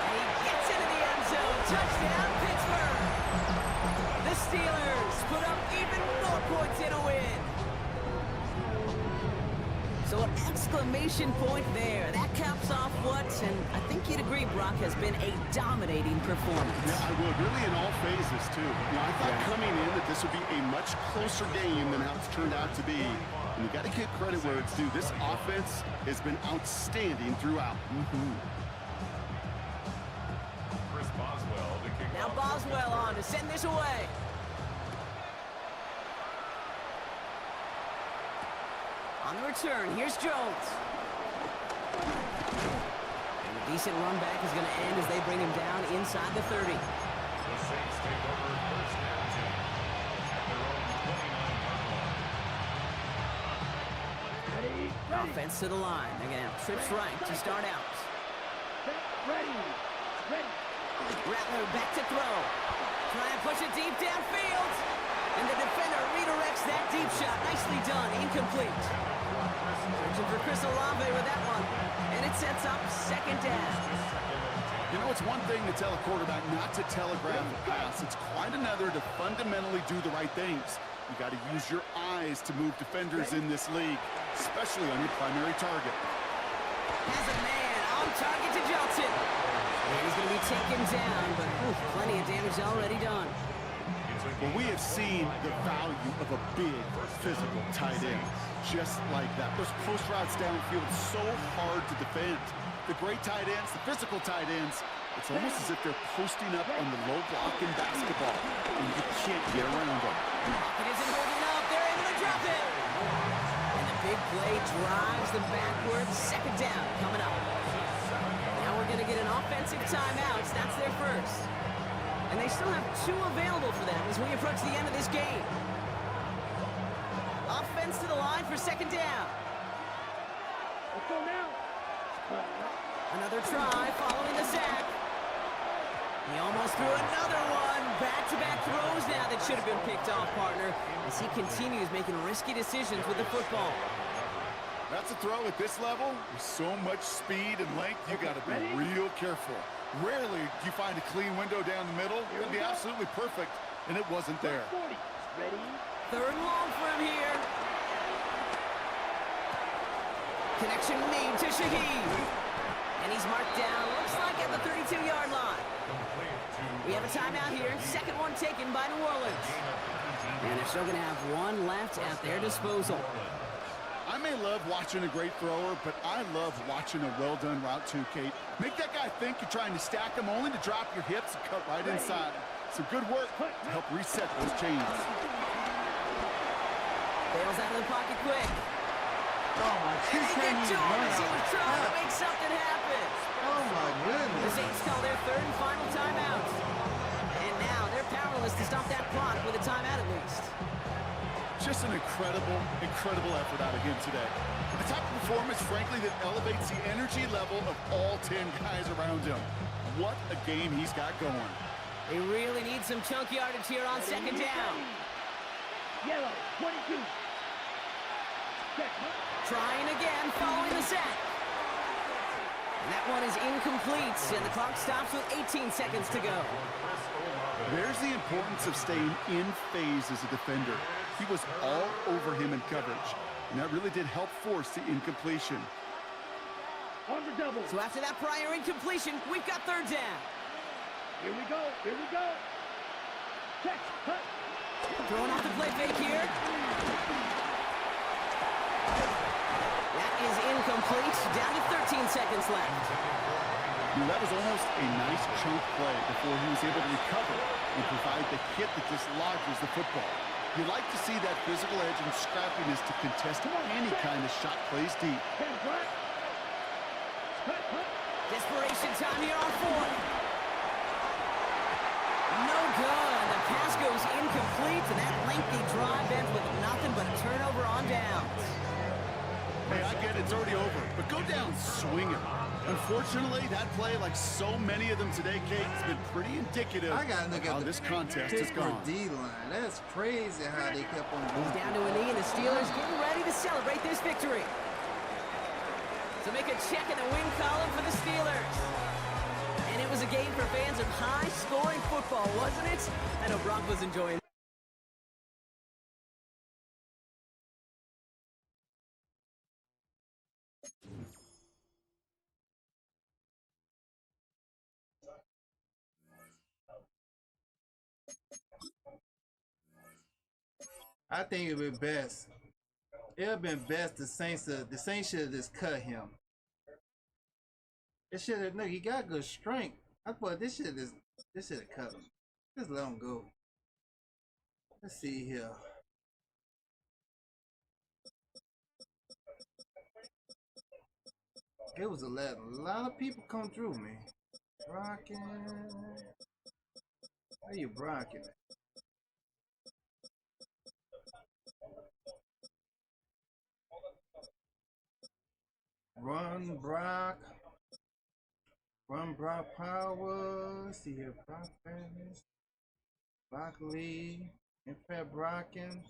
And he gets into the end zone. Touchdown, Pittsburgh. The Steelers put up even more points in a win. So an exclamation point there. That caps off what, and I think you'd agree, Brock, has been a dominating performance. Yeah, I would. Really in all phases, too. You know, I thought coming in that this would be a much closer game than how it's turned out to be. And you got to give credit where it's due. This offense has been outstanding throughout. Chris Boswell to kick Now off. Boswell on to send this away. On the return, here's Jones. And a decent run back is going to end as they bring him down inside the 30. The Saints take over first and 10 at their own 29-yard line. Offense to the line. They're going to have trips right to start out. Ready. Rattler back to throw. Trying to push it deep downfield. And the defender redirects that deep shot. Nicely done. Incomplete. Searching for Chris Olave with that one. And it sets up second down. You know, it's one thing to tell a quarterback not to telegraph a pass. It's quite another to fundamentally do the right things. You got to use your eyes to move defenders in this league, especially on your primary target. Has a man on target to Johnson. And he's going to be taken down, but plenty of damage already done. Well, we have seen the value of a big physical tight end. Just like that. Those post routes downfield, so hard to defend. The great tight ends, the physical tight ends, it's almost as if they're posting up on the low block in basketball, and you can't get around them. It isn't holding up. They're able to drop it. And the big play drives them backwards. Second down coming up. Now we're going to get an offensive timeout. That's their first. And they still have 2 available for them as we approach the end of this game. Offense to the line for second down. Let's go now. Another try following the sack. He almost threw another one. Back-to-back throws now that should have been picked off, partner, as he continues making risky decisions with the football. That's a throw at this level. With so much speed and length, you got to be real careful. Rarely do you find a clean window down the middle. It would be absolutely perfect, and it wasn't there. Ready. Third and long for him here. Connection made to Shaheed. And he's marked down, looks like at the 32-yard line. We have a timeout here. Second one taken by New Orleans. And they're still going to have one left at their disposal. I may love watching a great thrower, but I love watching a well-done route too, Kate. Make that guy think you're trying to stack him only to drop your hips and cut right inside. Some good work to help reset those chains. Bails out of the pocket quick. Oh my, And they get to him as he was trying to God. make something happen. Oh my The goodness. Saints call their third and final timeout. And now they're powerless to stop that clock with a timeout at least. Just an incredible effort out of him today. A type of performance, frankly, that elevates the energy level of all 10 guys around him. What a game he's got going. They really need some chunk yardage here on second down. Yellow. 22. Check. Trying again following the sack. And that one is incomplete, and the clock stops with 18 seconds to go. There's the importance of staying in phase as a defender. He was all over him in coverage, and that really did help force the incompletion. On the double. So after that prior incompletion, we've got third down. Here we go. Check. Cut. Throwing off the play fake here. That is incomplete. Down to 13 seconds left. That was almost a nice chunk play before he was able to recover and provide the hit that dislodges the football. You like to see that physical edge and scrappiness to contest any kind of shot plays deep. Desperation time here on fourth. No good. The pass goes incomplete, and that lengthy drive ends with nothing but a turnover on downs. Hey, I get it, it's already over, but go down swinging. Unfortunately, that play, like so many of them today, Kate, has been pretty indicative I gotta look of how at this contest has Pittsburgh gone. D-line. That's crazy how they kept on He's going. down to a knee, and the Steelers getting ready to celebrate this victory. So make a check in the win column for the Steelers. And it was a game for fans of high-scoring football, wasn't it? I know Brock was enjoying. I think it would be best It would have been best the Saints should have just cut him. It should have, look, he got good strength. I thought this should have cut him. Just let him go. Let's see here. It was a lot of people come through, man. Rocking. How you rocking? Run Brock Power. Let's see here, Brock Fitness, Brock Lee, and Fat Brockin.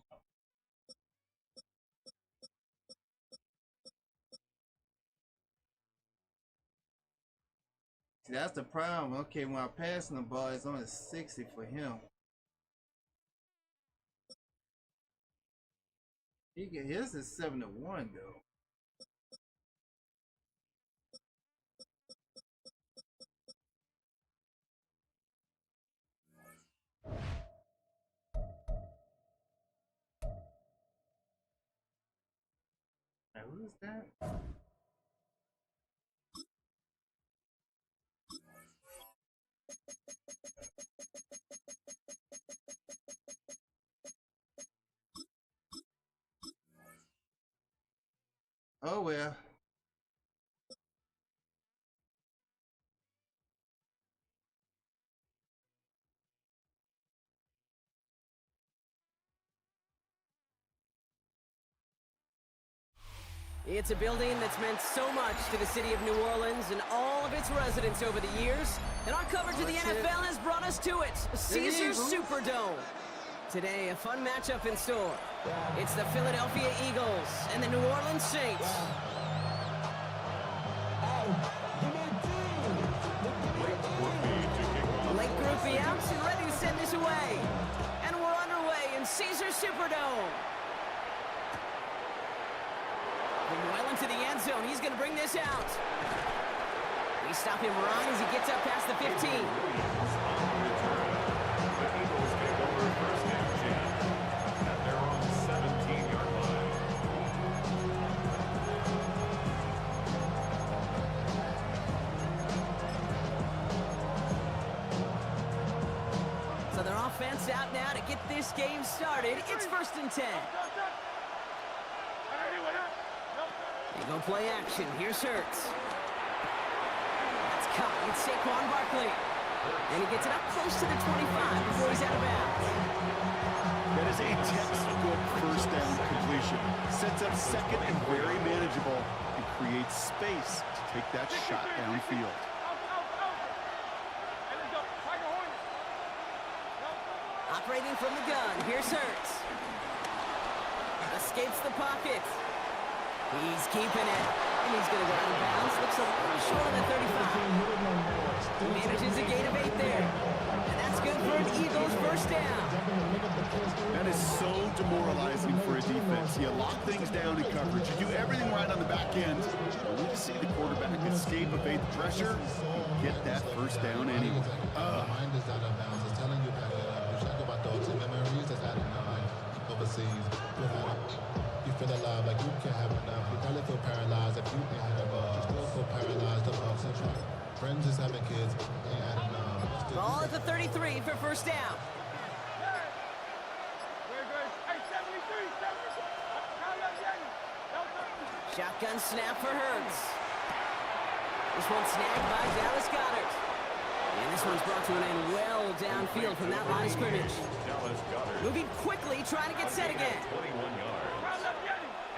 See, that's the problem. Okay, when I'm passing the ball, it's only 60 for him. His is 7-1 though. Now, who's that? Oh well. It's a building that's meant so much to the city of New Orleans and all of its residents over the years. And our coverage of the NFL has brought us to it, Caesars Superdome. Today, a fun matchup in store. It's the Philadelphia Eagles and the New Orleans Saints. Late groupie out and ready to send this away. And we're underway in Caesars Superdome. Well into the end zone. He's going to bring this out. We stop him right as he gets up past the 15. The Eagles take over first and 10 at their own 17-yard line. So their offense out now to get this game started. It's first and 10. They go play action. Here's Hurts. That's caught. It's Saquon Barkley. And he gets it up close to the 25 before he's out of bounds. That is a textbook first down completion. Sets up second and very manageable and creates space to take that shot downfield. Operating from the gun. Here's Hurts. Escapes the pocket. He's keeping it, and he's going to go out of bounds. Looks a little short of the 35. He manages a gain of 8 there. And that's good for an Eagles first down. That is so demoralizing for a defense. You lock things down in coverage. You do everything right on the back end. Only to see the quarterback escape, evade the pressure, and get that first down anyway. You feel alive like you can't have enough. You probably feel paralyzed if you ain't had enough. You still feel paralyzed above central. Friends just having kids, ain't had enough. Ball at the 33 for first down. Shotgun snap for Hurts. This one snagged by Dallas Goedert. And this one's brought to an end well downfield from that line of scrimmage. Moving quickly, trying to get set again. 21 yards.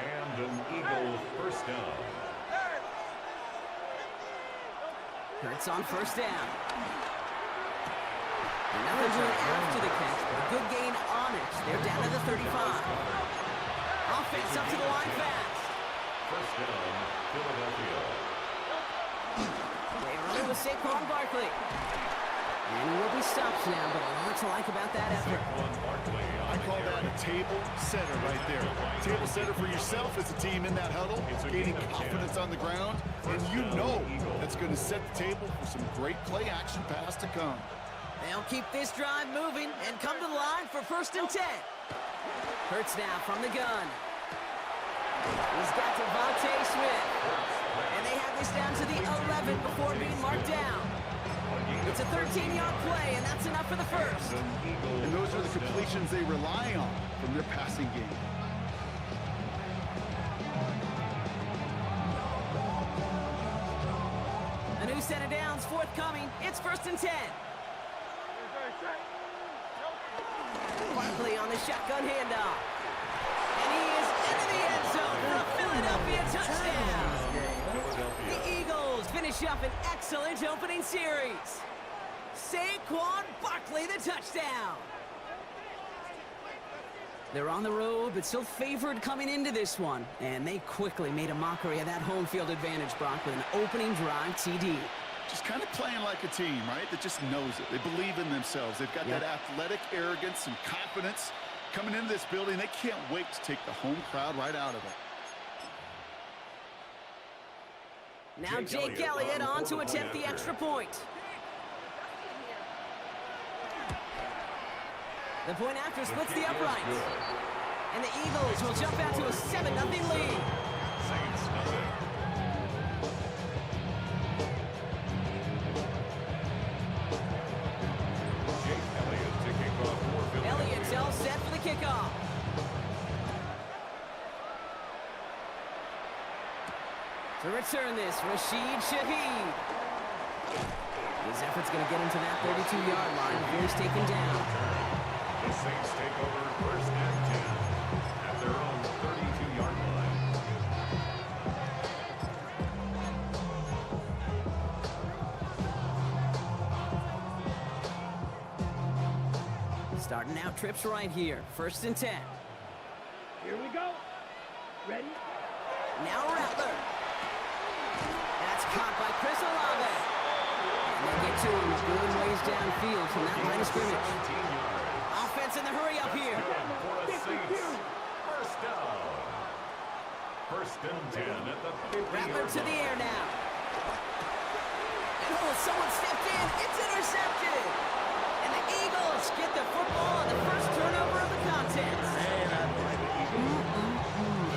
And an Eagle first down. Hurts on first down. Another good after the catch, but a good gain on it. They're down to the 35. Offense up to the line fast. First down, Philadelphia. They run with Saquon Barkley. And he will be stopped now, but a lot to like about that effort. I call that a table setter right there. Table setter for yourself as a team in that huddle, gaining confidence on the ground, and you know that's going to set the table for some great play action pass to come. They'll keep this drive moving and come to the line for first and 10. Hurts now from the gun. Devontae Smith. And they have this down to the 11 before being marked down. It's a 13-yard play, and that's enough for the first. And those are the completions they rely on from their passing game. A new set of downs forthcoming. It's 1st and 10. Barkley on the shotgun handoff. And he is into the end zone for a Philadelphia touchdown. The Eagles finish up an excellent opening series. Saquon Barkley, the touchdown. They're on the road, but still favored coming into this one. And they quickly made a mockery of that home field advantage, Brock, with an opening drive TD. Just kind of playing like a team, right? That just knows it. They believe in themselves. They've got that athletic arrogance and confidence. Coming into this building, they can't wait to take the home crowd right out of it. Now Jake Elliott on to attempt the extra point. The point after splits the uprights. And the Eagles will jump out to a 7-0 lead. Saints nothing. Jake Elliott to kick off for Philadelphia. Elliott's all set for the kickoff. To return this, Rashid Shaheed. His effort's going to get him to that 32-yard line before he's taken down. The Saints take over 1st and 10 at their own 32-yard line. Starting out trips right here. 1st and 10. Here we go. Ready? Now Rattler. That's caught by Chris Olave. And they get to him a good ways downfield from that line of scrimmage. Offense in the hurry up here. For a Saints. 1st down. 1st and 10 at the 50-yard Rattler to the line. air now. And someone stepped in. It's intercepted. And the Eagles get the football on the first turnover of the contest.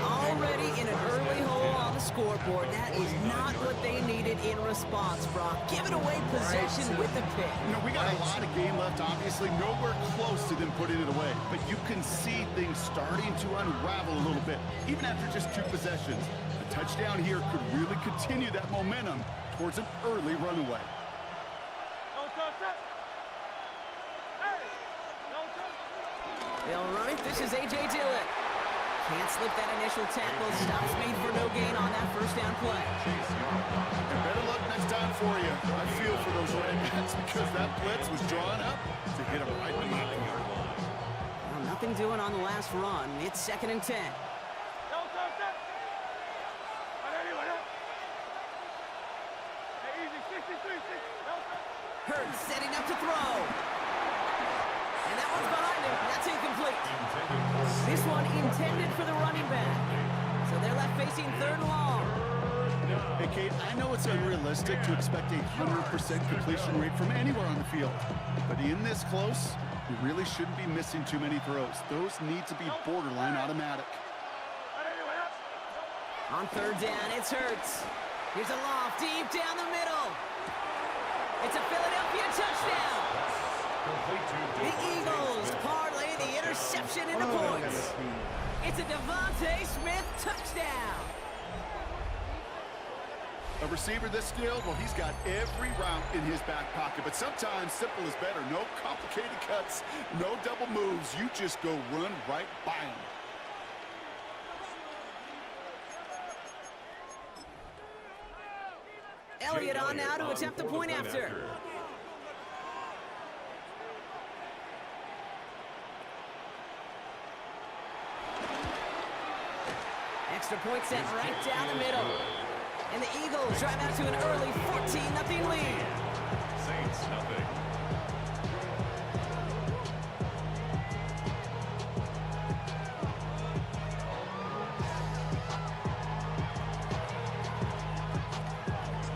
Already in an early hole on the scoreboard. That is not what they needed in response, Brock. Giving away possession with the pick. You know, we got a lot of game left, obviously. Nowhere close to them putting it away. But you can see things starting to unravel a little bit, even after just 2 possessions. A touchdown here could really continue that momentum towards an early runaway. They'll run it. This is A.J. Dillon. Can't slip that initial tackle. Stops made for no gain on that 1st down play. And better luck next time for you. I feel for those running backs because that blitz was drawn up to hit him right in the mouth. Well, nothing doing on the last run. It's 2nd and 10. Hurts setting up to throw. And that one's behind him. That's incomplete. This one intended for the running back. So they're left facing 3rd and long. Hey, Kate, I know it's unrealistic to expect a 100% completion rate from anywhere on the field. But in this close, you really shouldn't be missing too many throws. Those need to be borderline automatic. On 3rd down, it's Hurts. Here's a loft deep down the middle. It's a Philadelphia touchdown. The Eagles parlay the interception into points. It's a Devontae Smith touchdown. A receiver this skilled, well, he's got every route in his back pocket. But sometimes simple is better. No complicated cuts, no double moves. You just go run right by him. Elliott on now to attempt the point after. Extra point set right down the middle. And the Eagles drive out to an early 14-0 lead. Saints nothing.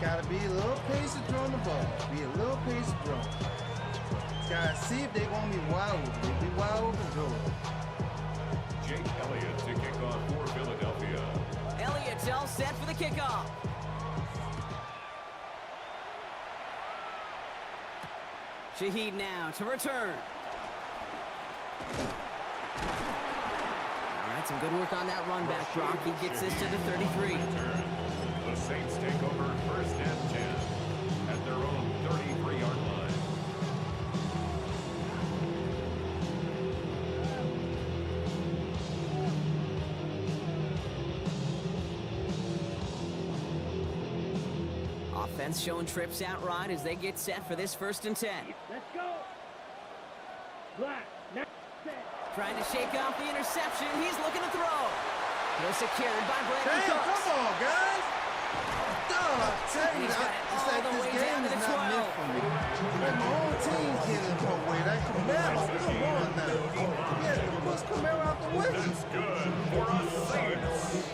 Gotta be a little patient throwing the ball. Be a little patient throwing. Gotta see if they're gonna be wild open. If they be wild open, go. Jake Elliott to kick off for Philadelphia. Elliott's all set kickoff. Shaheed now to return. All right, some good work on that run back, Brock. He gets this to the 33. The Saints take over 1st and 10 at their own 33-yard line. Offense showing trips out right as they get set for this 1st and 10. Let's go. Black. Now set. Trying to shake off the interception. He's looking to throw. They're secured by Brandon Damn, Cooks. come on, guys. Dog, I tell you, He's got it it's all like the this way game down to is the not 12. meant for me. Like my own team's getting put away. Like Camaro, come on now. Yeah, push Camaro out the way. That's good for a Saints.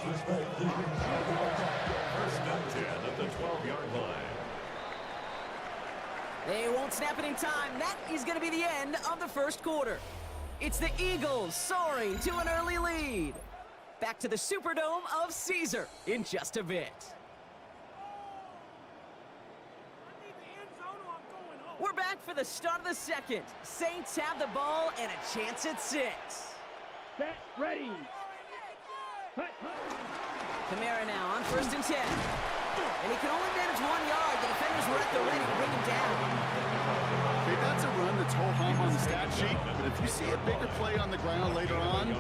1st and 10 at the 12-yard line. They won't snap it in time. That is going to be the end of the 1st quarter. It's the Eagles soaring to an early lead. Back to the Superdome of Caesar in just a bit. We're back for the start of the 2nd. Saints have the ball and a chance at 6. Set. Ready. Hut, hut. Kamara now on 1st and 10. And he can only manage 1 yard. The defenders were at the ready to bring him down. Okay, that's a run that's ho-hum on the stat sheet, but if you see a bigger play on the ground later on,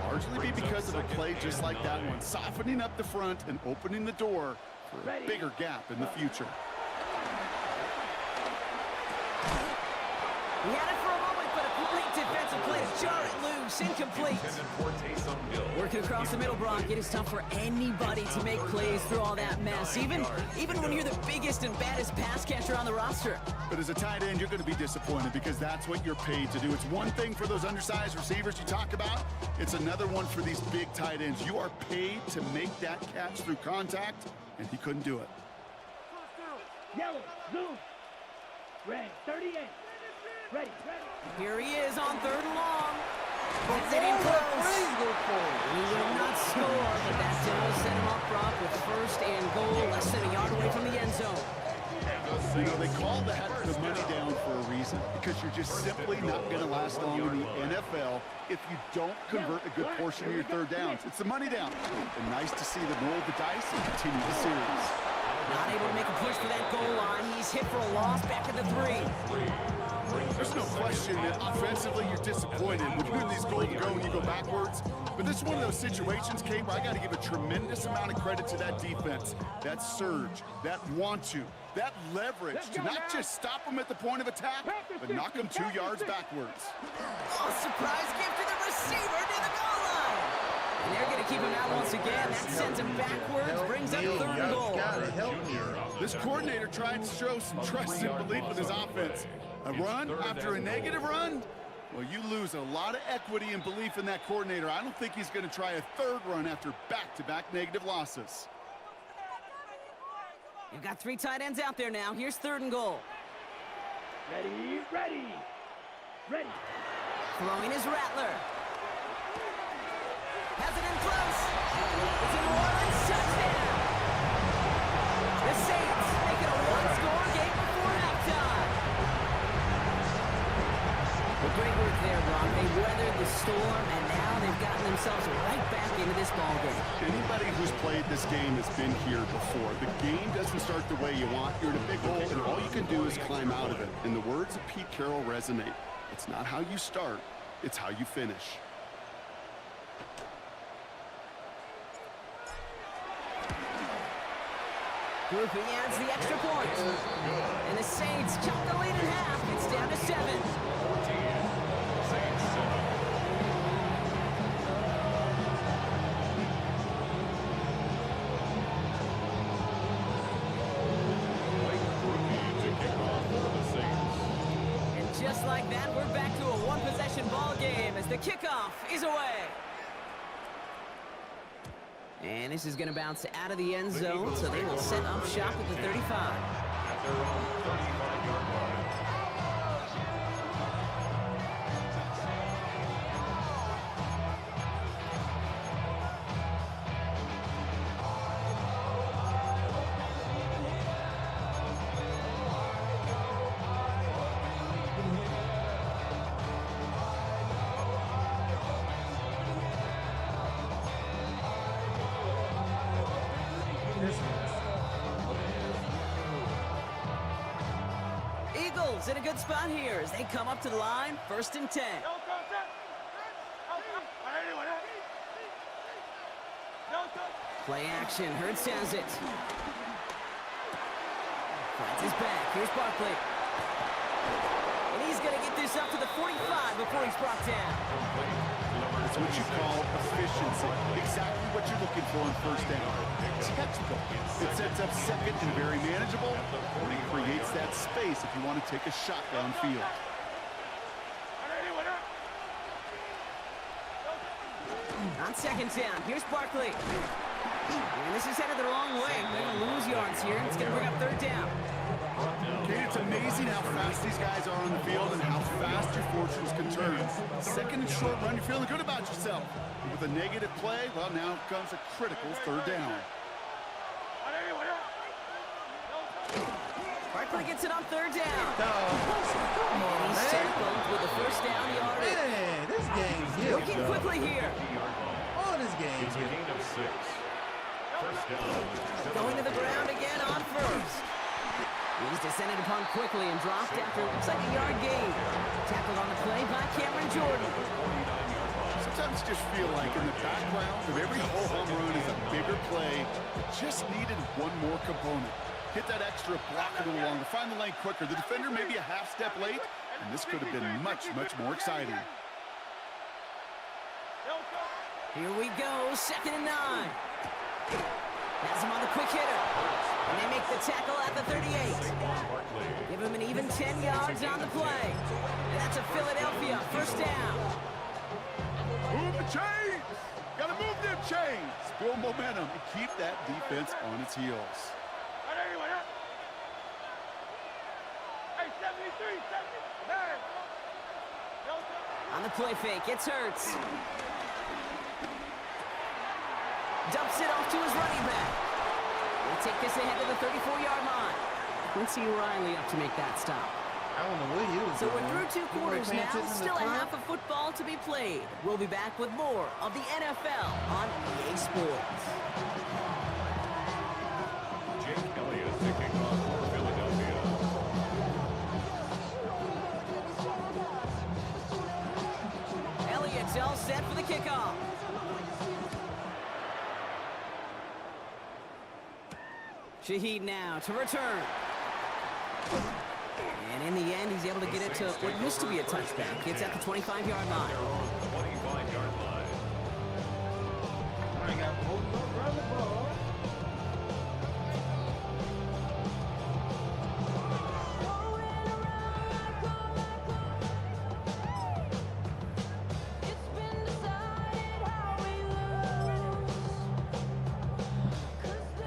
largely be because of a play just like that one, softening up the front and opening the door for a bigger gap in the future. He had it for a moment, but a great defensive play to jar it loose, incomplete. Working across the middle, Brock, it is tough for anybody to make plays through all that mess, even when you're the biggest and baddest pass catcher on the roster. But as a tight end, you're going to be disappointed because that's what you're paid to do. It's one thing for those undersized receivers you talk about. It's another one for these big tight ends. You are paid to make that catch through contact, and he couldn't do it. Yellow. Zoom. Red. 38. Ready. Here he is on 3rd and long. Gets it in close. He will not score, but that does set him up, Brock, with 1st and goal, less than a yard away from the end zone. You know, they call that the money down for a reason, because you're just simply not going to last long in the NFL if you don't convert a good portion of your 3rd downs. It's the money down. And nice to see them roll the dice and continue the series. Not able to make a push for that goal line. He's hit for a loss back at the 3. There's no question that offensively you're disappointed when you're in these goal to go and you go backwards. But this is one of those situations, Kate, where I got to give a tremendous amount of credit to that defense, that surge, that want to, that leverage to not just stop them at the point of attack, but knock them 2 yards backwards. Oh, surprise gift to the receiver to the goal line. And they're going to keep him out once again. That sends him backwards, brings up 3rd and goal. This coordinator tried to show some trust and belief in his offense. A run after a negative run? Well, you lose a lot of equity and belief in that coordinator. I don't think he's going to try a 3rd run after back-to-back negative losses. You've got 3 tight ends out there now. Here's 3rd and goal. Ready. Throwing is Rattler. Has it in close. It's a New Orleans touchdown. The Saints make it a 1-score game before halftime. Well, great work there, Ron. They weathered the storm, and now they've gotten themselves right back into this ball game. Anybody who's played this game has been here before. The game doesn't start the way you want. You're in a big hole, and all you can do is climb out of it. And the words of Pete Carroll resonate. It's not how you start, it's how you finish. Groupie adds the extra point. And the Saints cut the lead in half. It's down to 7. And just like that, we're back to a one-possession ball game as the kickoff is away. And this is going to bounce out of the end zone, so they will set up shop at the 35. At their own 35-yard line. Defense in a good spot here as they come up to the line, 1st and 10. Play action, Hurts has it. Finds his back, here's Barkley. And he's gonna get this up to the 45 before he's brought down. That's what you call efficiency. Exactly what you're looking for on 1st down. Textbook. It sets up 2nd and very manageable, and it creates that space if you want to take a shot downfield. On 2nd down, here's Barkley. And this is headed the wrong way. They're going to lose yards here. It's going to bring up 3rd down. Okay, it's amazing how fast these guys are on the field and how fast your fortunes can turn. 2nd and short run, you're feeling good about yourself. But with a negative play, well, now comes a critical 3rd down. Barkley gets it on 3rd down. Come on, He's man. tackled with the 1st down yardage. Man, this game's here. Looking quickly here. Oh, this game's It's a here. gain of 6. 1st down. Going to the ground again on 1st. He's descended upon quickly and dropped after it looks like a yard gain. Tackled on the play by Cameron Jordan. Sometimes you just feel like in the background of every whole home run is a bigger play. It just needed one more component. Hit that extra block a little longer. Find the lane quicker. The defender may be a half step late, and this could have been much, much more exciting. Here we go, 2nd and 9. Has him on the quick hitter. And they make the tackle at the 38. Give him an even 10 yards on the play. And that's a Philadelphia 1st down. Move the chains! Gotta move them chains! Build momentum and keep that defense on its heels. On the play fake, it's Hurts. Dumps it off to his running back. They take this ahead to the 34-yard line. Quincy Riley up to make that stop. I don't know what he was So doing. we're through 2 quarters paying now. attention to the Still a clock? half of football to be played. We'll be back with more of the NFL on EA Sports. Jake Elliott kicking off for Philadelphia. Elliott's all set for the kickoff. Shaheed now to return. And in the end, he's able to get it to what used to be a touchback. It's at the 25-yard line. 25-yard line. I got hold up, run the ball.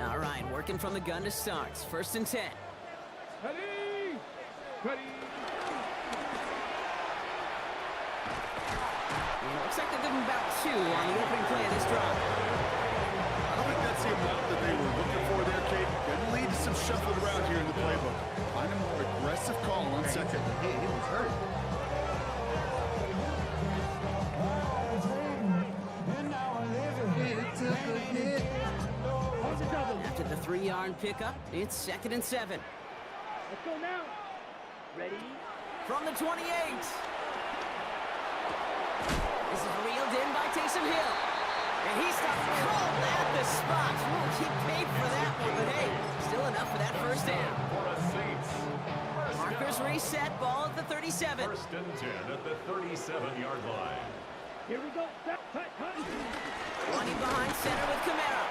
All right, working from the gun to start. 1st and 10. Looks like they're giving about 2 on the opening play of this drive. I don't think that's the amount that they were looking for there, Kate. Can lead to some shuffling around here in the playbook. Find a more aggressive call on 2nd. He was hurt. After the 3-yard pickup, it's 2nd and 7. Let's go now. Ready? From the 28. This is reeled in by Taysom Hill. And he stopped cold at the spot. Ooh, he paid for that one, but hey, still enough for that 1st down. For a Saints. Markers reset, ball at the 37. 1st and 10 at the 37-yard line. Here we go. Cut. Running behind center with Kamara.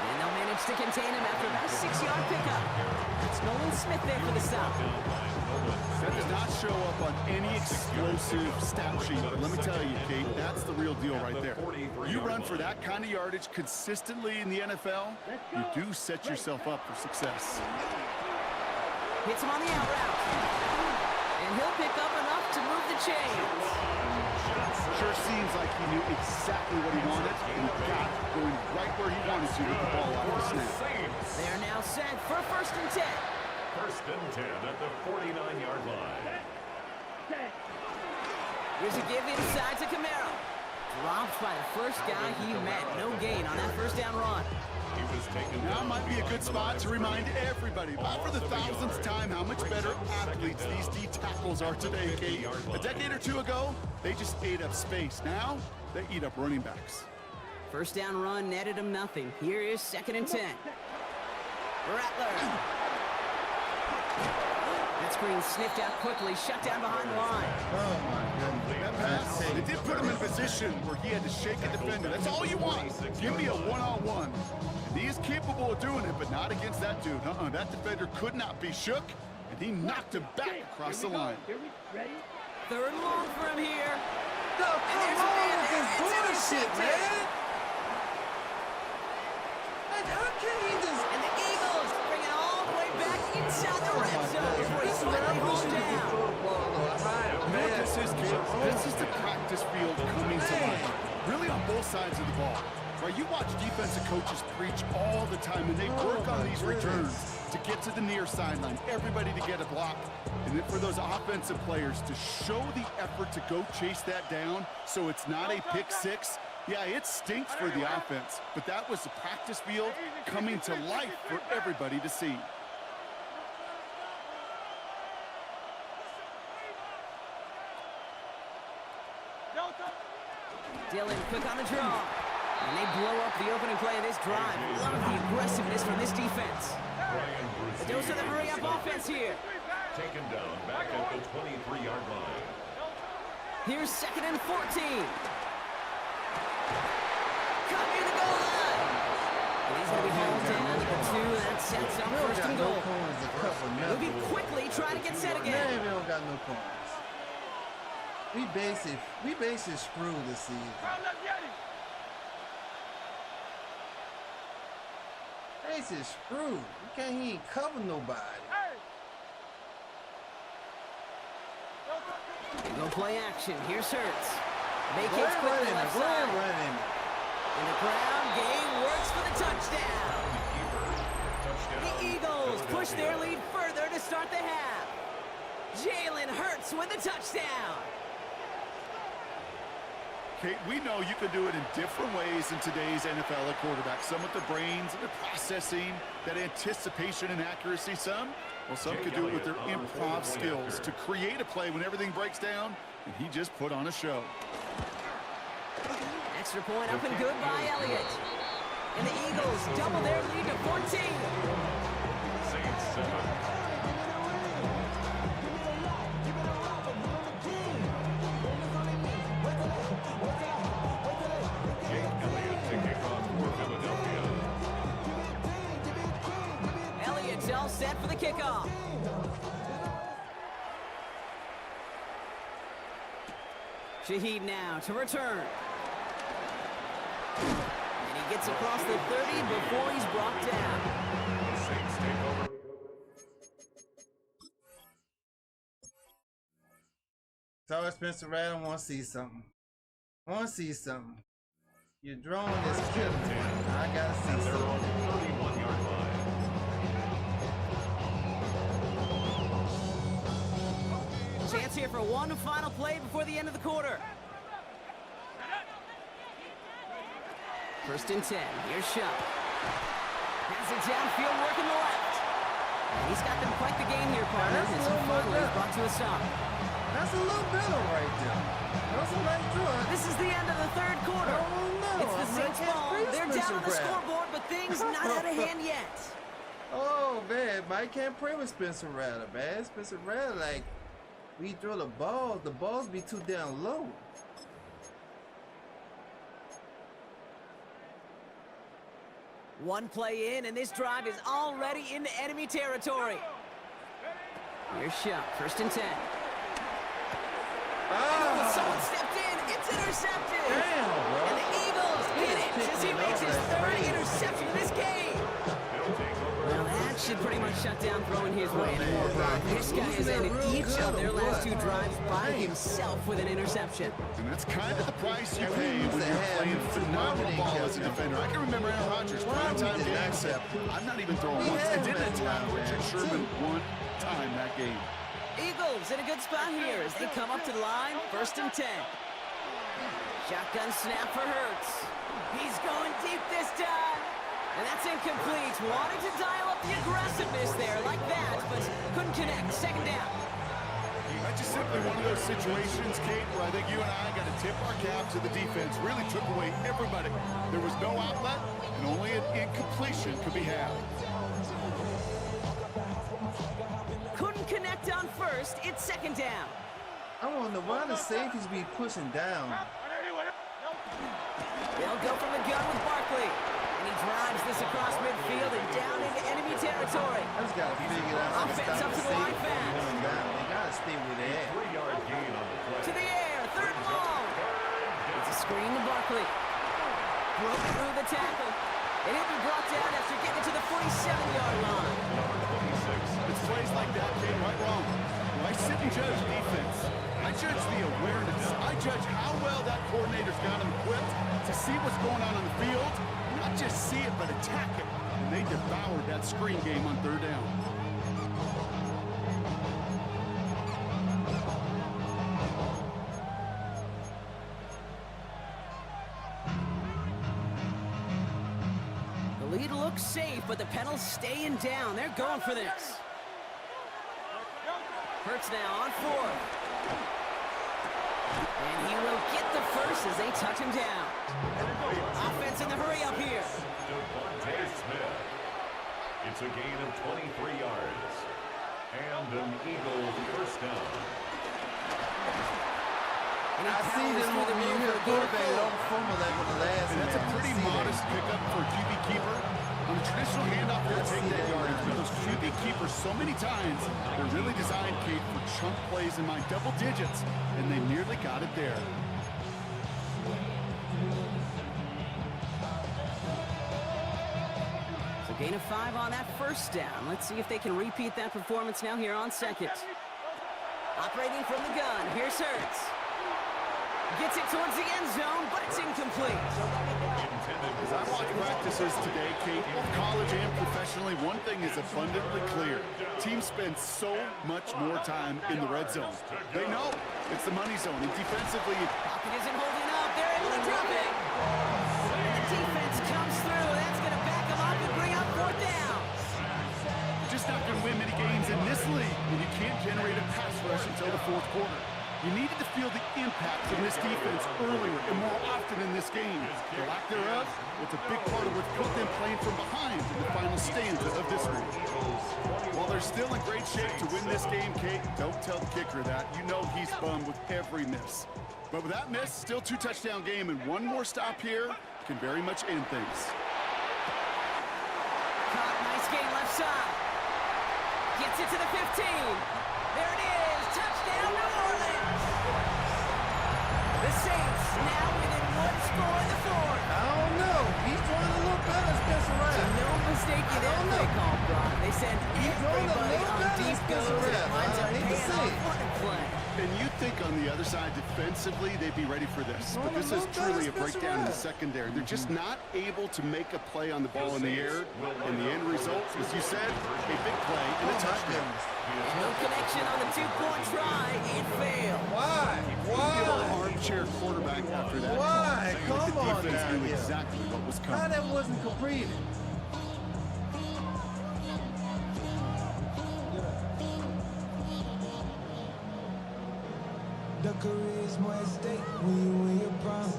And they'll manage to contain him after about a 6-yard pickup. It's Nolan Smith there for the stop. That does not show up on any explosive stat sheet, but let me tell you, Kate, that's the real deal right there. You run for that kind of yardage consistently in the NFL, you do set yourself up for success. Hits him on the out route. And he'll pick up enough to move the chains. Sure seems like he knew exactly what he wanted, and he got it, going right where he wanted to with the ball out of the snap. They are now set for 1st and 10. 1st and 10 at the 49-yard line. Here's a give inside to Kamara. Dropped by the first guy he met. No gain on that 1st down run. He was Now might be a good spot to remind everybody, not for the thousandth time, how much better athletes these D tackles are today, Kate. A decade or two ago, they just ate up space. Now, they eat up running backs. First down run netted him nothing. Here is 2nd and 10. Rattler. That screen sniffed out quickly, shut down behind the line. Oh my goodness. That pass, they did put him in a position where he had to shake a defender. That's all you want. Give me a one-on-one. And he is capable of doing it, but not against that dude. That defender could not be shook, and he knocked him back across the line. Third and long for him here. No, come on with this bullshit, man. Like, how can he just... And the Eagles bring it all the way back inside the red zone before he's finally hauled down. This is the practice field coming to life. Really on both sides of the ball. Right, you watch defensive coaches preach all the time, and they work on these returns to get to the near sideline, everybody to get a block, and then for those offensive players to show the effort to go chase that down so it's not a pick six. Yeah, it stinks for the offense, but that was the practice field coming to life for everybody to see. Dillon quick on the draw. And they blow up the opening play of this drive. Love the aggressiveness from this defense. The dose of the hurry-up offense here. Taken down back at the 23-yard line. Here's 2nd and 14. Cut near the goal line. And he's going to be hauled down to the 2. That sets up 1st and goal. Moving quickly, trying to get set again. Man, we don't got no corners. We basically screwed this season. Basically screwed. He ain't cover nobody. They go play action. Here's Hurts. Vacates quickly left side. In the ground game works for the touchdown. The Eagles push their lead further to start the half. Jalen Hurts with the touchdown. Kate, we know you can do it in different ways in today's NFL at quarterback. Some with the brains and the processing, that anticipation and accuracy. Some could do it with their improv skills to create a play when everything breaks down, and he just put on a show. Extra point up and good by Elliott. And the Eagles double their lead to 14. Saints 7. Elliott's all set for the kickoff. Shaheed now to return. And he gets across the 30 before he's brought down. Saints take over. Sorry, Spencer Rattler, I want to see something. Your drone is killing me. I gotta see They're something. on the 31-yard line. Chance here for one final play before the end of the quarter. 1st and 10. Here's Shuck. Has it downfield, working the left. And he's got them quite the game here, partner. As he finally is brought to a stop. That's a little better right there. That's a nice draw. This is the end of the 3rd quarter. Oh, no. It's the Saints' ball. They're down on the scoreboard, but things not out of hand yet. Oh, man. Mike can't pray with Spencer Rattler, man. Spencer Rattler, like, we throw the balls be too down low. One play in, and this drive is already into enemy territory. Here's Shuck, 1st and 10. Someone stepped in. It's intercepted. Damn, bro. And the Eagles get it as he makes his 3rd interception of this game. Well, that should pretty much shut down throwing his way anymore, Brock. This guy has ended each of their last 2 drives by himself with an interception. And that's kind of the price you pay when you're playing phenomenal ball as a defender. I can remember Aaron Rodgers, primetime game, said, I'm not even throwing once. And didn't attack Richard Sherman one time that game. Eagles in a good spot here as they come up to the line. 1st and 10. Shotgun snap for Hurts. He's going deep this time. And That's incomplete. Wanted to dial up the aggressiveness there like that, but couldn't connect. Second down. That's just simply one of those situations, Kate, where I think you and I got to tip our cap to the defense. Really took away everybody. There was no outlet, and only an incompletion could be had. Couldn't connect on first. It's second down. I wonder why the safeties be pushing down. They'll go from the gun with Barkley. And he drives this across midfield and down into enemy territory. I just got to figure out how to Offense stop up the to the line safety fast. from going down. They got to stay where they at. 3-yard gain on the play. To the air, third and long. It's a screen to Barkley. Broke through the tackle. And he'll be brought down after getting to the 47-yard line. It's plays like that, Kate, right wrong. I sit and judge defense. I judge the awareness. I judge how well that coordinator's got him equipped to see what's going on the field. Not just see it, but attack it. And they devoured that screen game on third down. The lead looks safe, but the penalty's staying down. They're going for this. Hurts now on fourth. And he will get the first as they touch him down. Offense in the hurry up here. Smith. It's a gain of 23 yards. And an Eagle first down. I see this when you hear a quarterback don't fumble like with the last one. That's a pretty modest pickup for a QB keeper. On a traditional handoff, they'll take that yardage, but those QB keepers so many times, they're really designed, Kate, for chunk plays in my double digits, and they nearly got it there. So gain of 5 on that first down. Let's see if they can repeat that performance now here on second. Operating from the gun, here's Hurts. Gets it towards the end zone, but it's incomplete. As I watch practices today, Kate, both college and professionally, one thing is abundantly clear. Teams spend so much more time in the red zone. They know it's the money zone, and defensively... Pocket isn't holding up. They're able to drop it. And the defense comes through. That's going to back them up and bring up fourth down. You're just not going to win many games in this league when you can't generate a pass rush until the fourth quarter. You needed to feel the impact from this defense earlier and more often in this game. The lack thereof was a big part of what put them playing from behind in the final stanza of this one. While they're still in great shape to win this game, Kate, don't tell the kicker that. You know he's bummed with every miss. But with that miss, still 2-touchdown game, and one more stop here can very much end things. Caught, nice gain left side. Gets it to the 15. There it is. Touchdown, New Orleans. The Saints now within one score in the fourth. I don't know. He's throwing a little better, Spencer Rattler. No mistake in that play call, Brock. They send everybody on deep goes and it winds up paying off. What a play. And you think on the other side, defensively, they'd be ready for this. But this is truly a breakdown in the secondary. They're just not able to make a play on the ball in the air. And the end result, as you said, a big play and a touchdown. No connection on the two-point try. It failed. Why? Why? Armchair quarterback after that. Why? Come The on defense now. knew exactly what was How coming. that wasn't completed? The career is more at stake when you win your prime.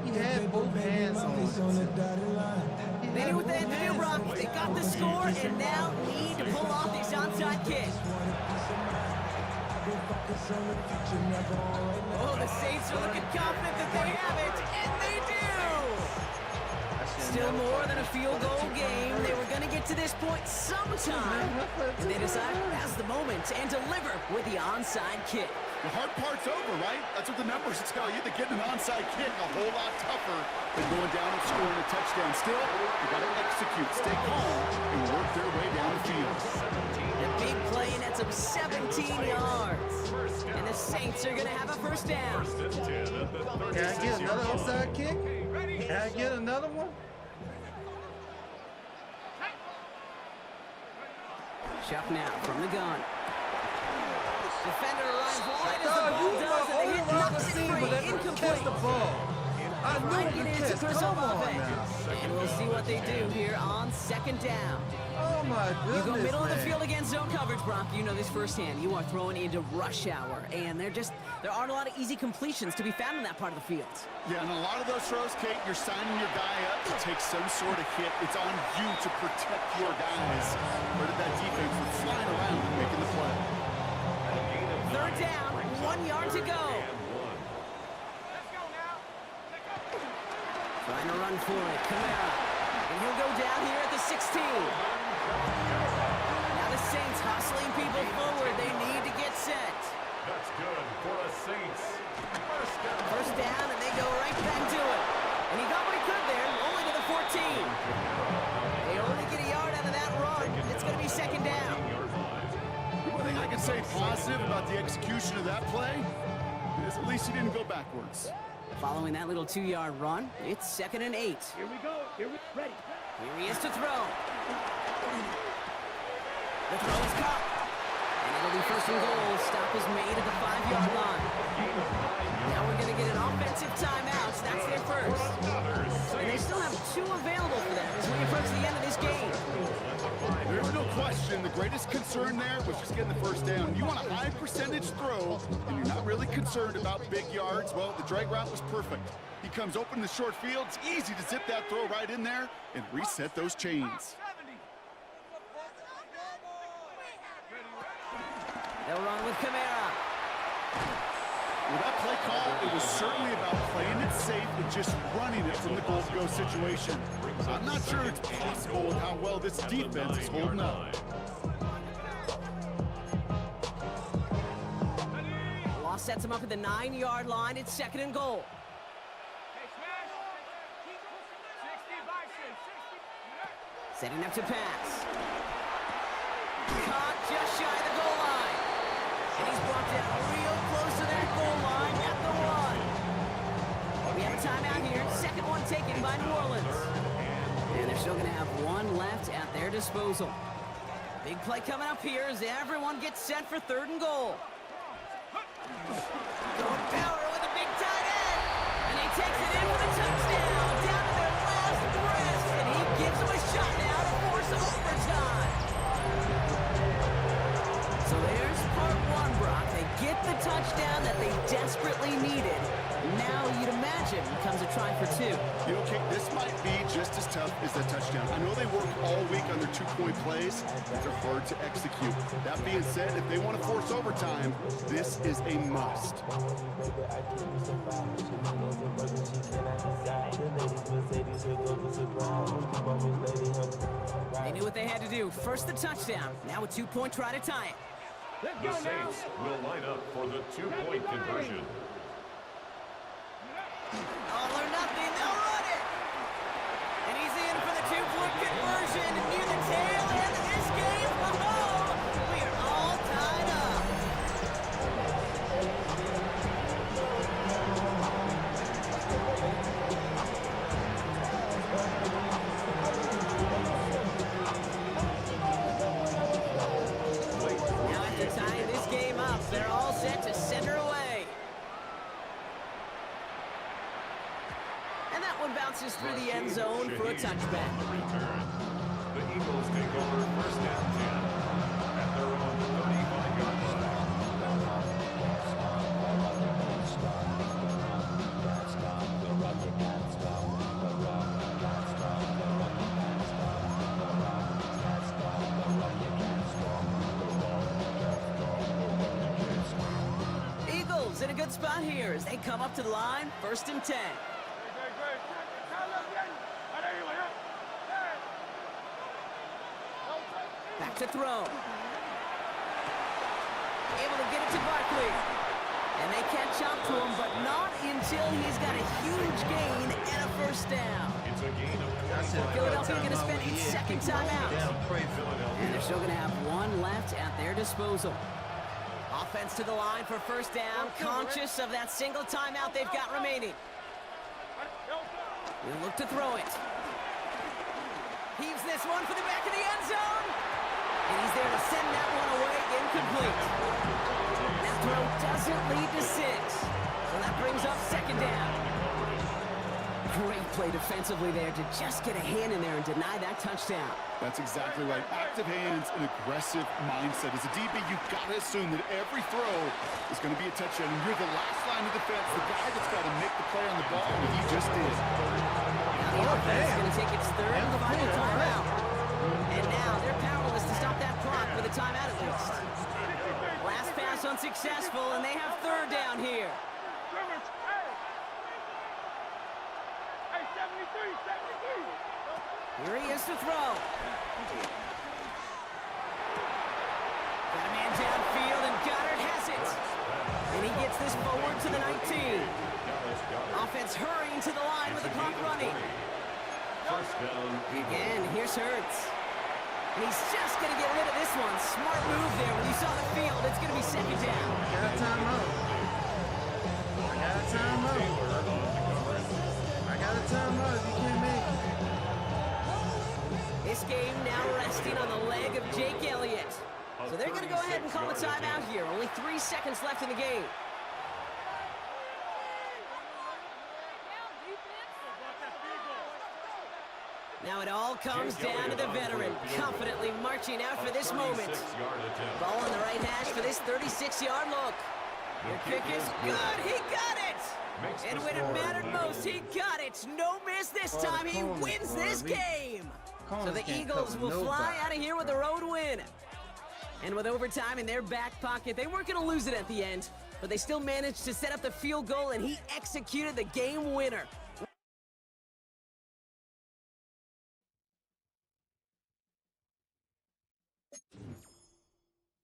He had both hands on the it. dotted line. They knew what they had to do, Brock. They got the score and now need to pull off this onside kick. Oh, the Saints are looking confident that they have it, and they do! Still more than a field goal game. They were going to get to this point sometime, and they decide now's the moment and deliver with the onside kick. The hard part's over, right? That's what the numbers tell you. They're getting an onside kick a whole lot tougher than going down and scoring a touchdown. Still, they got to execute, stay calm, and work their way down the field. A big play, and that's up 17 yards. And the Saints are going to have a first down. Can I get another onside kick? Can I get another one? Chuck now from the gun. Defender arrives wide as the Dog, ball you does, my and they only hit wide knocks it receiver free, that can catch the incomplete. ball. I knew Right he could into catch. Chris Come on Olave. now. And we'll see what they do here on second down. Oh my goodness, You go middle of the man. field against zone coverage, Brock. You know this firsthand. You are throwing into rush hour, and there aren't a lot of easy completions to be found in that part of the field. Yeah, and a lot of those throws, Kate, you're signing your guy up to take some sort of hit. It's on you to protect your guys. Where did that defense was flying around and making the play? Third down, 1 yard to go. Trying to run for it, Kamara. And he'll go down here at the 16. Now the Saints hustling people forward. They need to get set. That's good for the Saints. First down, and they go right back to it. And he got what he could there, only to the 14. They only get a yard out of that run. It's going to be second down. The one thing I can say positive about the execution of that play is at least he didn't go backwards. Following that little 2-yard run, it's 2nd and 8. Here we go. Ready. Here he is to throw. The throw is caught. And it'll be first and goal. Stop is made at the 5-yard line. Now we're going to get an offensive timeout. That's their first. And they still have 2 available for them as we approach the end of this game. There's no question. The greatest concern there was just getting the first down. You want a high percentage throw, and you're not really concerned about big yards. Well, the drag route was perfect. He comes open in the short field. It's easy to zip that throw right in there and reset those chains. They'll run with Kamara. With that play call, it was certainly about playing it safe and just running it from the goal-to-go situation. I'm not sure it's possible with how well this defense is holding up. Law sets him up at the 9-yard line. It's 2nd and goal. Setting up to pass. Caught just shy of the goal line. And he's brought down real close to that goal line at the 1. We have a timeout here. Second one taken by New Orleans. And they're still going to have 1 left at their disposal. Big play coming up here as everyone gets set for 3rd and goal. Going power with a big tight end. And he takes it in for the touchdown. Down to their last breath. And he gives them a shot now to force some overtime. So there's part 1, Brock. They get the touchdown that they desperately needed. Now you'd imagine it comes a try for 2. You know, Kate, this might be just as tough as the touchdown. I know they work all week on their 2-point plays, but they're hard to execute. That being said, if they want to force overtime, this is a must. They knew what they had to do. First the touchdown. Now a 2-point try to tie it. The Saints will line up for the 2-point conversion. All or nothing, they'll run it. And he's in for the 2-point conversion near the tail end of this game. Oh, we are all tied up. Now after tying this game up, they're all set to center away. And that one bounces through the end zone for a touchback. The Eagles take over first and 10 at their own 35-yard line. Eagles in a good spot here as they come up to the line, 1st and 10. Back to throw. Able to get it to Barkley. And they catch up to him, but not until he's got a huge gain and a first down. It's a gain of Philadelphia going to spend its second timeout. And they're still going to have 1 left at their disposal. Offense to the line for first down, conscious of that single timeout they've got remaining. We'll look to throw it. Heaves this one for the back of the end zone. And he's there to send that one away, incomplete. That throw doesn't lead to 6. So that brings up second down. Great play defensively there to just get a hand in there and deny that touchdown. That's exactly right. Active hands and aggressive mindset. As a DB, you've got to assume that every throw is going to be a touchdown. And you're the last line of defense, the guy that's got to make the play on the ball, and he just did. Now the offense is going to take its third and final timeout. And now they're powerless to stop that clock with a timeout at least. Last pass unsuccessful, and they have third down here. Here he is to throw. Got a man downfield, and Goddard has it. And he gets this forward to the 19. Offense hurrying to the line with the clock running. Again, here's Hurts. And he's just going to get rid of this one. Smart move there when you saw the field. It's going to be second down. Got a timeout. I got a timeout. I got a timeout if you can't make it. This game now resting on the leg of Jake Elliott. So they're going to go ahead and call a timeout here. Only 3 seconds left in the game. Now it all comes down to the veteran, confidently marching out for this moment. Ball on the right hash for this 36-yard look. The kick is good. He got it. And when it mattered most, he got it. No miss this time. He wins this game. So the Eagles will fly out of here with a road win. And with overtime in their back pocket, they weren't going to lose it at the end, but they still managed to set up the field goal, and he executed the game winner.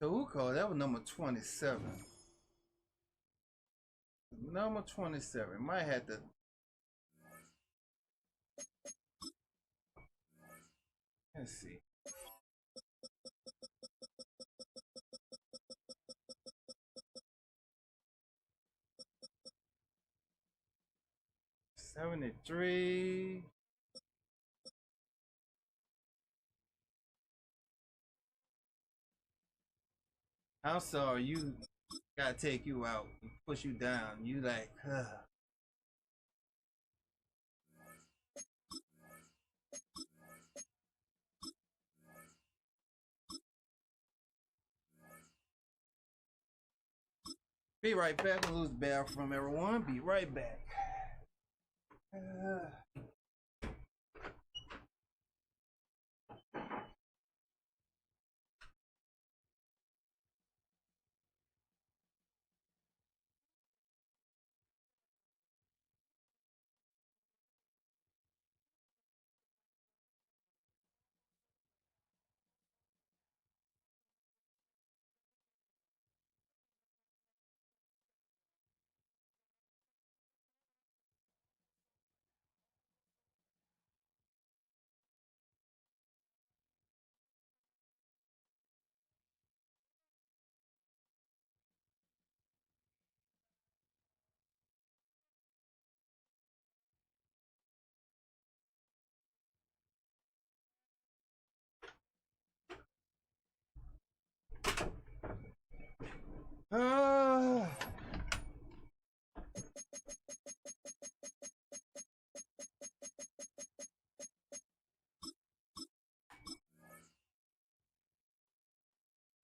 So who called? That was number 27. Number 27. Might have to. Let's see. $73. I'm sorry, you gotta take you out and push you down. You like, Be right back. We'll lose the bathroom, everyone. Be right back.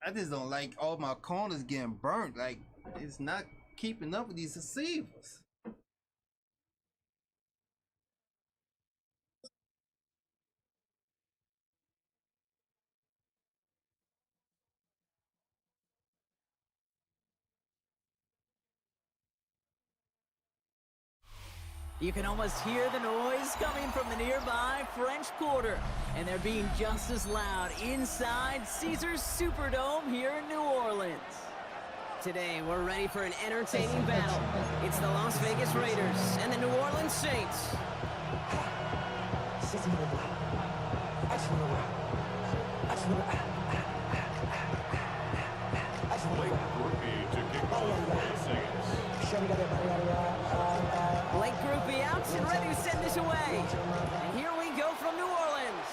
I just don't like all my corners getting burnt. Like, it's not keeping up with these receivers. You can almost hear the noise coming from the nearby French Quarter, and they're being just as loud inside Caesars Superdome here in New Orleans. Today, we're ready for an entertaining battle. It's the Las Vegas Raiders and the New Orleans Saints. Blake Groupie out and ready to send this away. And here we go from New Orleans.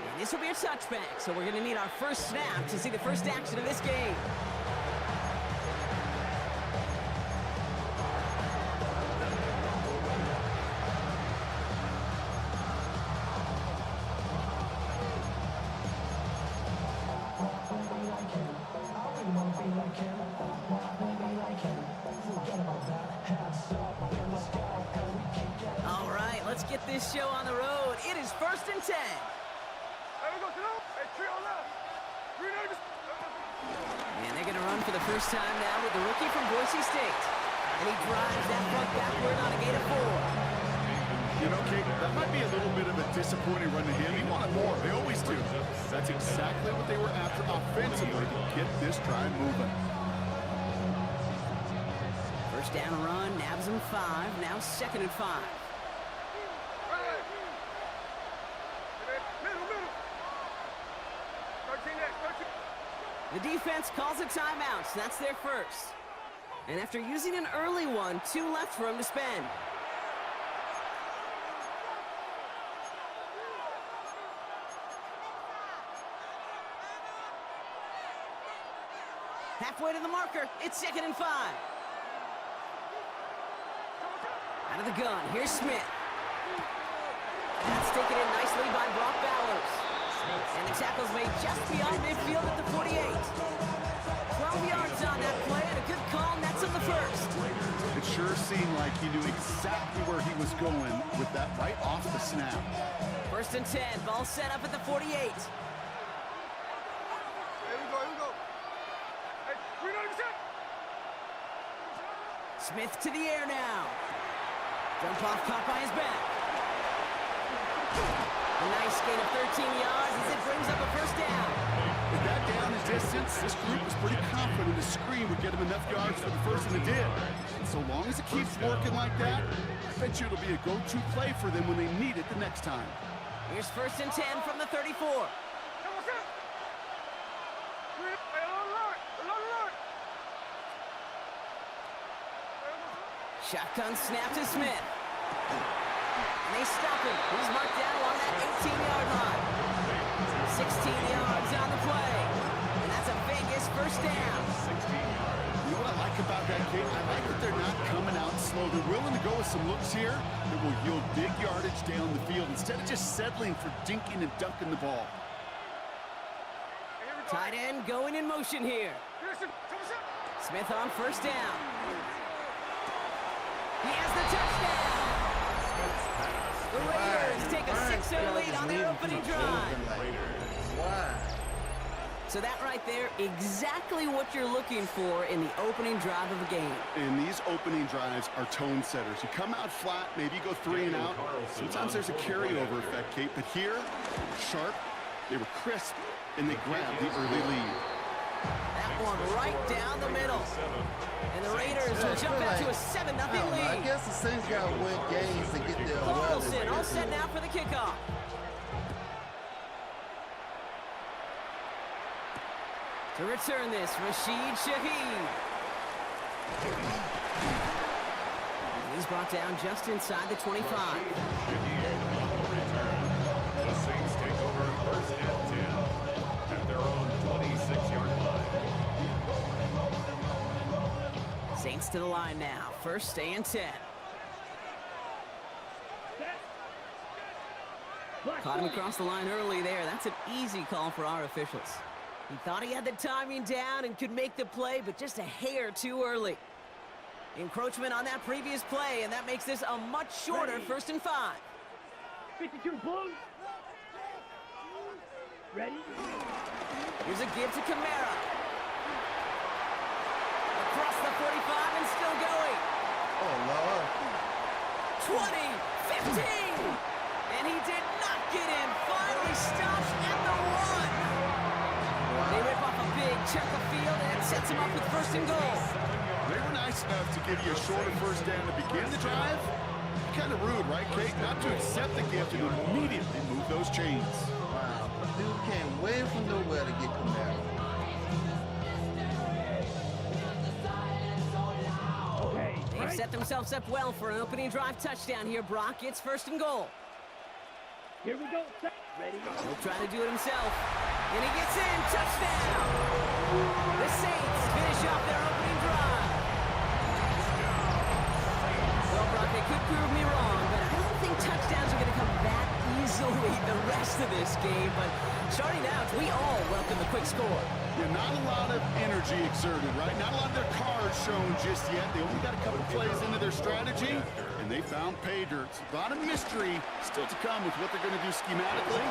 And this will be a touchback, so we're going to need our first snap to see the first action of this game. show on the road. It is 1st and 10. And they're going to run for the first time now with the rookie from Boise State. And he drives that front backward on a gain of 4. You know, Kate, that might be a little bit of a disappointing run to him. He wanted more. They always do. That's exactly what they were after offensively to get this drive moving. First down run, nabs him 5. Now 2nd and 5. The defense calls a timeout, so that's their first. And after using an early one, 2 left for him to spend. Halfway to the marker, it's 2nd and 5. Out of the gun, here's Smith. That's taken in nicely by Brock Bowers. And the tackle's made just beyond midfield at the 48. 12 yards on that play, and a good call, and that's on the first. It sure seemed like he knew exactly where he was going with that right off the snap. 1st and 10, ball set up at the 48. Here we go. Hey, we know you. Smith to the air now. Jump off caught by his back. A nice gain of 13 yards as it brings up a first down. With that down in distance, this group was pretty confident the screen would get him enough yards for the first, and it did. And so long as it keeps working like that, I bet you it'll be a go-to play for them when they need it the next time. Here's 1st and 10 from the 34. Shotgun snap to Smith. And they stop him. He's marked down along that 18-yard line. 16 yards on the play. And that's a Vegas first down. You know what I like about that, Kate? I like that they're not coming out slow. They're willing to go with some looks here that will yield big yardage down the field instead of just settling for dinking and dunking the ball. Tight end going in motion here. Smith on first down. He has the touchdown. The Raiders take a 6-0 lead on their opening drive. Why? So that right there, exactly what you're looking for in the opening drive of a game. And these opening drives are tone setters. You come out flat, maybe you go 3 and out. Sometimes there's a carryover effect, Kate, but here, sharp, they were crisp, and they grabbed the early lead. That one right down the middle. And the Raiders will jump out to a 7-0 lead. I guess the Saints got to win games to get their Carlson all set now for the kickoff. To return this, Rashid Shaheed. He's brought down just inside the 25. The Saints take over 1st and 10 at their own 26-yard line. Saints to the line now. 1st and 10. Caught him across the line early there. That's an easy call for our officials. He thought he had the timing down and could make the play, but just a hair too early. Encroachment on that previous play, and that makes this a much shorter 1st and 5. 52 Blues. Ready? Here's a give to Kamara. Across the 45 and still going. Oh, Lord. 20, 15. And he did not get in. Finally stops at the 1. They rip off a big chunk of field, and it sets him up with 1st and goal. They were nice enough to give you a shorter first down to begin the drive. Kind of rude, right, Kate? Not to accept the gift and immediately move those chains. Wow, dude came way from nowhere to get Kamara. They've set themselves up well for an opening drive touchdown here, Brock. It's 1st and goal. Here we go. Ready? He'll try to do it himself. And he gets in. Touchdown! The Saints finish off their opening drive. Well, Brock, they could prove me wrong, but I don't think touchdowns are going to come that easily the rest of this game. But starting out, we all welcome the quick score. Yeah, not a lot of energy exerted, right? Not a lot of their cards shown just yet. They only got a couple plays into their strategy, and they found pay dirt. A lot of mystery still to come with what they're going to do schematically.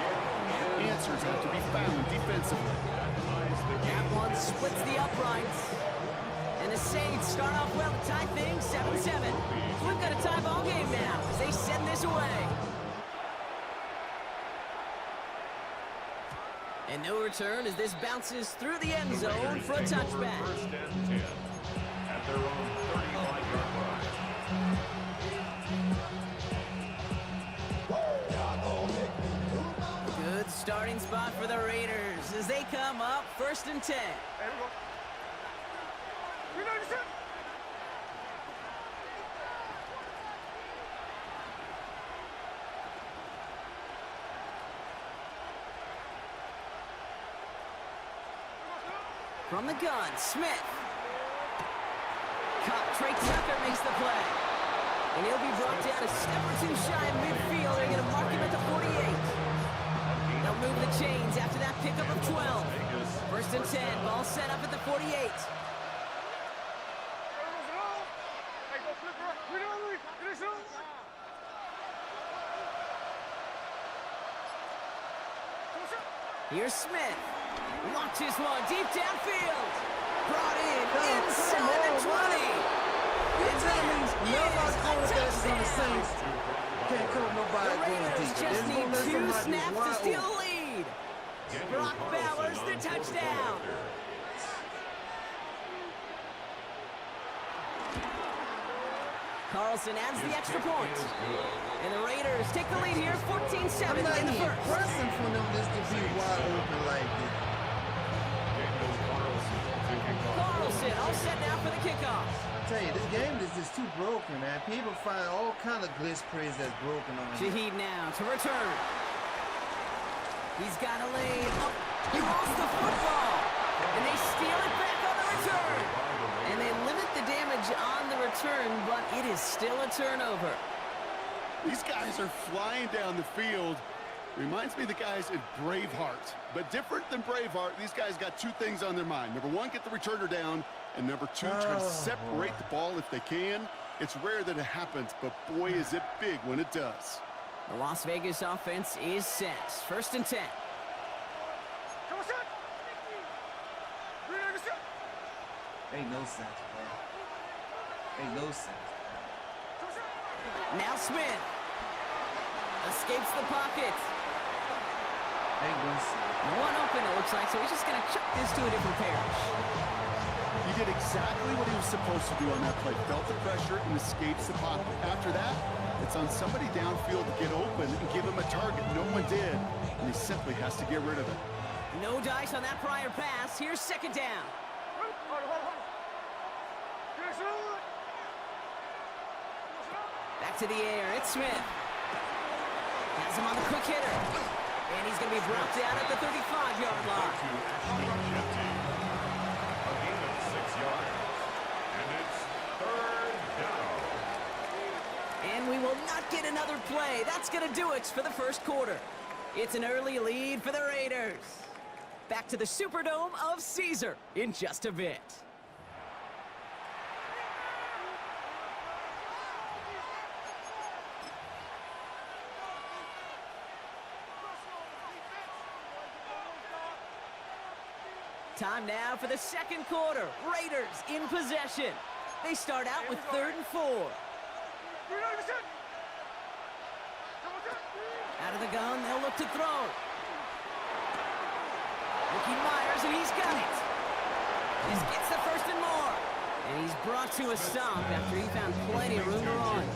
Answers have to be found defensively. That one splits the uprights. And the Saints start off well to tie things 7-7. We've got a tie ball game now as they send this away. And no return as this bounces through the end zone for a touchback. First and 10 at their own 35-yard line. Good starting spot for the Raiders as they come up 1st and 10. From the gun, Smith. Trey Tucker makes the play. And he'll be brought down a step or two shy of midfield. They're going to mark him at the 48. They'll move the chains after that pickup of 12. 1st and 10, ball set up at the 48. Here's Smith. Launches one deep downfield. Brought in inside the 20. Nobody's going to the Saints. Can't cover nobody going deep. Just need 2 snaps to steal the lead. Brock Bowers the touchdown. Carlson adds the extra point. And the Raiders take the lead here 14-7 in the first. Pressing for them just to be wide open like this. Carlson all set now for the kickoff. I tell you, this game is just too broken, man. People find all kind of glitch plays that's broken on it. Shaheed now to return. He's got a lane up. He lost the football. And they steal it back on the return. And they limit the damage on the return, but it is still a turnover. These guys are flying down the field. Reminds me of the guys in Braveheart. But different than Braveheart, these guys got 2 things on their mind. Number 1, get the returner down. And number 2, try to separate the ball if they can. It's rare that it happens, but boy, is it big when it does. The Las Vegas offense is set. 1st and 10. Ain't no sense, man. Ain't no sense. Now Smith. Escapes the pocket. Ain't no sense. One open, it looks like, so he's just going to chuck this to a different parish. He did exactly what he was supposed to do on that play. Felt the pressure and escapes the pocket. After that, it's on somebody downfield to get open and give him a target. No one did, and he simply has to get rid of it. No dice on that prior pass. Here's 2nd down. Back to the air. It's Smith. Has him on the quick hitter. And he's going to be brought down at the 35-yard line. A gain of 6 yards. And it's 3rd down. And we will not get another play. That's going to do it for the first quarter. It's an early lead for the Raiders. Back to the Superdome of Caesar in just a bit. Time now for the 2nd quarter. Raiders in possession. They start out with 3rd and 4. Out of the gun, they'll look to throw. Ricky Myers, and he's got it. This gets the 1st and more. And he's brought to a stop after he found plenty of room to run.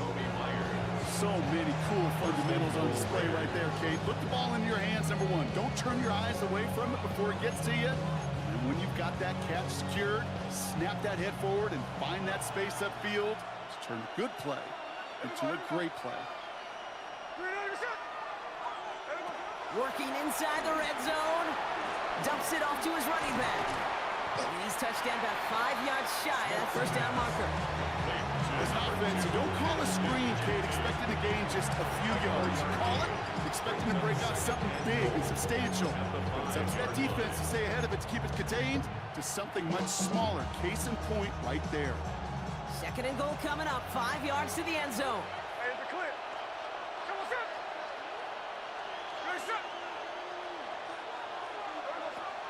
So many cool fundamentals on display right there, Kate. Put the ball in your hands, number 1. Don't turn your eyes away from it before it gets to you. And when you've got that catch secured, snap that head forward and find that space upfield to turn a good play into a great play. Working inside the red zone. Dumps it off to his running back. And he's touched down about 5 yards shy of that 1st down marker. As an offense, you don't call a screen, Kate, expecting to gain just a few yards. You call it expecting to break out something big and substantial. It's up to that defense to stay ahead of it, to keep it contained to something much smaller. Case in point right there. Second and goal coming up, 5 yards to the end zone.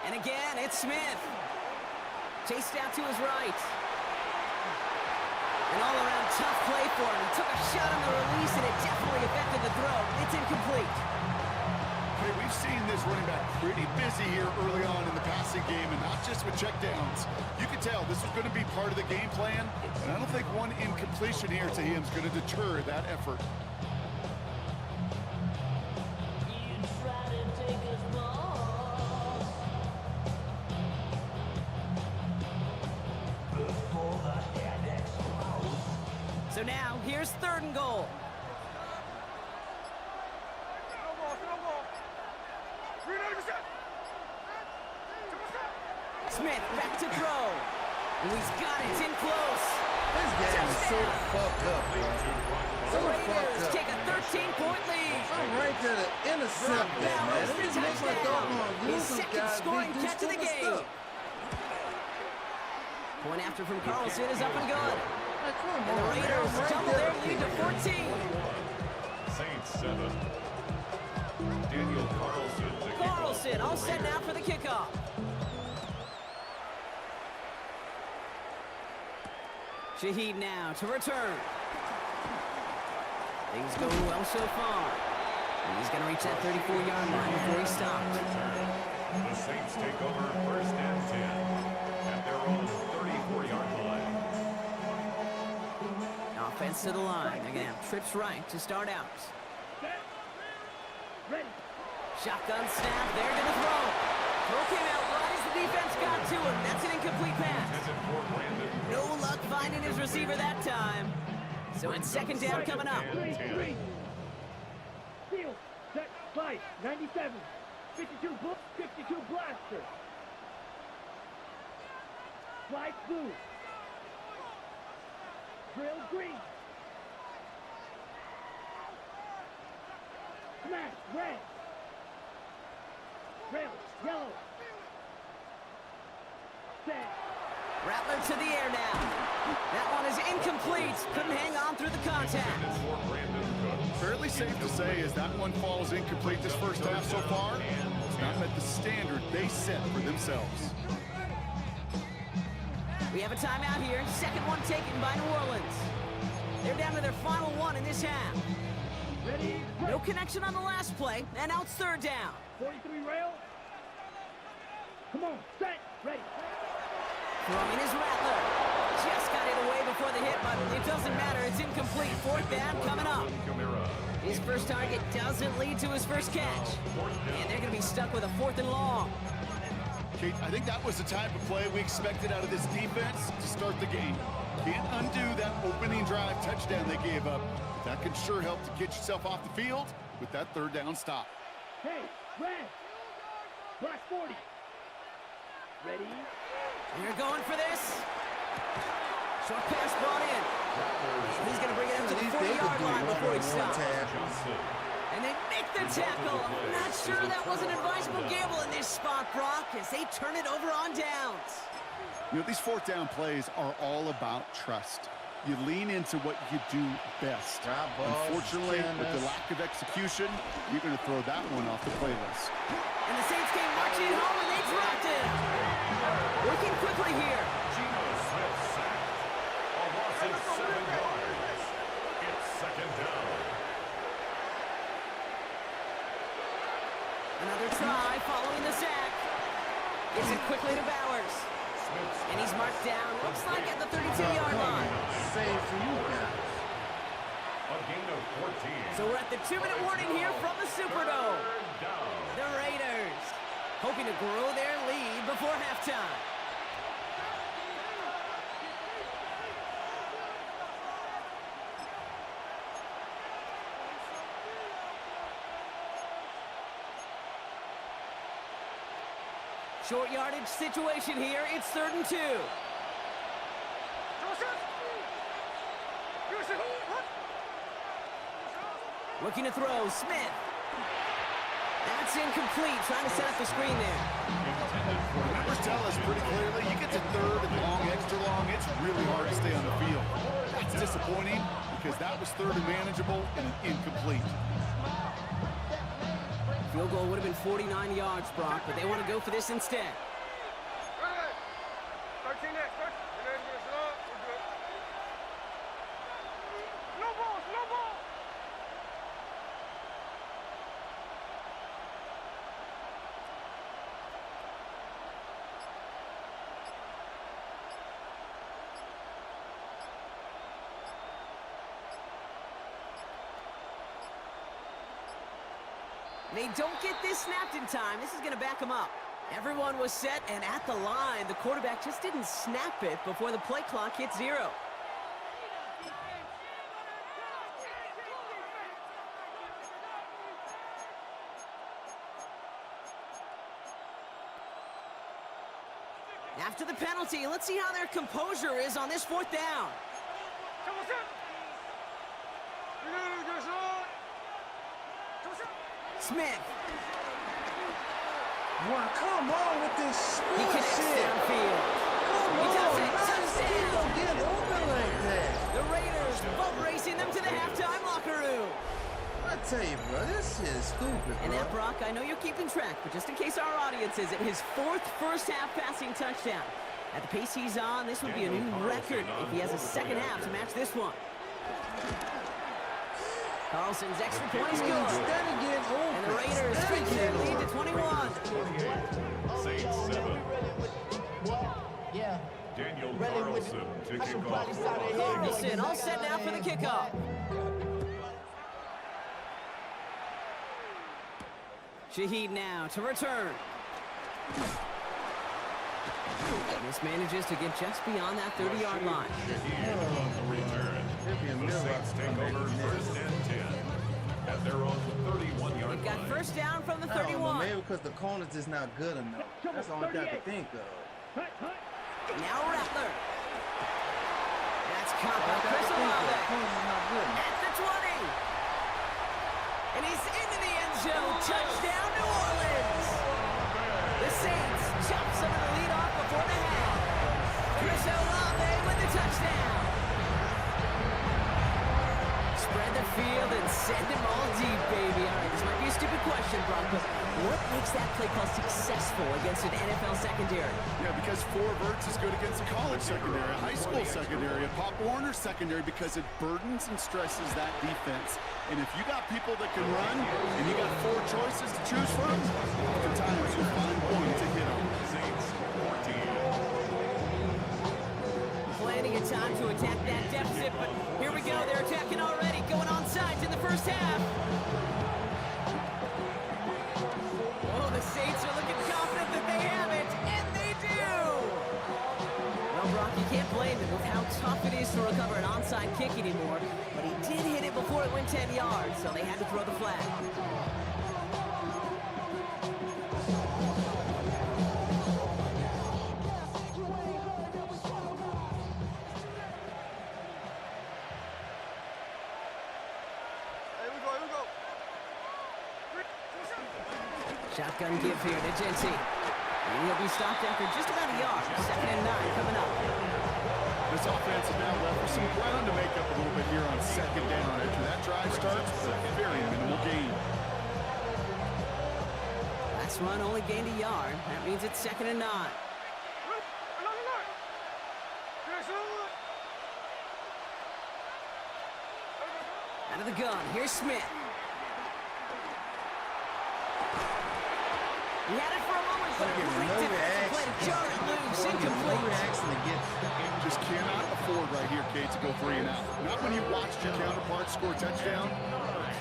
And again, it's Smith. Chased out to his right. An all-around tough play for him. He took a shot on the release, and it definitely affected the throw. It's incomplete. Okay, we've seen this running back pretty busy here early on in the passing game, and not just with checkdowns. You can tell this was going to be part of the game plan, and I don't think one incompletion here to him is going to deter that effort. So now, here's third and goal. Smith back to throw. Oh, he's got it. It's in close. This game is so fucked up, bro. So The Raiders fucked up. take a 13-point lead. I'm right there to intercept that, Now man. it's They the just make my touchdown. doggone His losers second guys scoring do catch of the stupid game. stuff. Point after from Carlson is up and good. Like, come And the on, man. Raiders I'm right double there their lead to 14. Saints 7. Daniel Carlson. the kickoff. Carlson all set now for the kickoff. Shaheed now to return. Things go well so far. And he's going to reach that 34-yard line before he stops. The Saints take over first and 10 at their own 34-yard line. Offense to the line. They're going to have trips right to start out. Ready. Shotgun snap. They're going to throw. Throw came out right as the defense got to him. That's an incomplete pass. No luck finding his receiver that time. So it's second down coming up. Three. Field. Set. Fight. 97. 52 blaster. Slide blue. Drill green. Smash red. Rail yellow. Set. Rattler to the air now. That one is incomplete. Couldn't hang on through the contact. Fairly safe to say as that one falls incomplete this first half so far, it's not met the standard they set for themselves. We have a timeout here. Second one taken by New Orleans. They're down to their final one in this half. Ready. No connection on the last play, and now it's third down. 43 rail. Come on. Set. Ready. Throwing is Rattler. Just got it away before the hit, but it doesn't matter. It's incomplete. Fourth down coming up. His first target doesn't lead to his first catch. And they're going to be stuck with a 4th and long. Kate, I think that was the type of play we expected out of this defense to start the game. Can't undo that opening drive touchdown they gave up. But that can sure help to get yourself off the field with that third down stop. Hey, red. Black 40. Ready. They're going for this. Short pass brought in. He's going to bring it up to the 40-yard line before he stops. And they make the tackle. I'm not sure that was an advisable gamble in this spot, Brock, as they turn it over on downs. You know, these fourth down plays are all about trust. You lean into what you do best. Unfortunately, with the lack of execution, you're going to throw that one off the playlist. And the Saints came marching home, and they dropped it. Working quickly here. Geno Smith sacked. A loss of 7 yards. It's second down. Another try following the sack. Gives it quickly to Bowers. And he's marked down, looks like at the 32-yard line. Save for you guys. A gain of 14. So we're at the 2-minute warning here from the Superdome. The Raiders hoping to grow their lead before halftime. Short yardage situation here. It's 3rd and 2. Looking to throw, Smith. That's incomplete, trying to set up the screen there. Numbers tell us pretty clearly, you get to third and long, extra long, it's really hard to stay on the field. That's disappointing because that was third and manageable and an incomplete. Field goal would have been 49 yards, Brock, but they want to go for this instead. 13 next, 13. No ball, no ball. They don't get this snapped in time. This is going to back them up. Everyone was set and at the line. The quarterback just didn't snap it before the play clock hit 0. After the penalty, let's see how their composure is on this 4th down. Smith. Wow, come on with this He connects downfield. He does it. Touchdown. Don't get open like that. The Raiders boat racing them to the halftime locker room. I tell you, bro, this shit is stupid, bro. And that, Brock, I know you're keeping track, but just in case our audience isn't, his 4th first-half passing touchdown. At the pace he's on, this would be a new record if he has a second half to match this one. Carlson's extra point is good. And the Raiders take their lead to 21. Saints 7. Daniel Carlson to kick off. Carlson all set now for the kickoff. Shaheed now to return. This manages to get just beyond that 30-yard line. The Saints take over 1st and 10 at their own 31-yard line. They've got first down from the 31. Maybe because the corner's just not good enough. That's the only thing I can think of. Now Rattler. That's caught by Chris Olave. At the 20. And he's into the end zone. Touchdown, New Orleans. The Saints chop some of the lead off before the half. Chris Olave with the touchdown. Spread the field and send him all deep, baby. All right, this might be a stupid question, Brock, but what makes that play call successful against an NFL secondary? Yeah, because 4 verts is good against a college secondary, a high school secondary, a Pop Warner secondary, because it burdens and stresses that defense. And if you got people that can run, and you got 4 choices to choose from, oftentimes you'll find one to hit on. Saints 14. Plenty of time to attack that deficit, but here we go. They're attacking already, going on sides in the first half. Oh, the Saints are looking confident that they have it, and they do! Well, Brock, you can't blame him with how tough it is to recover an onside kick anymore, but he did hit it before it went 10 yards, so they had to throw the flag. Shotgun give here to Genty. And he'll be stopped after just about a yard. 2nd and 9 coming up. This offense is now left with some ground to make up a little bit here on 2nd down. After that drive starts, a very minimal gain. Last run only gained a yard. That means it's 2nd and 9. Out of the gun, here's Smith. He had it for a moment, but a great defensive play to jar it loose, incomplete. Just cannot afford right here, Kate, to go 3 and out. Not when you watched your counterpart score a touchdown.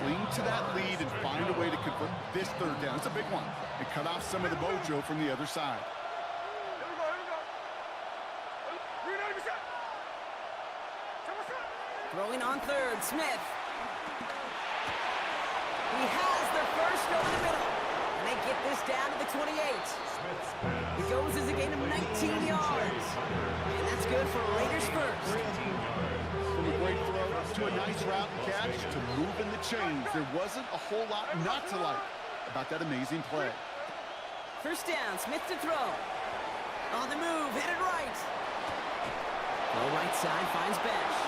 Cling to that lead and find a way to convert this 3rd down. It's a big one. And cut off some of the mojo from the other side. Throwing on 3rd, Smith. He has the first over the middle. And they get this down to the 28. It goes as a gain of 19 yards. And that's good for Raiders first. From a great throw, off to a nice route and catch to move in the chains. There wasn't a whole lot not to like about that amazing play. First down, Smith to throw. On the move, headed right. Low right side finds Bash.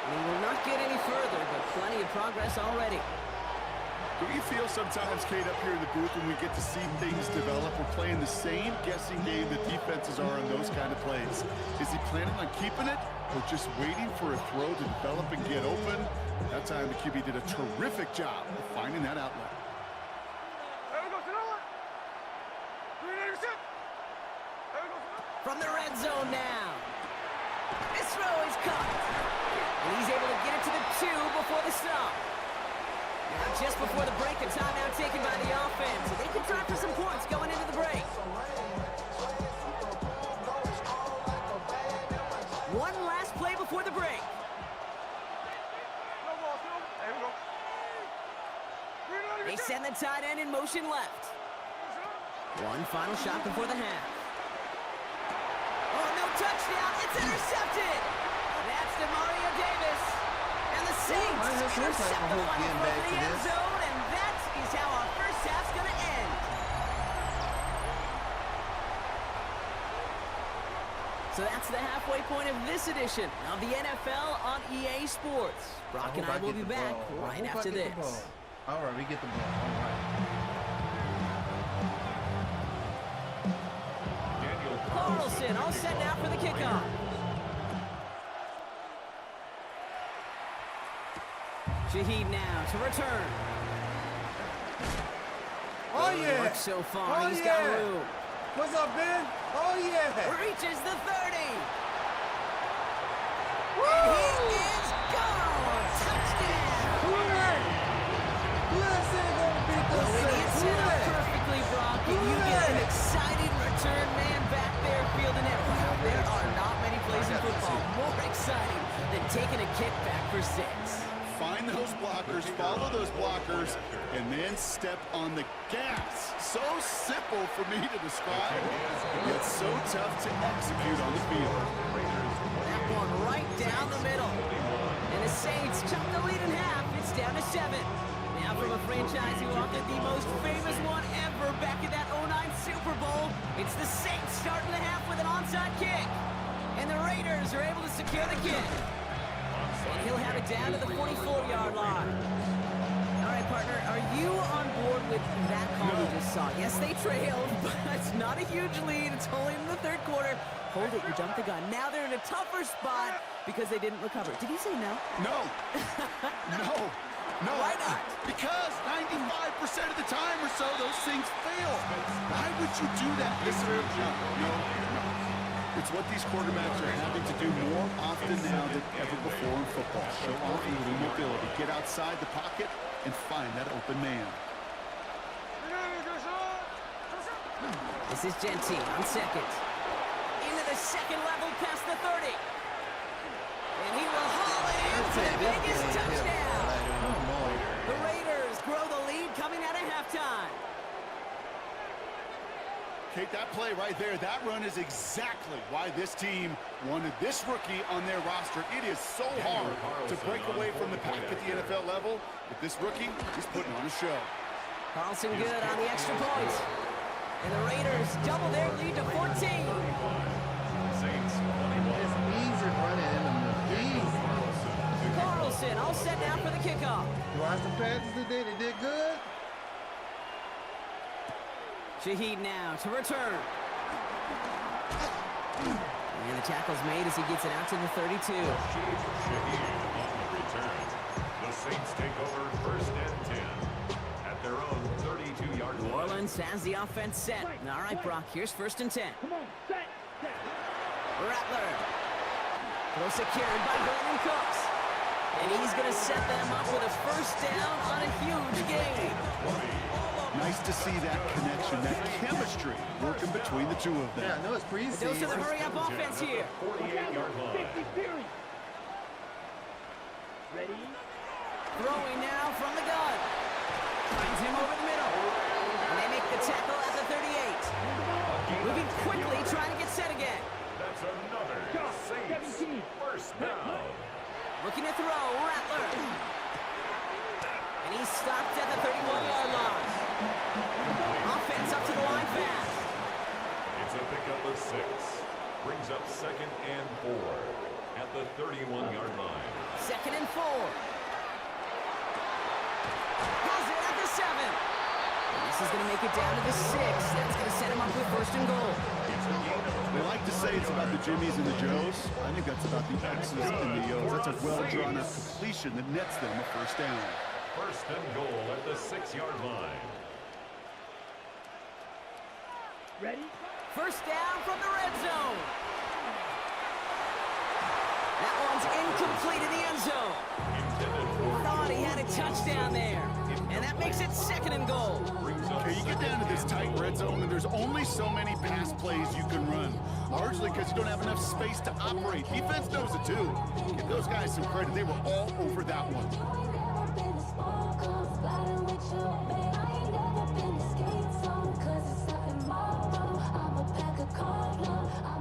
He will not get any further, but plenty of progress already. Do you feel sometimes, Kate, up here in the booth when we get to see things develop? We're playing the same guessing game that defenses are in those kind of plays. Is he planning on keeping it or just waiting for a throw to develop and get open? That time the QB did a terrific job of finding that outlet. From the red zone now. This throw is caught. And he's able to get it to the 2 before the stop. Now just before the break, a timeout taken by the offense. They can try for some points going into the break. One last play before the break. They send the tight end in motion left. One final shot before the half. Oh, no touchdown. It's intercepted. That's DeMario Davis. And the Saints intercept the final throw in the end zone, and that is how our first half's going to end. So that's the halfway point of this edition of the NFL on EA Sports. Brock and I will be back right after this. All right, we get the ball. All right. Carlson all set now for the kickoff. Shaheed now to return. Oh, yeah. Work so far, Oh, he's yeah. got room. What's up, Ben? Oh, yeah. Reaches the 30. Woo! And he is gone. Touchdown. Listen, gonna beat the Well, when it's set up perfectly, Brock, and you get an exciting return man back there fielding it, well, there are not many plays in football more exciting than taking a kick back for 6. Find those blockers, follow those blockers, and then step on the gas. So simple for me to describe, yet so tough to execute on the field. That one right down the middle. And the Saints chop the lead in half. It's down to 7. Now from a franchise who authored the most famous one ever back in that 09 Super Bowl, it's the Saints starting the half with an onside kick. And the Raiders are able to secure the kick. And he'll have it down to the 44-yard line. All right, partner, are you on board with that call we just saw? Yes, they trailed, but it's not a huge lead. It's only in the 3rd quarter. Hold it, you jumped the gun. Now they're in a tougher spot because they didn't recover. Did he say no? No. No. No. Why not? Because 95% of the time or so, those things fail. Why would you do that? No. It's what these quarterbacks are having to do more often now than ever before in football. Show off a little mobility. Get outside the pocket and find that open man. This is Gentile on second. Into the second level past the 30. And he will haul it in for the biggest touchdown. The Raiders grow the lead coming out of halftime. Kate, that play right there, that run is exactly why this team wanted this rookie on their roster. It is so hard to break away from the pack at the NFL level, but this rookie is putting on a show. Carlson good on the extra point. And the Raiders double their lead to 14. It's easy running in the middle. Easy. Carlson all set now for the kickoff. You watched the Panthers today? They did good. Shaheed now to return. And the tackle's made as he gets it out to the 32. Shaheed on the return. The Saints take over 1st and 10 at their own 32-yard line. New Orleans has the offense set. All right, Brock, here's 1st and 10. Come on, set. Rattler. Well secured by Brandon Cooks. And he's going to set them up with a 1st down on a huge gain. Nice to see that connection, that chemistry working between the two of them. Yeah, I know it's preseason. Goes to the hurry-up offense here. 48-yard line. Ready? Throwing now from the gun. Finds him over the middle. And they make the tackle at the 38. Moving quickly, trying to get set again. That's another Saints 1st down. Looking to throw, Rattler. And he's stopped at the 31-yard line. Offense up to the line fast. It's a pickup of 6. Brings up 2nd and 4 at the 31-yard line. 2nd and 4. Pulls it at the 7. And this is going to make it down to the 6. That's going to set him up with 1st and goal. They like to say it's about the Jimmies and the Joes. I think that's about the X's and the O's. That's a well-drawn-up completion that nets them a 1st down. 1st and goal at the 6-yard line. Ready? 1st down from the red zone. That one's incomplete in the end zone. Thought he had a touchdown there. And that makes it 2nd and goal. Okay, you get down to this tight red zone, and there's only so many pass plays you can run. Largely because you don't have enough space to operate. Defense knows it too. Give those guys some credit. They were all over that one.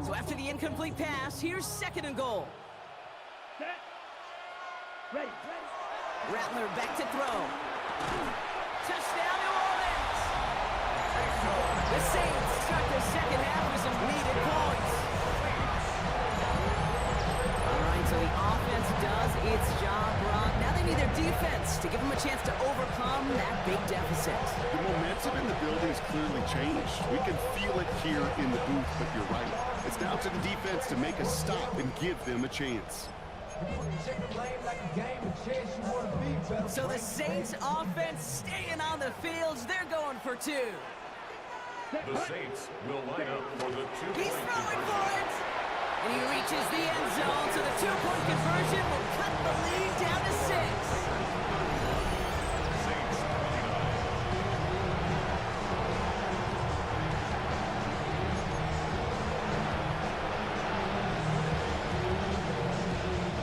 So after the incomplete pass, here's 2nd and goal. Set. Ready. Rattler back to throw. Touchdown, New Orleans! The Saints start the 2nd half with some needed points. All right, so the offense does its job, Brock. Now they need their defense to give them a chance to overcome that big deficit. The momentum in the building has clearly changed. We can feel it here in the booth, but you're right. It's down to the defense to make a stop and give them a chance. So the Saints offense staying on the fields. They're going for 2. The Saints will line up for the 2-point He's throwing for conversion. it! And he reaches the end zone, so the 2-point conversion will cut the lead down to 6. Saints 29.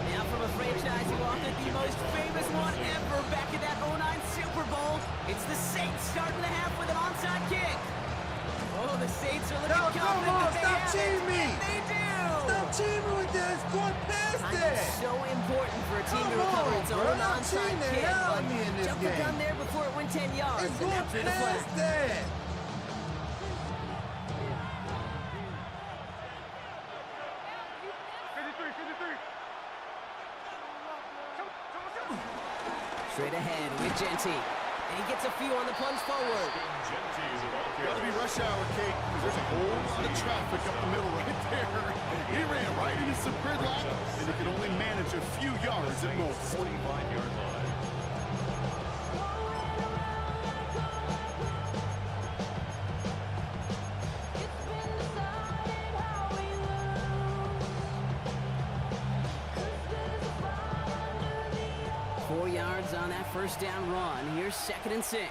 Now from a franchise who authored the most famous one ever back in that 09 Super Bowl, it's the Saints starting the half with an onside kick. Oh, the Saints are looking confident that they stop have cheating it. me. And they do. Stop cheating with this. Going past I know it. it's so important for a team to Come recover on, its bro. own Y'all onside cheating the kick, hell out but of me in this jumped the game. gun there before it went 10 yards. It's and going that's through the flag. past that. Straight ahead with Genty. And he gets a few on the plunge forward. Gotta be rush hour, Kate, because there's a whole lot of traffic up the middle right there. He ran right into some gridlock, and he could only manage a few yards at most. 45-yard line. On that 1st down run. Here's 2nd and 6.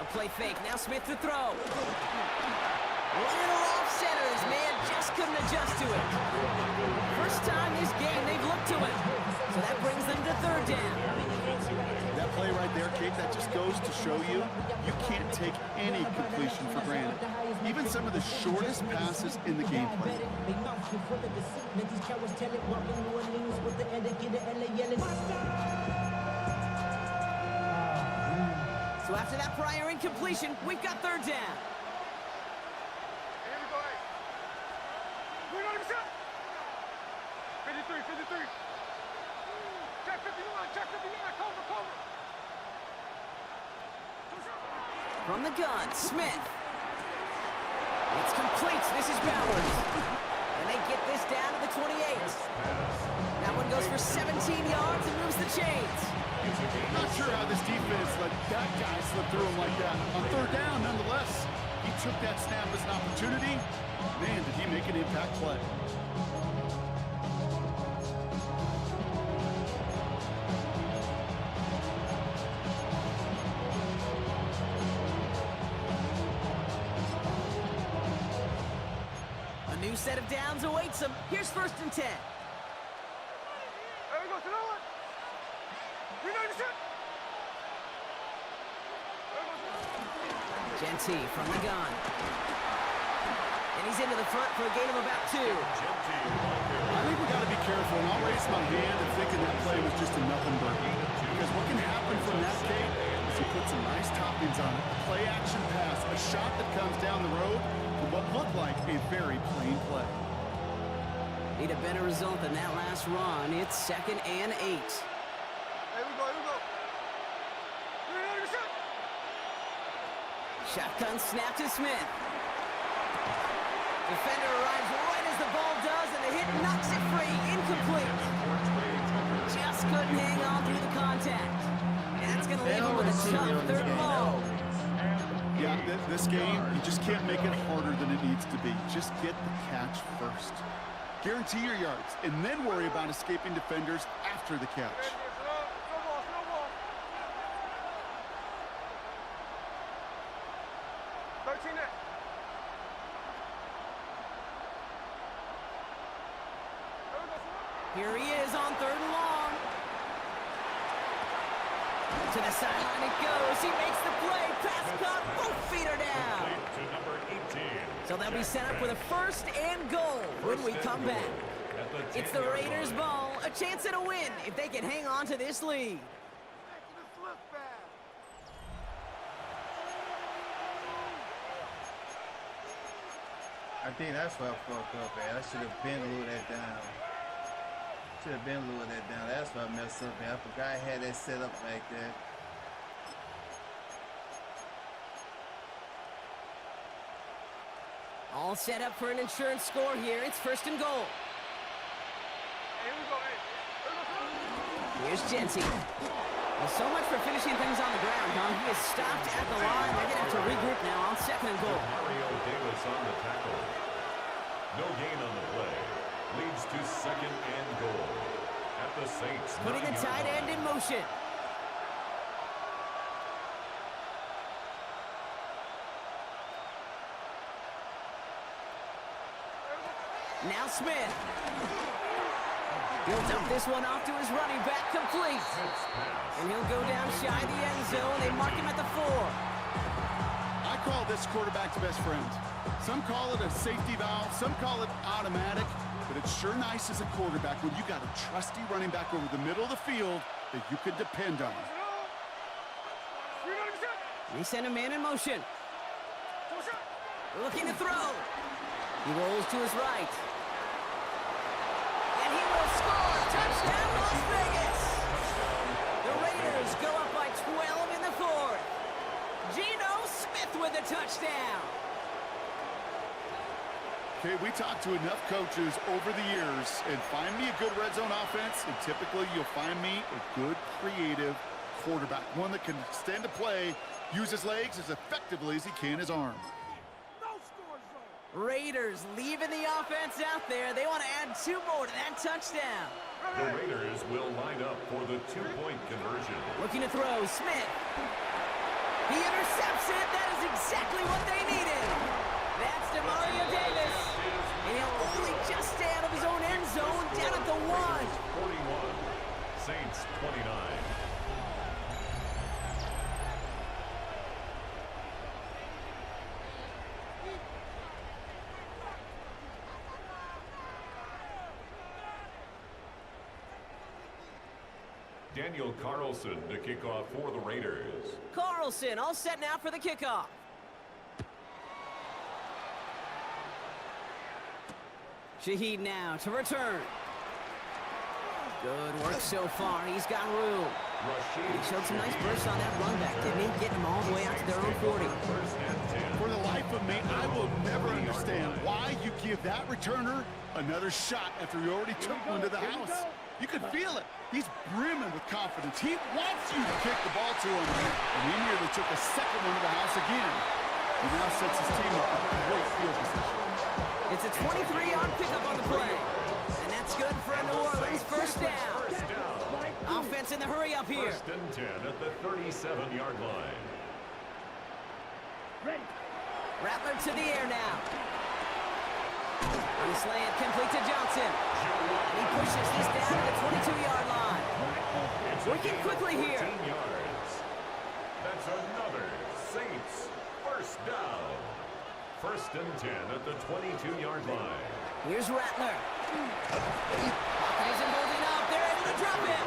A play fake. Now Smith to throw. Little off center. His man just couldn't adjust to it. First time this game they've looked to it. So that brings them to 3rd down. That play right there, Kate, that just goes to show you can't take any completion for granted. Even some of the shortest passes in the game plan. So after that prior incompletion, we've got 3rd down. From the gun, Smith. It's complete. This is Bowers. And they get this down to the 28. That one goes for 17 yards and moves the chains. Not sure how this defense let that guy slip through him like that. On 3rd down, nonetheless, he took that snap as an opportunity. Man, did he make an impact play. A new set of downs awaits him. Here's 1st and 10. Genty from the gun. And he's into the front for a gain of about 2. I think we got to be careful, and I'll raise my hand and thinking that play was just a nothing burger. Because what can happen from that Kate is he put some nice toppings on it. A play action pass, a shot that comes down the road for what looked like a very plain play. Need a better result than that last run. It's 2nd and 8. Here we go. Shotgun snap to Smith. Defender arrives right as the ball does, and the hit knocks it free. Incomplete. Just couldn't hang on through the contact. And that's going to leave him with a tough 3rd and long. Yeah, this game, you just can't make it harder than it needs to be. Just get the catch first. Guarantee your yards, and then worry about escaping defenders after the catch. Here he is on 3rd and long. To the sideline it goes. He makes the play. Pass caught. Both feet are down. To number 18. So they'll be set up with a 1st and goal when we come back. It's the Raiders' ball. A chance at a win if they can hang on to this lead. I think that's what I fucked up at. I should have been lured that down. That's what I messed up at. I forgot I had that set up like that. All set up for an insurance score here. It's 1st and goal. Here's Genty. Well, so much for finishing things on the ground, huh? He is stopped at the line. They're going to have to regroup now on 2nd and goal. Mario Davis on the tackle. No gain on the play. Leads to 2nd and goal. At the Saints. Putting the tight end in motion. Now Smith. He'll dump this one off to his running back, complete. And he'll go down shy of the end zone. They mark him at the 4. I call this quarterback's best friend. Some call it a safety valve, some call it automatic, but it's sure nice as a quarterback when you got a trusty running back over the middle of the field that you can depend on. They send a man in motion. Looking to throw. He rolls to his right. And he will score. Touchdown, Las Vegas. The Raiders go up by 12 in the 4th. Geno Smith with a touchdown. Okay, we talked to enough coaches over the years, and find me a good red zone offense, and typically you'll find me a good creative quarterback, one that can extend a play, use his legs as effectively as he can his arm. Raiders leaving the offense out there. They want to add 2 more to that touchdown. The Raiders will line up for the 2-point conversion. Looking to throw, Smith. He intercepts it. That is exactly what they needed. That's DeMario Davis. And he'll only just stay out of his own end zone, down at the 1. 41, Saints 29. Daniel Carlson to kick off for the Raiders. Carlson all set now for the kickoff. Shaheed now to return. Good work so far. He's got room. He showed some nice bursts on that run back, didn't he? Getting them all the way out to their own 40. For the life of me, I will never understand why you give that returner another shot after you already took one to the house. You can feel it. He's brimming with confidence. He wants you to kick the ball to him. And he nearly took a second one to the house again. He now sets his team up with great field position. It's a 23-yard pickup on the play. And that's good for a New Orleans first down. Offense in the hurry up here. 1st and 10 at the 37-yard line. Ready. Rattler to the air now. On the slant, complete to Johnson. He pushes this down to the 22-yard line. Working quickly here. 14 yards. That's another Saints First down. First and 10 at the 22-yard line. Here's Rattler. Pocket isn't holding up. They're able to drop him.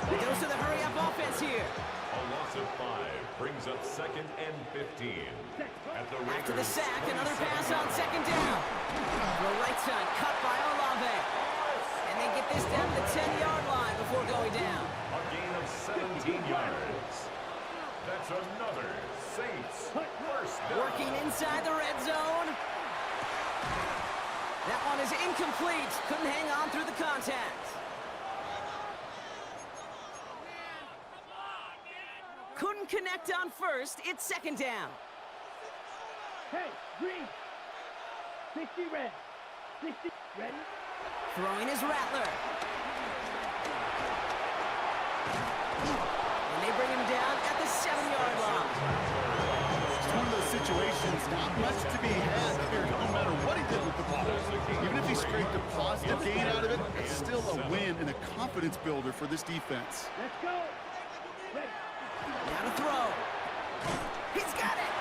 He goes to the hurry-up offense here. A loss of 5 brings up 2nd and 15. After the sack, another pass on 2nd down. The right side cut by Olave. And they get this down to the 10-yard line before going down. A gain of 17 yards. That's another Saints first down. Working inside the red zone. That one is incomplete. Couldn't hang on through the contact. Couldn't connect on first. It's 2nd down. Hey, green. 60 red. 60 ready. Throwing is Rattler. And they bring him down at the 7-yard line. It's one of those situations, not much to be had here, no matter what he did with the ball. Even if he scraped a positive gain out of it, it's still a win and a confidence builder for this defense. Let's go. Ready. Now to throw. He's got it.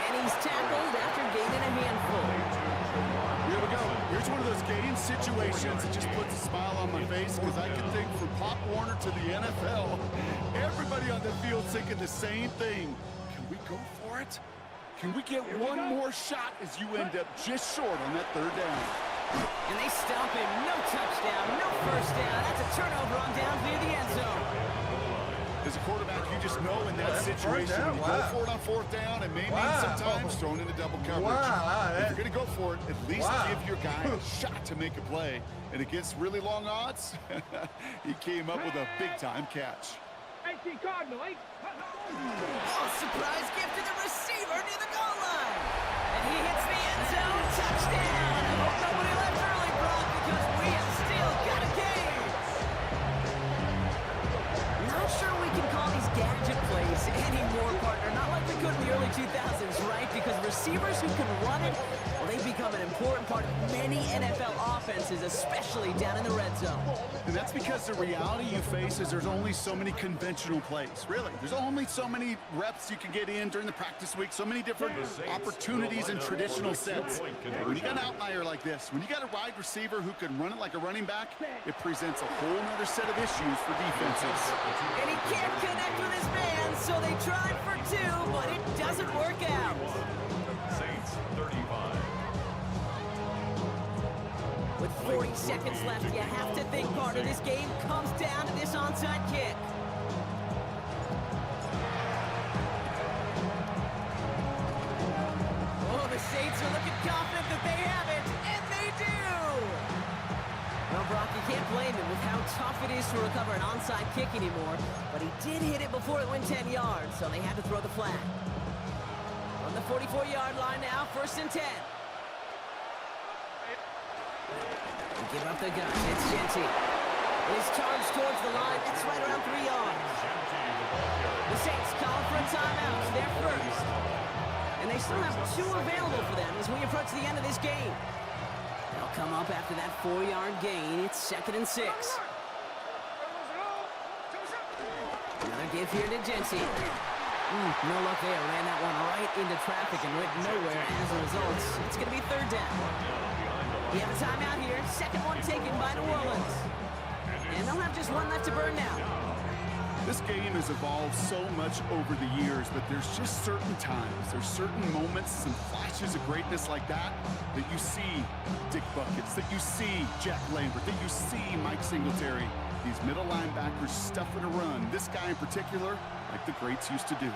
And he's tackled after gaining a handful. Here we go. Here's one of those game situations that just puts a smile on my face because I can think from Pop Warner to the NFL, everybody on the field thinking the same thing. Can we go for it? Can we get one more shot as you end up just short on that 3rd down? And they stomp him. No touchdown, no first down. That's a turnover on down near the end zone. As a quarterback, you just know in that situation, when you go for it on 4th down, it may mean sometimes thrown into double coverage. If you're going to go for it, at least give your guy a shot to make a play. And against really long odds, he came up with a big-time catch. 18 Cardinal, 8. Oh, surprise gift to the receiver near the goal line. And he hits the end zone. Touchdown. I hope nobody left early, Brock, because we have still got a game. Not sure we can call these gadget plays anymore, partner. Not like we could in the early 2000s, right? Because receivers who can run it, well, they've become an important part of many NFL offenses, especially down in the red zone. And that's because the reality you face is there's only so many conventional plays. Really, there's only so many reps you can get in during the practice week, so many different opportunities and traditional sets. When you got an outlier like this, when you got a wide receiver who can run it like a running back, it presents a whole other set of issues for defenses. And he can't connect with his man, so they tried for 2, but it doesn't work out. Saints 35. With 40 seconds left, you have to think part of this game comes down to this onside kick. Oh, the Saints are looking confident that they have it, and they do! Well, Brock, you can't blame him with how tough it is to recover an onside kick anymore, but he did hit it before it went 10 yards, so they had to throw the flag. On the 44-yard line now, 1st and 10. They give up the gun. It's Genty. He's charged towards the line. That's right around 3 yards. The Saints call for a timeout. They're first. And they still have 2 available for them as we approach the end of this game. They'll come up after that 4-yard gain. It's 2nd and 6. Another give here to Genty. No luck there. Ran that one right into traffic and went nowhere as a result. It's going to be 3rd down. We have a timeout here. 2nd one taken by New Orleans. And they'll have just 1 left to burn now. This game has evolved so much over the years, but there's just certain times, there's certain moments, some flashes of greatness like that you see Dick Buckets, that you see Jack Lambert, that you see Mike Singletary. These middle linebackers stuffing a run. This guy in particular, like the greats used to do.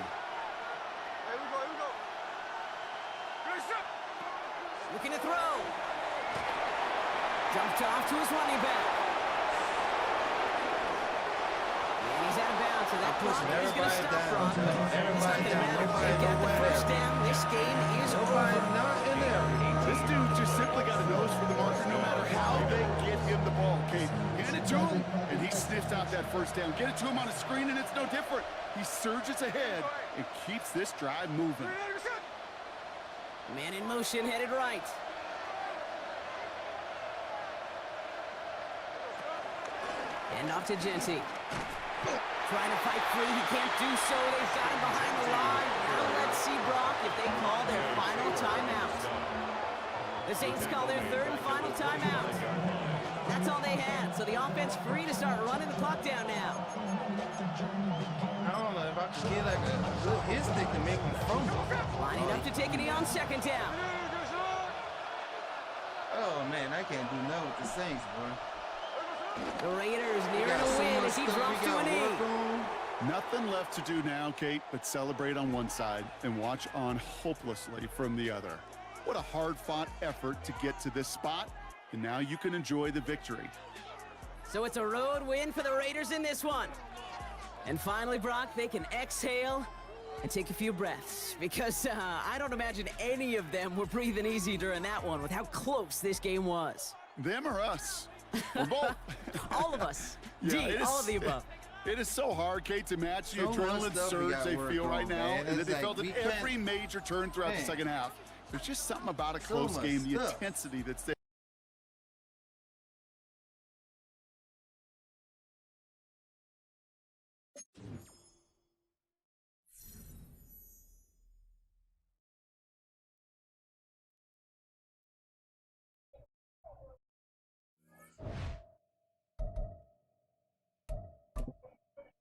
Looking to throw. Dumped off to his running back. And he's out of bounds, so that clock is going to stop Brock. It's not going to matter. They got the first down. This game is over. Not in there. This dude just simply got a nose for the marker no matter how they get him the ball, Kate. Get it to him, and he sniffs out that first down. Get it to him on a screen, and it's no different. He surges ahead and keeps this drive moving. Man in motion, headed right. And off to Genty. Trying to fight free, he can't do so. They've got him behind the line. Now let's see Brock, if they call their final timeout. The Saints call their third and final timeout. That's all they had, so the offense free to start running the clock down now. I don't know if I can get like a good hit stick to make him fumble. Lining up to take a knee on second down. Oh man, I can't do nothing with the Saints, bro. The Raiders nearing a win as he drops to a knee. Nothing left to do now, Kate, but celebrate on one side and watch on hopelessly from the other. What a hard-fought effort to get to this spot, and now you can enjoy the victory. So it's a road win for the Raiders in this one. And finally, Brock, they can exhale and take a few breaths, because I don't imagine any of them were breathing easy during that one with how close this game was. Them or us? Or both? All of us. Yeah, all of the above. It is so hard, Kate, to match the adrenaline surge they feel right now, and that they felt at every major turn throughout the second half. There's just something about a close game, the intensity that's there.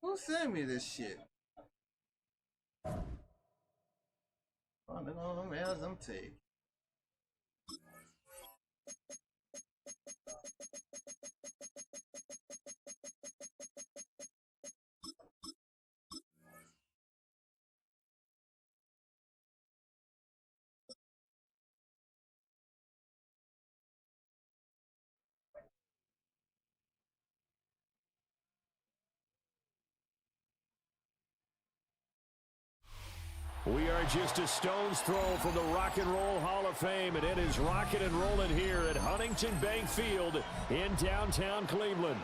Who sent me this shit? Oh, look at all them L's I'm taking. We are just a stone's throw from the Rock and Roll Hall of Fame, and it is rocking and rolling here at Huntington Bank Field in downtown Cleveland.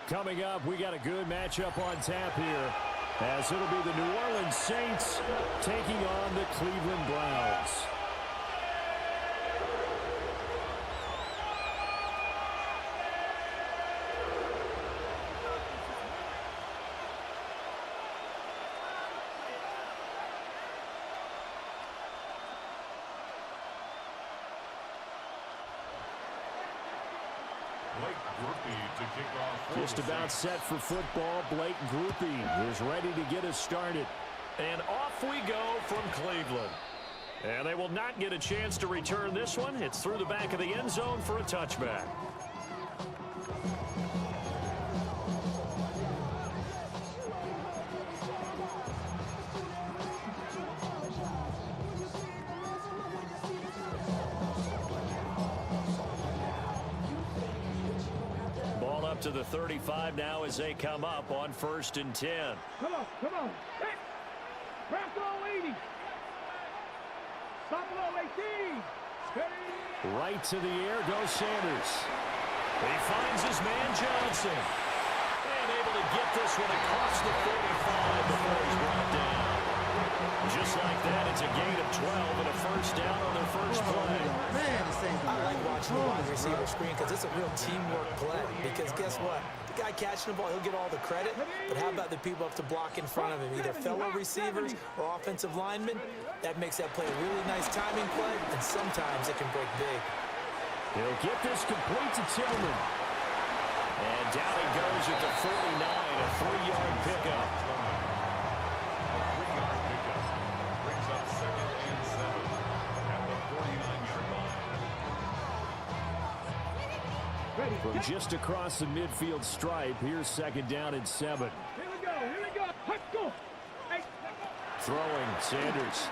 Coming up, we got a good matchup on tap here, as it'll be the New Orleans Saints taking on the Cleveland Browns. Just about set for football. Blake Groupie is ready to get us started. And off we go from Cleveland. And they will not get a chance to return this one. It's through the back of the end zone for a touchback. To the 35 now as they come up on 1st and 10. Come on. Hey, Bronco 80. Buffalo 18. Steady. Right to the air goes Sanders. He finds his man Johnson. And able to get this one across the 45 before he's brought down. Just like that, it's a gain of 12 and a first down on their first play. Man, the Saints I like watching the wide receiver screen because it's a real teamwork play. Because guess what? The guy catching the ball, he'll get all the credit. But how about the people up to block in front of him? Either fellow receivers or offensive linemen. That makes that play a really nice timing play, and sometimes it can break big. He'll get this complete to Tillman. And down he goes at the 49, a 3-yard pickup. From just across the midfield stripe, here's 2nd down and 7. Here we go. Let's go. Hey. Throwing, Sanders.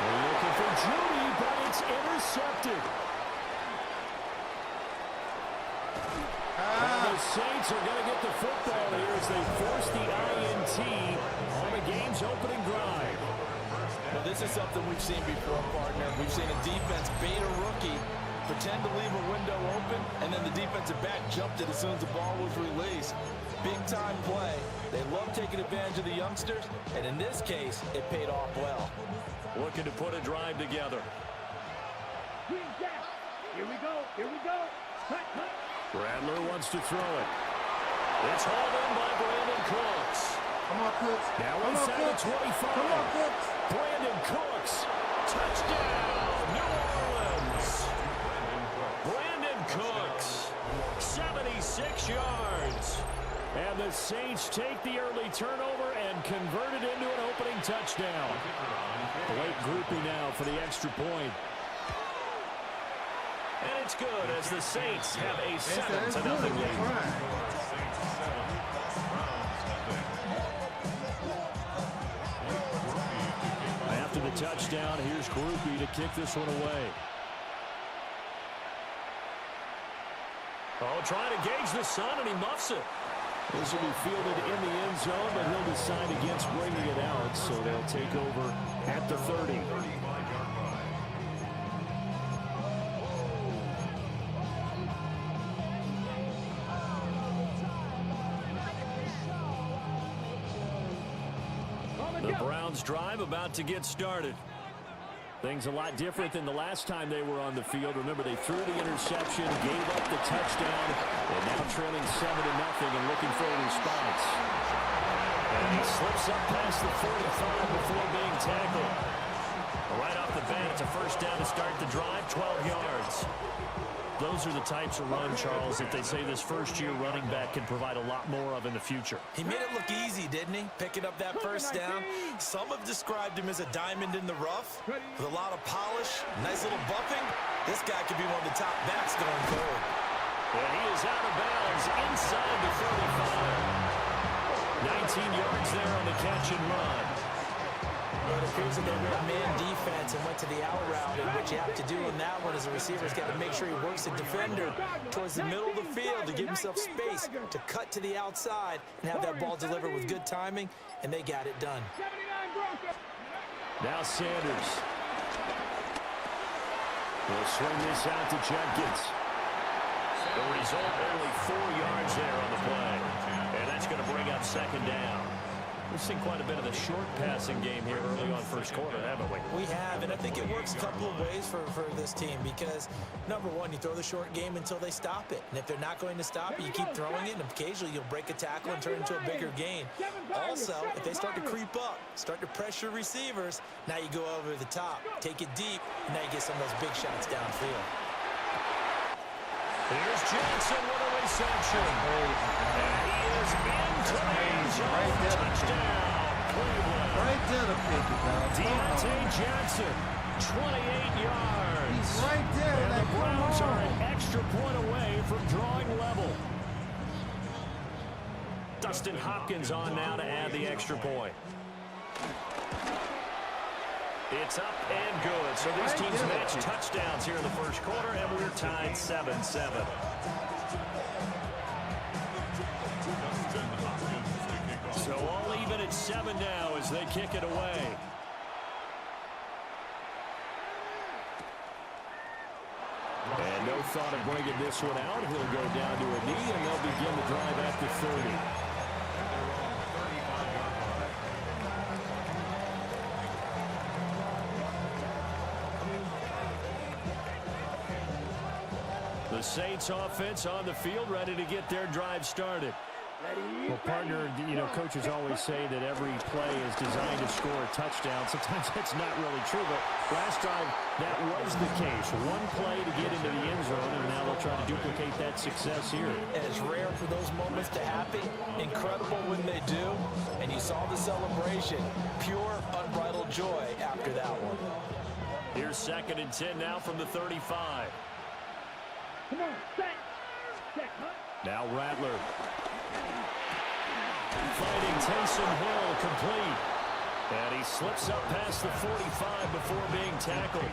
They're looking for Judy, but it's intercepted. And the Saints are going to get the football here as they force the INT on the game's opening drive. Well, this is something we've seen before, partner. We've seen a defense bait a rookie, pretend to leave a window open, and then the defensive back jumped it as soon as the ball was released. Big-time play. They love taking advantage of the youngsters, and in this case, it paid off well. Looking to put a drive together. Here we go. Cut. Rattler wants to throw it. It's hauled in by Brandon Cooks. Come on, Cooks. Now Come on, inside Cooks. the 25. Come on, Cooks. Brandon Cooks. Touchdown, New Orleans. Brandon Cooks, 76 yards. And the Saints take the early turnover and convert it into an opening touchdown. Late groupie now for the extra point. And it's good as the Saints have a 7-0 lead. After the touchdown, here's Groupie to kick this one away. Oh, trying to gauge the sun, and he muffs it. This will be fielded in the end zone, but he'll decide against bringing it out, so they'll take over at the 30. The Browns drive about to get started. Things a lot different than the last time they were on the field. Remember, they threw the interception, gave up the touchdown, and now trailing 7-0 and looking for a response. And he slips up past the 45 before being tackled. Right off the bat, it's a first down to start the drive, 12 yards. Those are the types of run, Charles, that they say this first-year running back can provide a lot more of in the future. He made it look easy, didn't he? Picking up that first down. Some have described him as a diamond in the rough with a lot of polish, nice little buffing. This guy could be one of the top backs going forward. And he is out of bounds inside the 35. 19 yards there on the catch and run. It appears that they ran man defense and went to the out route, and what you have to do in that one is the receiver's got to make sure he works the defender towards the middle of the field to give himself space to cut to the outside and have that ball delivered with good timing, and they got it done. Now Sanders. We'll swing this out to Jenkins. The result, only 4 yards there on the play. And that's going to bring up second down. We've seen quite a bit of the short passing game here early on first quarter, haven't we? We have, and I think it works a couple of ways for this team because, number one, you throw the short game until they stop it. And if they're not going to stop it, you keep throwing it, and occasionally you'll break a tackle and turn it into a bigger gain. Also, if they start to creep up, start to pressure receivers, now you go over the top, take it deep, and now you get some of those big shots downfield. Here's Johnson with a reception. And he is into the end zone. Touchdown, Cleveland. Right there to pick it, dog. Deontay Johnson, 28 yards. He's right there. And like, the Browns are an extra point away from drawing level. Dustin Hopkins on now to add the extra point. It's up and good. So these teams match touchdowns here in the first quarter, and we're tied 7-7. So all even at 7 now as they kick it away. And no thought of bringing this one out. He'll go down to a knee, and they'll begin the drive at the 30. The Saints offense on the field, ready to get their drive started. Well, partner, you know, coaches always say that every play is designed to score a touchdown. Sometimes that's not really true, but last drive that was the case. One play to get into the end zone, and now they'll try to duplicate that success here. And it's rare for those moments to happen. Incredible when they do. And you saw the celebration. Pure, unbridled joy after that one. Here's 2nd and 10 now from the 35. Come on, set, huh? Now Rattler. Finding Taysom Hill complete. And he slips up past the 45 before being tackled.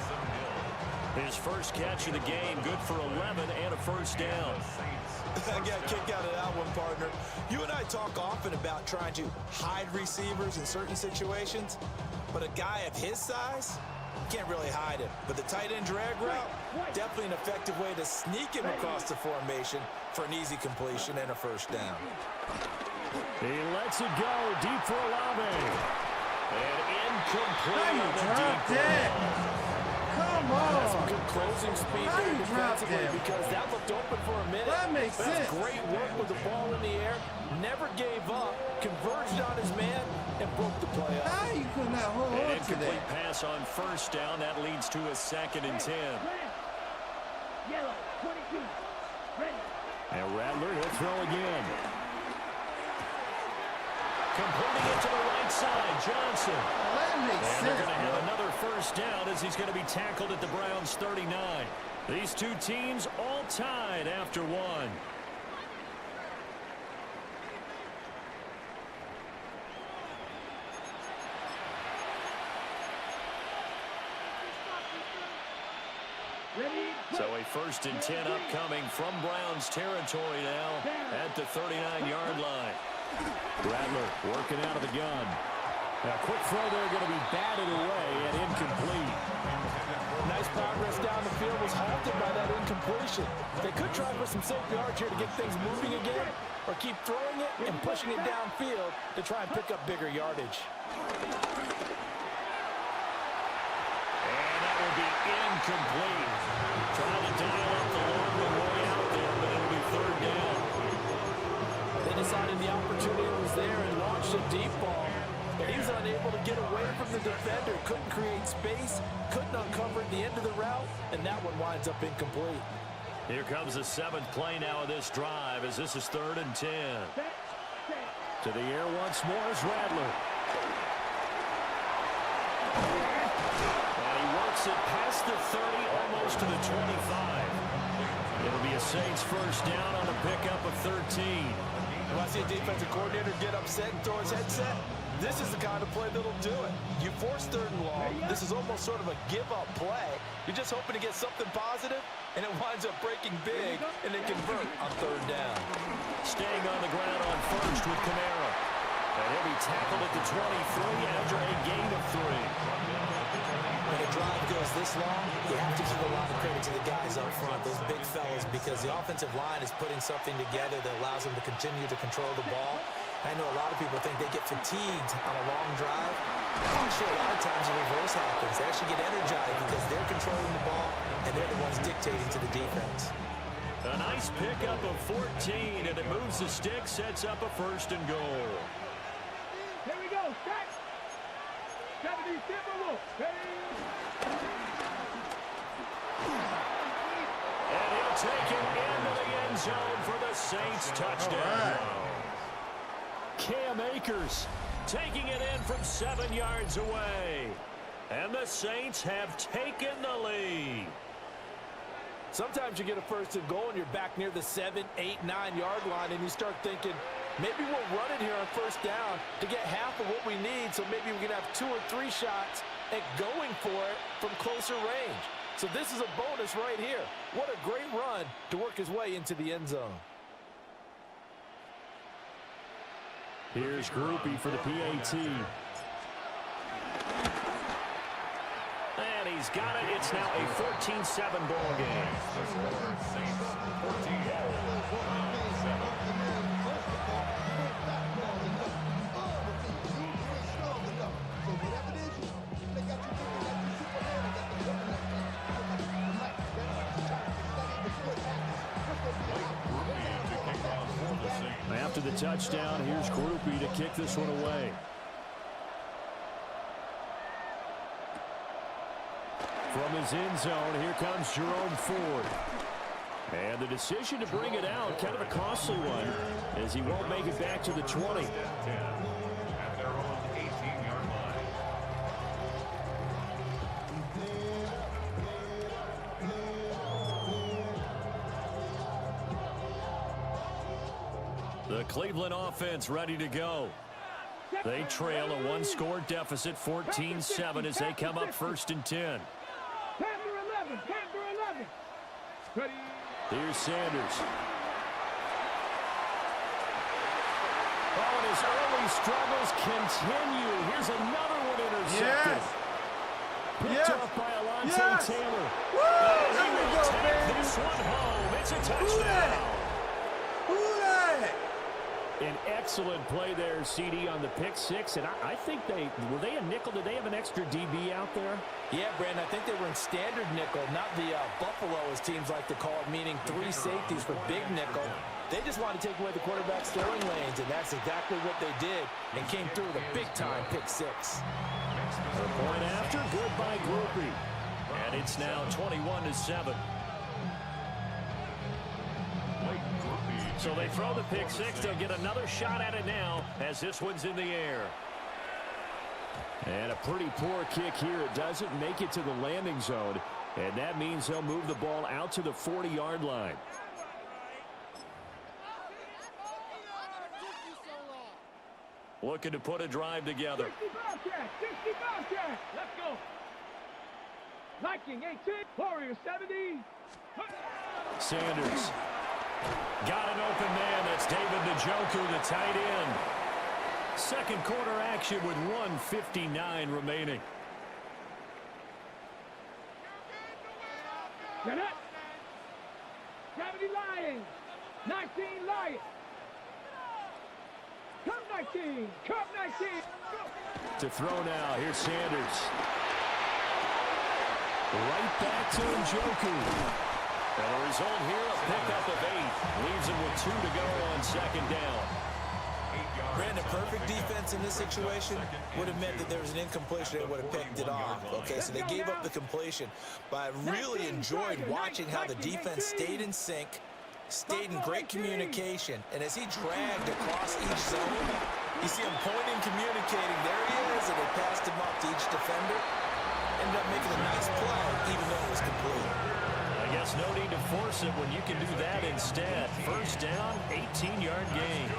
His first catch of the game, good for 11 and a first down. I got a kick out of that one, partner. You and I talk often about trying to hide receivers in certain situations, but a guy of his size, you can't really hide him. But the tight end drag route, definitely an effective way to sneak him across the formation for an easy completion and a first down. He lets it go deep for Olave. And incomplete on the deep ball. Come on. Some good closing speed there defensively because that looked open for a minute. That makes sense. Great work with the ball in the air. Never gave up. Converged on his man and broke the play up. How you could not hold An on to incomplete that? pass on first down. That leads to a 2nd and 10. Yellow, 22. Ready. And Rattler, he'll throw again. Completing it to the right side, Johnson. That makes And sense. they're going to have another first down as he's going to be tackled at the Browns' 39. These two teams all tied after one. So a 1st and 10 upcoming from Browns territory now at the 39-yard line. Rattler working out of the gun. A quick throw there going to be batted away and incomplete. Nice progress down the field was halted by that incompletion. They could try for some safe yards here to get things moving again, or keep throwing it and pushing it downfield to try and pick up bigger yardage. And that will be incomplete. Trying to dial up the long way out there, but it'll be 3rd down. They decided the opportunity was there and launched a deep ball. But he was unable to get away from the defender. Couldn't create space, couldn't uncover the end of the route, and that one winds up incomplete. Here comes the 7th play now of this drive as this is 3rd and 10. To the air once more is Rattler. And he works it past the 30, almost to the 25. It'll be a Saints first down on a pickup of 13. When I see a defensive coordinator get upset and throw his headset, this is the kind of play that'll do it. You force 3rd and long. This is almost sort of a give-up play. You're just hoping to get something positive, and it winds up breaking big, and they convert on 3rd down. Staying on the ground on first with Kamara. And he'll be tackled at the 23 after a gain of 3. When a drive goes this long, you have to give a lot of credit to the guys up front, those big fellas, because the offensive line is putting something together that allows them to continue to control the ball. I know a lot of people think they get fatigued on a long drive. Actually, a lot of times the reverse happens. They actually get energized because they're controlling the ball, and they're the ones dictating to the defense. A nice pickup of 14, and it moves the stick, sets up a 1st and goal. Here we go, set. 70 Timberwolves. And he'll take it into the end zone for the Saints touchdown. Cam Akers taking it in from 7 yards away. And the Saints have taken the lead. Sometimes you get a 1st and goal and you're back near the 7, 8, 9-yard line, and you start thinking, maybe we'll run it here on 1st down to get half of what we need, so maybe we can have 2 or 3 shots at going for it from closer range. So this is a bonus right here. What a great run to work his way into the end zone. Here's Groupie for the PAT. And he's got it. It's now a 14-7 ball game. After the touchdown, here's Groupie to kick this one away. From his end zone, here comes Jerome Ford. And the decision to bring it out, kind of a costly one, as he won't make it back to the 20. At their own 18-yard line. The Cleveland offense ready to go. They trail a 1-score deficit, 14-7, as they come up 1st and 10. Panther 11, Panther 11. Ready. Here's Sanders. Oh, and his early struggles continue. Here's another one intercepted. Yes. Picked up by Alontae Taylor. Woo! There we go, Take baby. this one home. It's a Who touchdown. that? Who that? An excellent play there, CD, on the pick six. And I think were they a nickel? Did they have an extra DB out there? Yeah, Brandon, I think they were in standard nickel, not the Buffalo, as teams like to call it, meaning 3 safeties for big nickel. They just wanted to take away the quarterback's throwing lanes, and that's exactly what they did, and came through with a big-time pick six. The point after, good by Groupie. And it's now 21-7. So they throw the pick six. They'll get another shot at it now as this one's in the air. And a pretty poor kick here. It doesn't make it to the landing zone. And that means they'll move the ball out to the 40-yard line. Looking to put a drive together. 65 catch. Let's go. Viking 18, Warriors 70. Sanders. Got an open man. That's David Njoku, the tight end. Second quarter action with 1:59 remaining. Get it. 70 Lions. 19 Lions. Cup 19. Cup 19. To throw now. Here's Sanders. Right back to Njoku. And the result here, a pickup of 8. Leaves him with 2 to go on second down. Brandon, perfect defense in this situation would have meant that there was an incompletion. They would have picked it off. Okay, so they gave up the completion. But I really enjoyed watching how the defense stayed in sync, stayed in great communication. And as he dragged across each zone, you see him pointing, communicating. There he is, and they passed him up to each defender. Ended up making a nice play, even though it was complete. I guess no need to force it when you can do that instead. First down, 18-yard gain.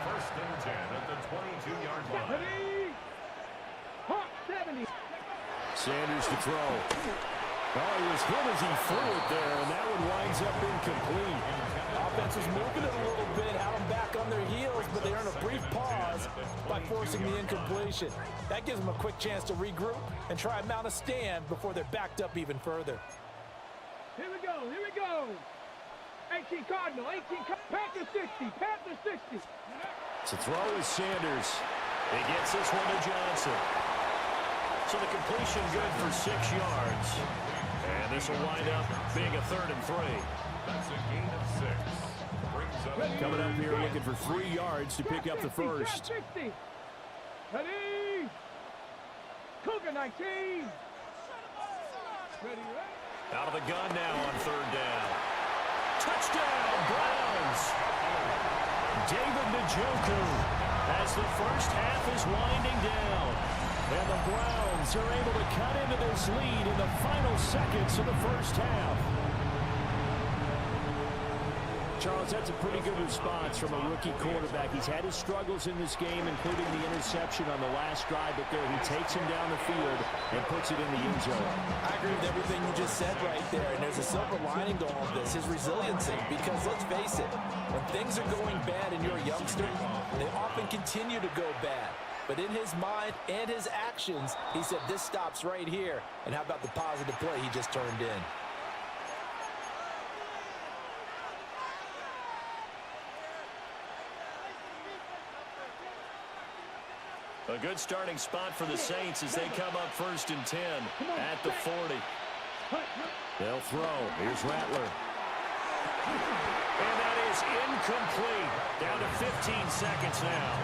First and 10 at the 22-yard line. 70. Sanders to throw. Oh, he was hit as he threw it there, and that one winds up incomplete. Offense was moving it a little bit, had them back on their heels, but they earned a brief pause by forcing the incompletion. That gives them a quick chance to regroup and try and mount a stand before they're backed up even further. Here we go. 18 Cardinal, 18 Panther 60, Panther 60. To throw is Sanders. He gets this one to Johnson. So the completion good for 6 yards. And this will wind up being a 3rd and 3. That's a gain of 6. Coming up here looking for 3 yards to pick up the first. 60. Ready. Cougar 19. Ready. Out of the gun now on 3rd down. Touchdown, Browns. David Njoku as the first half is winding down. And the Browns are able to cut into this lead in the final seconds of the first half. Charles, that's a pretty good response from a rookie quarterback. He's had his struggles in this game, including the interception on the last drive, but there he takes him down the field and puts it in the end zone. I agree with everything you just said right there, and there's a silver lining to all of this, his resiliency, because let's face it, when things are going bad and you're a youngster, they often continue to go bad. But in his mind and his actions, he said, this stops right here. And how about the positive play he just turned in? A good starting spot for the Saints as they come up 1st and 10 at the 40. They'll throw. Here's Rattler. And that is incomplete. Down to 15 seconds now.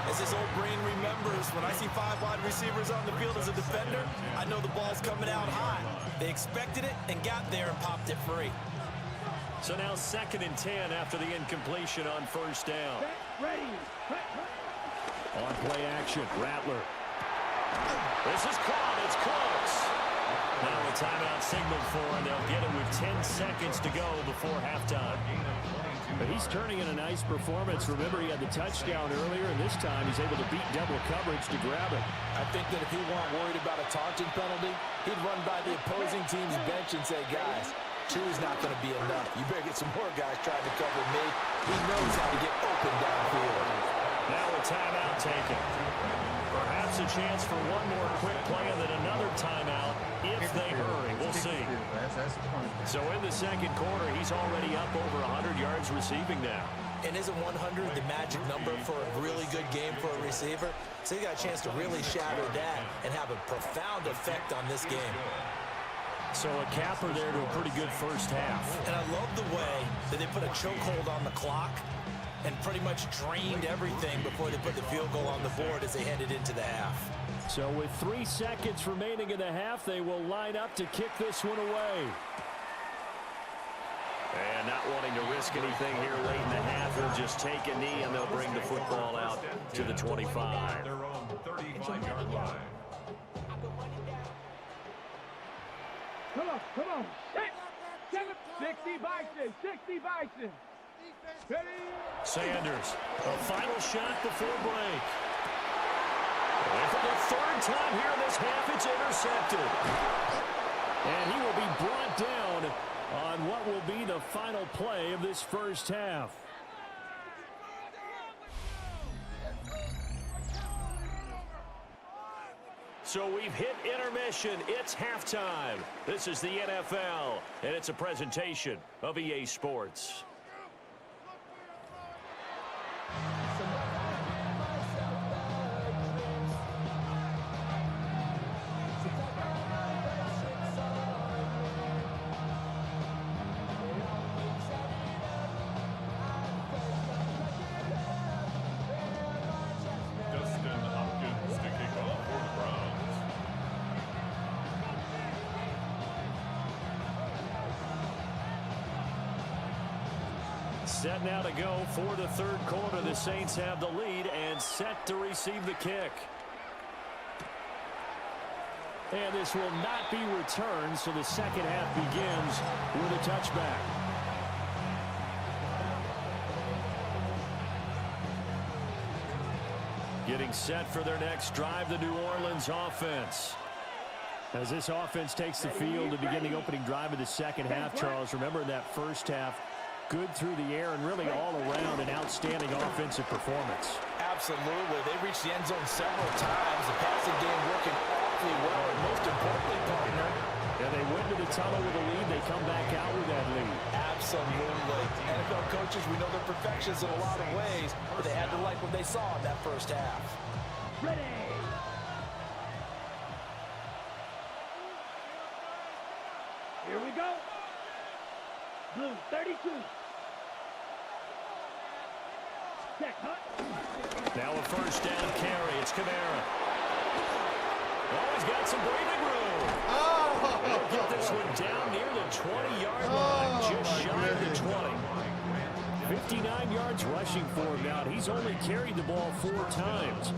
As his old brain remembers, when I see 5 wide receivers on the field as a defender, I know the ball's coming out high. They expected it and got there and popped it free. So now 2nd and 10 after the incompletion on 1st down. Ready. On play action, Rattler. This is caught. It's close. Now a timeout signaled for, and they'll get it with 10 seconds to go before halftime. But he's turning in a nice performance. Remember, he had the touchdown earlier, and this time he's able to beat double coverage to grab it. I think that if he weren't worried about a taunting penalty, he'd run by the opposing team's bench and say, guys, 2 is not going to be enough. You better get some more guys trying to cover me. He knows how to get open downfield. Now a timeout taken. Perhaps perhaps a chance for one more quick play and then another timeout if they hurry. We'll see. So in the second quarter, he's already up over 100 yards receiving now. And isn't 100 the magic number for a really good game for a receiver? So he got a chance to really shatter that and have a profound effect on this game. So a capper there to a pretty good first half. And I love the way that they put a chokehold on the clock and pretty much drained everything before they put the field goal on the board as they headed into the half. So with 3 seconds remaining in the half, they will line up to kick this one away. And not wanting to risk anything here late in the half, he'll just take a knee and they'll bring the football out to the 25. Their own 35-yard line. Come on. 60 Bison, 60 Bison. Ready? Sanders, a final shot before break. And for the third time here in this half, it's intercepted. And he will be brought down on what will be the final play of this first half. So we've hit intermission. It's halftime. This is the NFL, and it's a presentation of EA Sports. Set now to go for the third quarter. The Saints have the lead and set to receive the kick. And this will not be returned, so the second half begins with a touchback. Getting set for their next drive, the New Orleans offense. As this offense takes the field to begin the opening drive of the second half, Charles, remember in that first half, good through the air and really all around an outstanding offensive performance. Absolutely. They reached the end zone several times. The passing game working awfully well, and most importantly, partner. And they went to the tunnel with a lead. They come back out with that lead. Absolutely. NFL coaches, we know they're perfectionists in a lot of ways, but they had to like what they saw in that first half. Ready. Here we go. Blue 32. Check, huh? Now a first down carry. It's Kamara. Oh, he's got some breathing room. He'll get this one down near the 20-yard line, just shy of the 20. 59 yards rushing for him now. He's only carried the ball 4 times.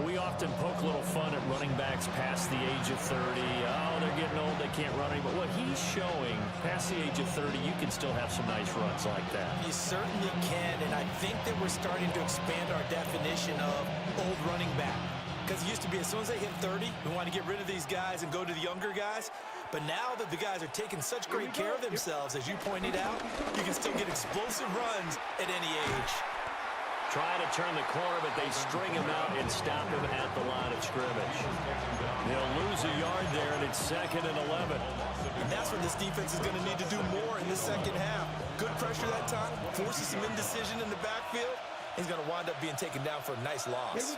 We often poke a little fun at running backs past the age of 30. Oh, they're getting old, they can't run anymore. What he's showing, past the age of 30, you can still have some nice runs like that. You certainly can, and I think that we're starting to expand our definition of old running back. Because it used to be as soon as they hit 30, we want to get rid of these guys and go to the younger guys. But now that the guys are taking such great care of themselves, as you pointed out, you can still get explosive runs at any age. Trying to turn the corner, but they string him out and stop him at the line of scrimmage. They'll lose a yard there, and it's 2nd and 11. And that's when this defense is going to need to do more in the second half. Good pressure that time, forces some indecision in the backfield. He's going to wind up being taken down for a nice loss.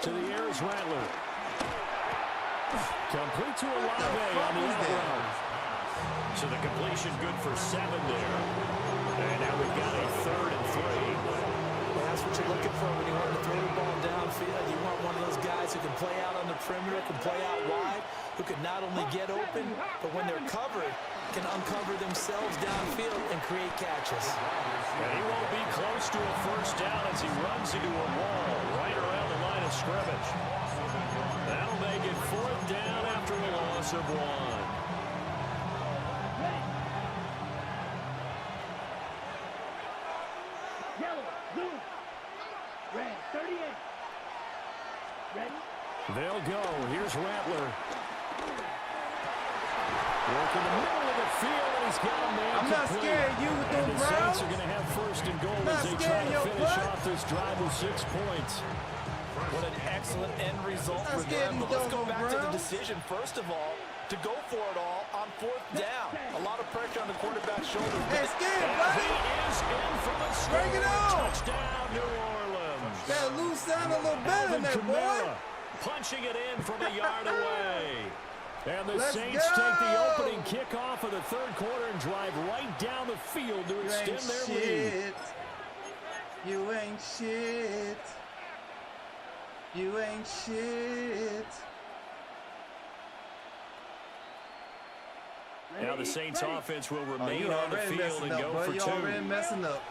To the air is Rattler. Complete to Olave on the outround. So the completion good for 7 there. And now we've got a 3rd and 3. Well, that's what you're looking for when you want to throw the ball downfield. You want one of those guys who can play out on the perimeter, can play out wide, who can not only get open, but when they're covered, can uncover themselves downfield and create catches. And he won't be close to a first down as he runs into a wall right around the line of scrimmage. That'll make it 4th down after a loss of 1. Yellow, blue, red, 38. Ready? They'll go. Here's Rattler. Work in the middle of the field, and he's got a man I'm not complete. scared of you with And them the Saints Browns. are going to have first and goal Not as they try scared to your finish butt. off this drive with 6 points. What an excellent end result for scared them. you But let's go doggone back to the Browns. decision, first of all, to go for it all on 4th down. A lot of pressure on the quarterback's shoulders. Hey, scared, He buddy. is in for the score. Bring it on. Touchdown, New Orleans. That loose sound a little better than that, boy. Kamara punching it in from a yard away. And the Let's Saints go. take the opening kickoff of the 3rd quarter and drive right down the field to You extend ain't their lead. shit. You ain't shit. You ain't shit. Now the Saints offense will Oh, remain you on the already field messing and up, go bro. for You 2. already messing up.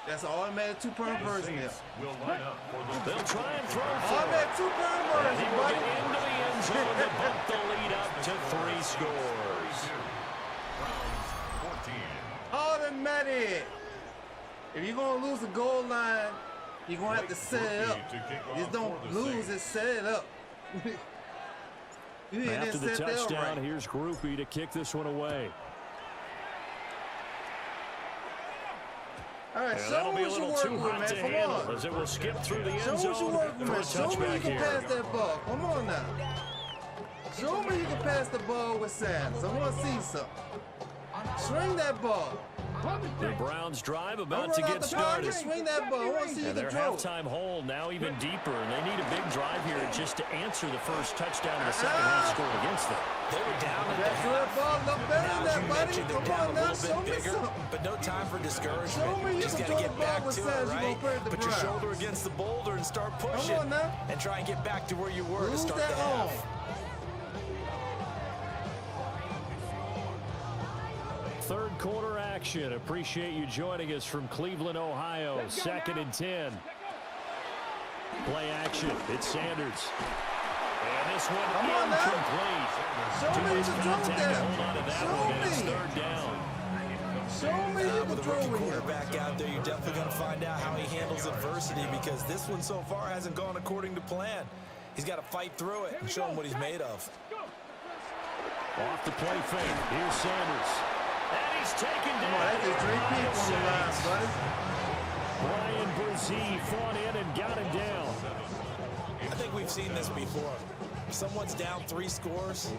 That's an automatic 2-point version there. Will line up for the They'll try and throw for it. Automatic 2-point And version, he will buddy. get into the end zone to bump the lead up to 3 scores. Browns 14. Automatic. If you're going to lose the goal line, you're going to have to set it up. Just don't lose it, set it up. You After didn't the set that up touchdown, right. here's Groupie to kick this one away. All right, And show that'll me be a what you're little too working with, hot man. to Come handle on. as it will skip through the Show end what you're zone working for a with. Show me you touchback can here. pass that ball. Come on now. Show me you can pass the ball with Sanders. I want to see something. Swing that ball. The Browns drive Don't about run to out get the pocket. started. Swing that ball. I want to see you And their control. halftime hole now even deeper, and they need a big drive here just to answer the first touchdown the second half scored against them. They were down at the That's good half. ball. Look better than Now, as that, you buddy. mentioned, they're Come down on a now. little Show bit me bigger, something. but no time for Show me discouragement. you Just can got to throw get the ball back with to it, Sanders. You right? gonna play the Put your Browns. shoulder against the boulder and start Come pushing. on now. And try and get back to where you were to Lose start that the half. arm. Third quarter action. Appreciate you joining us from Cleveland, Ohio. 2nd and 10. Play action. It's Sanders. And this one Come on now. incomplete. Show Too me you much can throw with contact to that. hold on to that Show one, and it's me. 3rd down. Show me you can With a throw rookie with him. quarterback out there, you're definitely going to find out how he handles adversity, because this one so far hasn't gone according to plan. He's got to fight through it and show him what he's made of. Off the play fake. Here's Sanders. And he's taken down. Come on, that's just 3 people on the line, buddy. Brian Brzee fought in and got him down. I think we've seen this before. If someone's down 3 scores,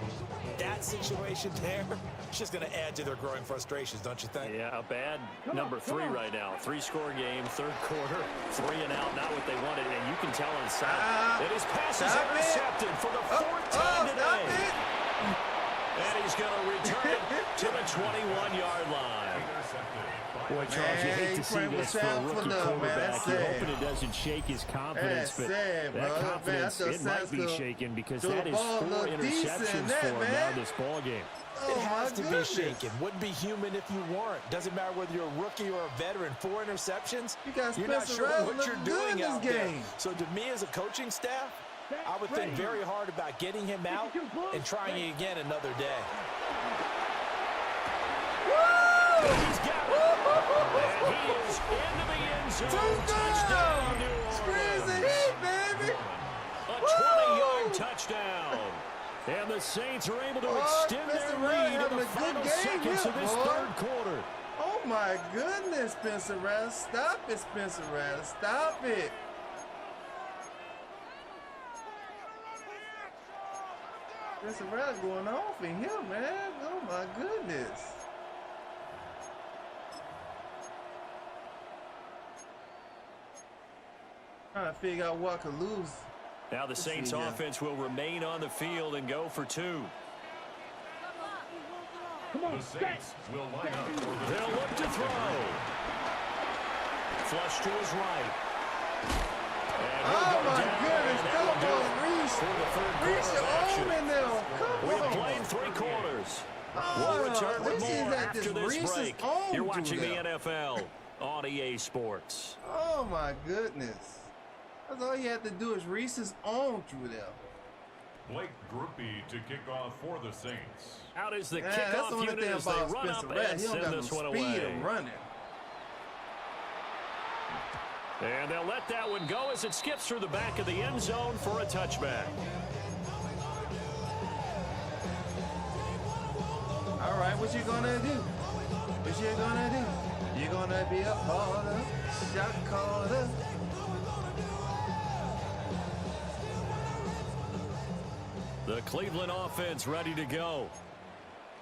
that situation there, it's just going to add to their growing frustrations, don't you think? Yeah, a bad number 3 right now. 3-score game, 3rd quarter, 3 and out, not what they wanted. And you can tell inside that his pass is intercepted for the 4th time today. And he's going to return it to the 21-yard line. Boy, Charles, you hate to see this for a rookie quarterback. You're hoping it doesn't shake his confidence, but that confidence, it might be shaken because that is 4 interceptions for him now this ballgame. It has to be shaken. Wouldn't be human if you weren't. Doesn't matter whether you're a rookie or a veteran. 4 interceptions, you're not sure what you're doing out there. So to me as a coaching staff, I would think very hard about getting him out and trying it again another day. He's got it. And he is into the end zone. Touchdown, New Orleans. Squeeze the heat, baby. A 20-yard touchdown. And the Saints are able to extend their lead in the final seconds of this 3rd quarter. Oh, my goodness, Spencer Rattler. Stop it, Spencer Rattler. Stop it. Spencer Rattler going off in here, man. Oh, my goodness. Trying to figure out what could lose. Now the Saints offense will remain on the field and go for 2. The Saints will line up for the They'll look to throw. Flush to his right. And Oh my goodness, come on, Reese. for the 3rd Reese, quarter of action. you're in there. We Come have on. played 3 quarters. Oh, We'll return with this is more at after this this Reese's break. own You're watching the Judah. NFL on EA Sports. Oh my goodness. That's all you have to do is Reese's own through there. Blake Groupie to kick off for the Saints. Out is the Yeah, that's the kickoff only unit thing as they about run Spencer up Rattler. and He don't send got this no one speed away. of running. And they'll let that one go as it skips through the back of the end zone for a touchback. I All right, what you gonna do? What you gonna do? You gonna be a baller, shot caller. The Cleveland offense ready to go.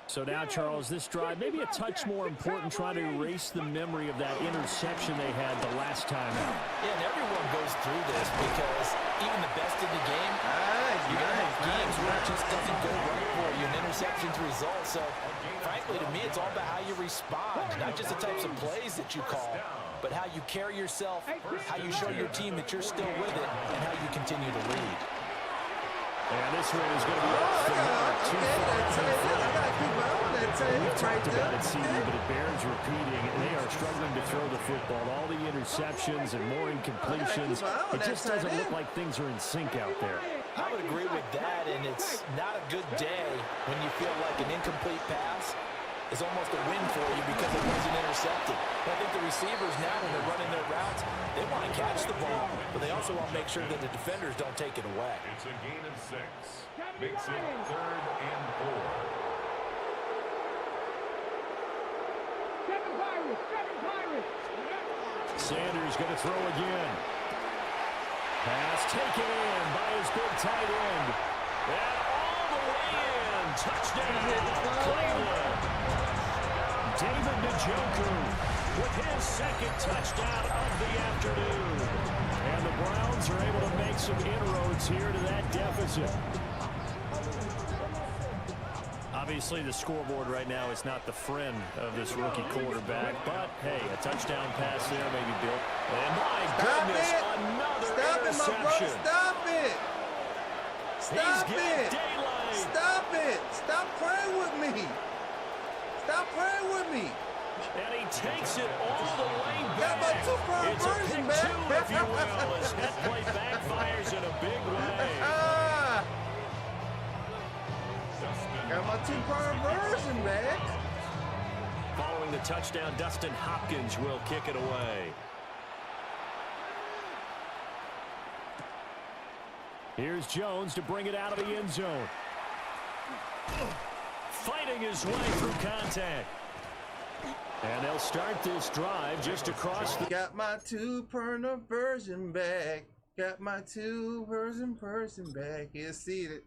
So now, Charles, this drive, maybe a touch more important, trying to erase the memory of that interception they had the last time out. Yeah, and everyone goes through this because even the best in the game, you're going to have games where it just doesn't go right for you, and interceptions result. So, frankly, to me, it's all about how you respond, not just the types of plays that you call, but how you carry yourself, how you show your team that you're still with it, and how you continue to lead. And this one is going to be off the mark. Too far. We've talked about it, CD, but it bears repeating. They are struggling to throw the football. All the interceptions and more incompletions. It just doesn't look like things are in sync out there. I would agree with that, and it's not a good day when you feel like an incomplete pass is almost a win for you because it wasn't intercepted. But I think the receivers now, when they're running their routes, they want to catch the ball, but they also want to make sure that the defenders don't take it away. It's a gain of 6. Makes it 3rd and 4. Sanders going to throw again. Pass taken in by his big tight end. And all the way in. Touchdown, Cleveland. David Njoku with his second touchdown of the afternoon. And the Browns are able to make some inroads here to that deficit. Obviously, the scoreboard right now is not the friend of this rookie quarterback, but hey, a touchdown pass there maybe built. And my goodness, another interception. Stop it! Stop it! Stop it! Stop playing with me! Stop playing with me! And he takes it all the way back. Got my two-point It's a version, pick man. two, if you will, as that play backfires in a big way. Got my two-point version back. Following the touchdown, Dustin Hopkins will kick it away. Here's Jones to bring it out of the end zone. Fighting his way through contact. And they'll start this drive just across the... Got my two-point version back. Got my two-version person back. Here, seated.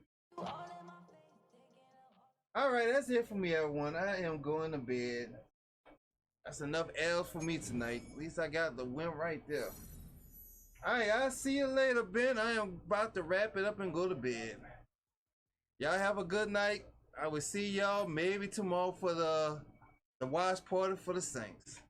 All right, that's it for me, everyone. I am going to bed. That's enough L's for me tonight. At least I got the win right there. All right, I'll see you later, Ben. I am about to wrap it up and go to bed. Y'all have a good night. I will see y'all maybe tomorrow for the watch party for the Saints.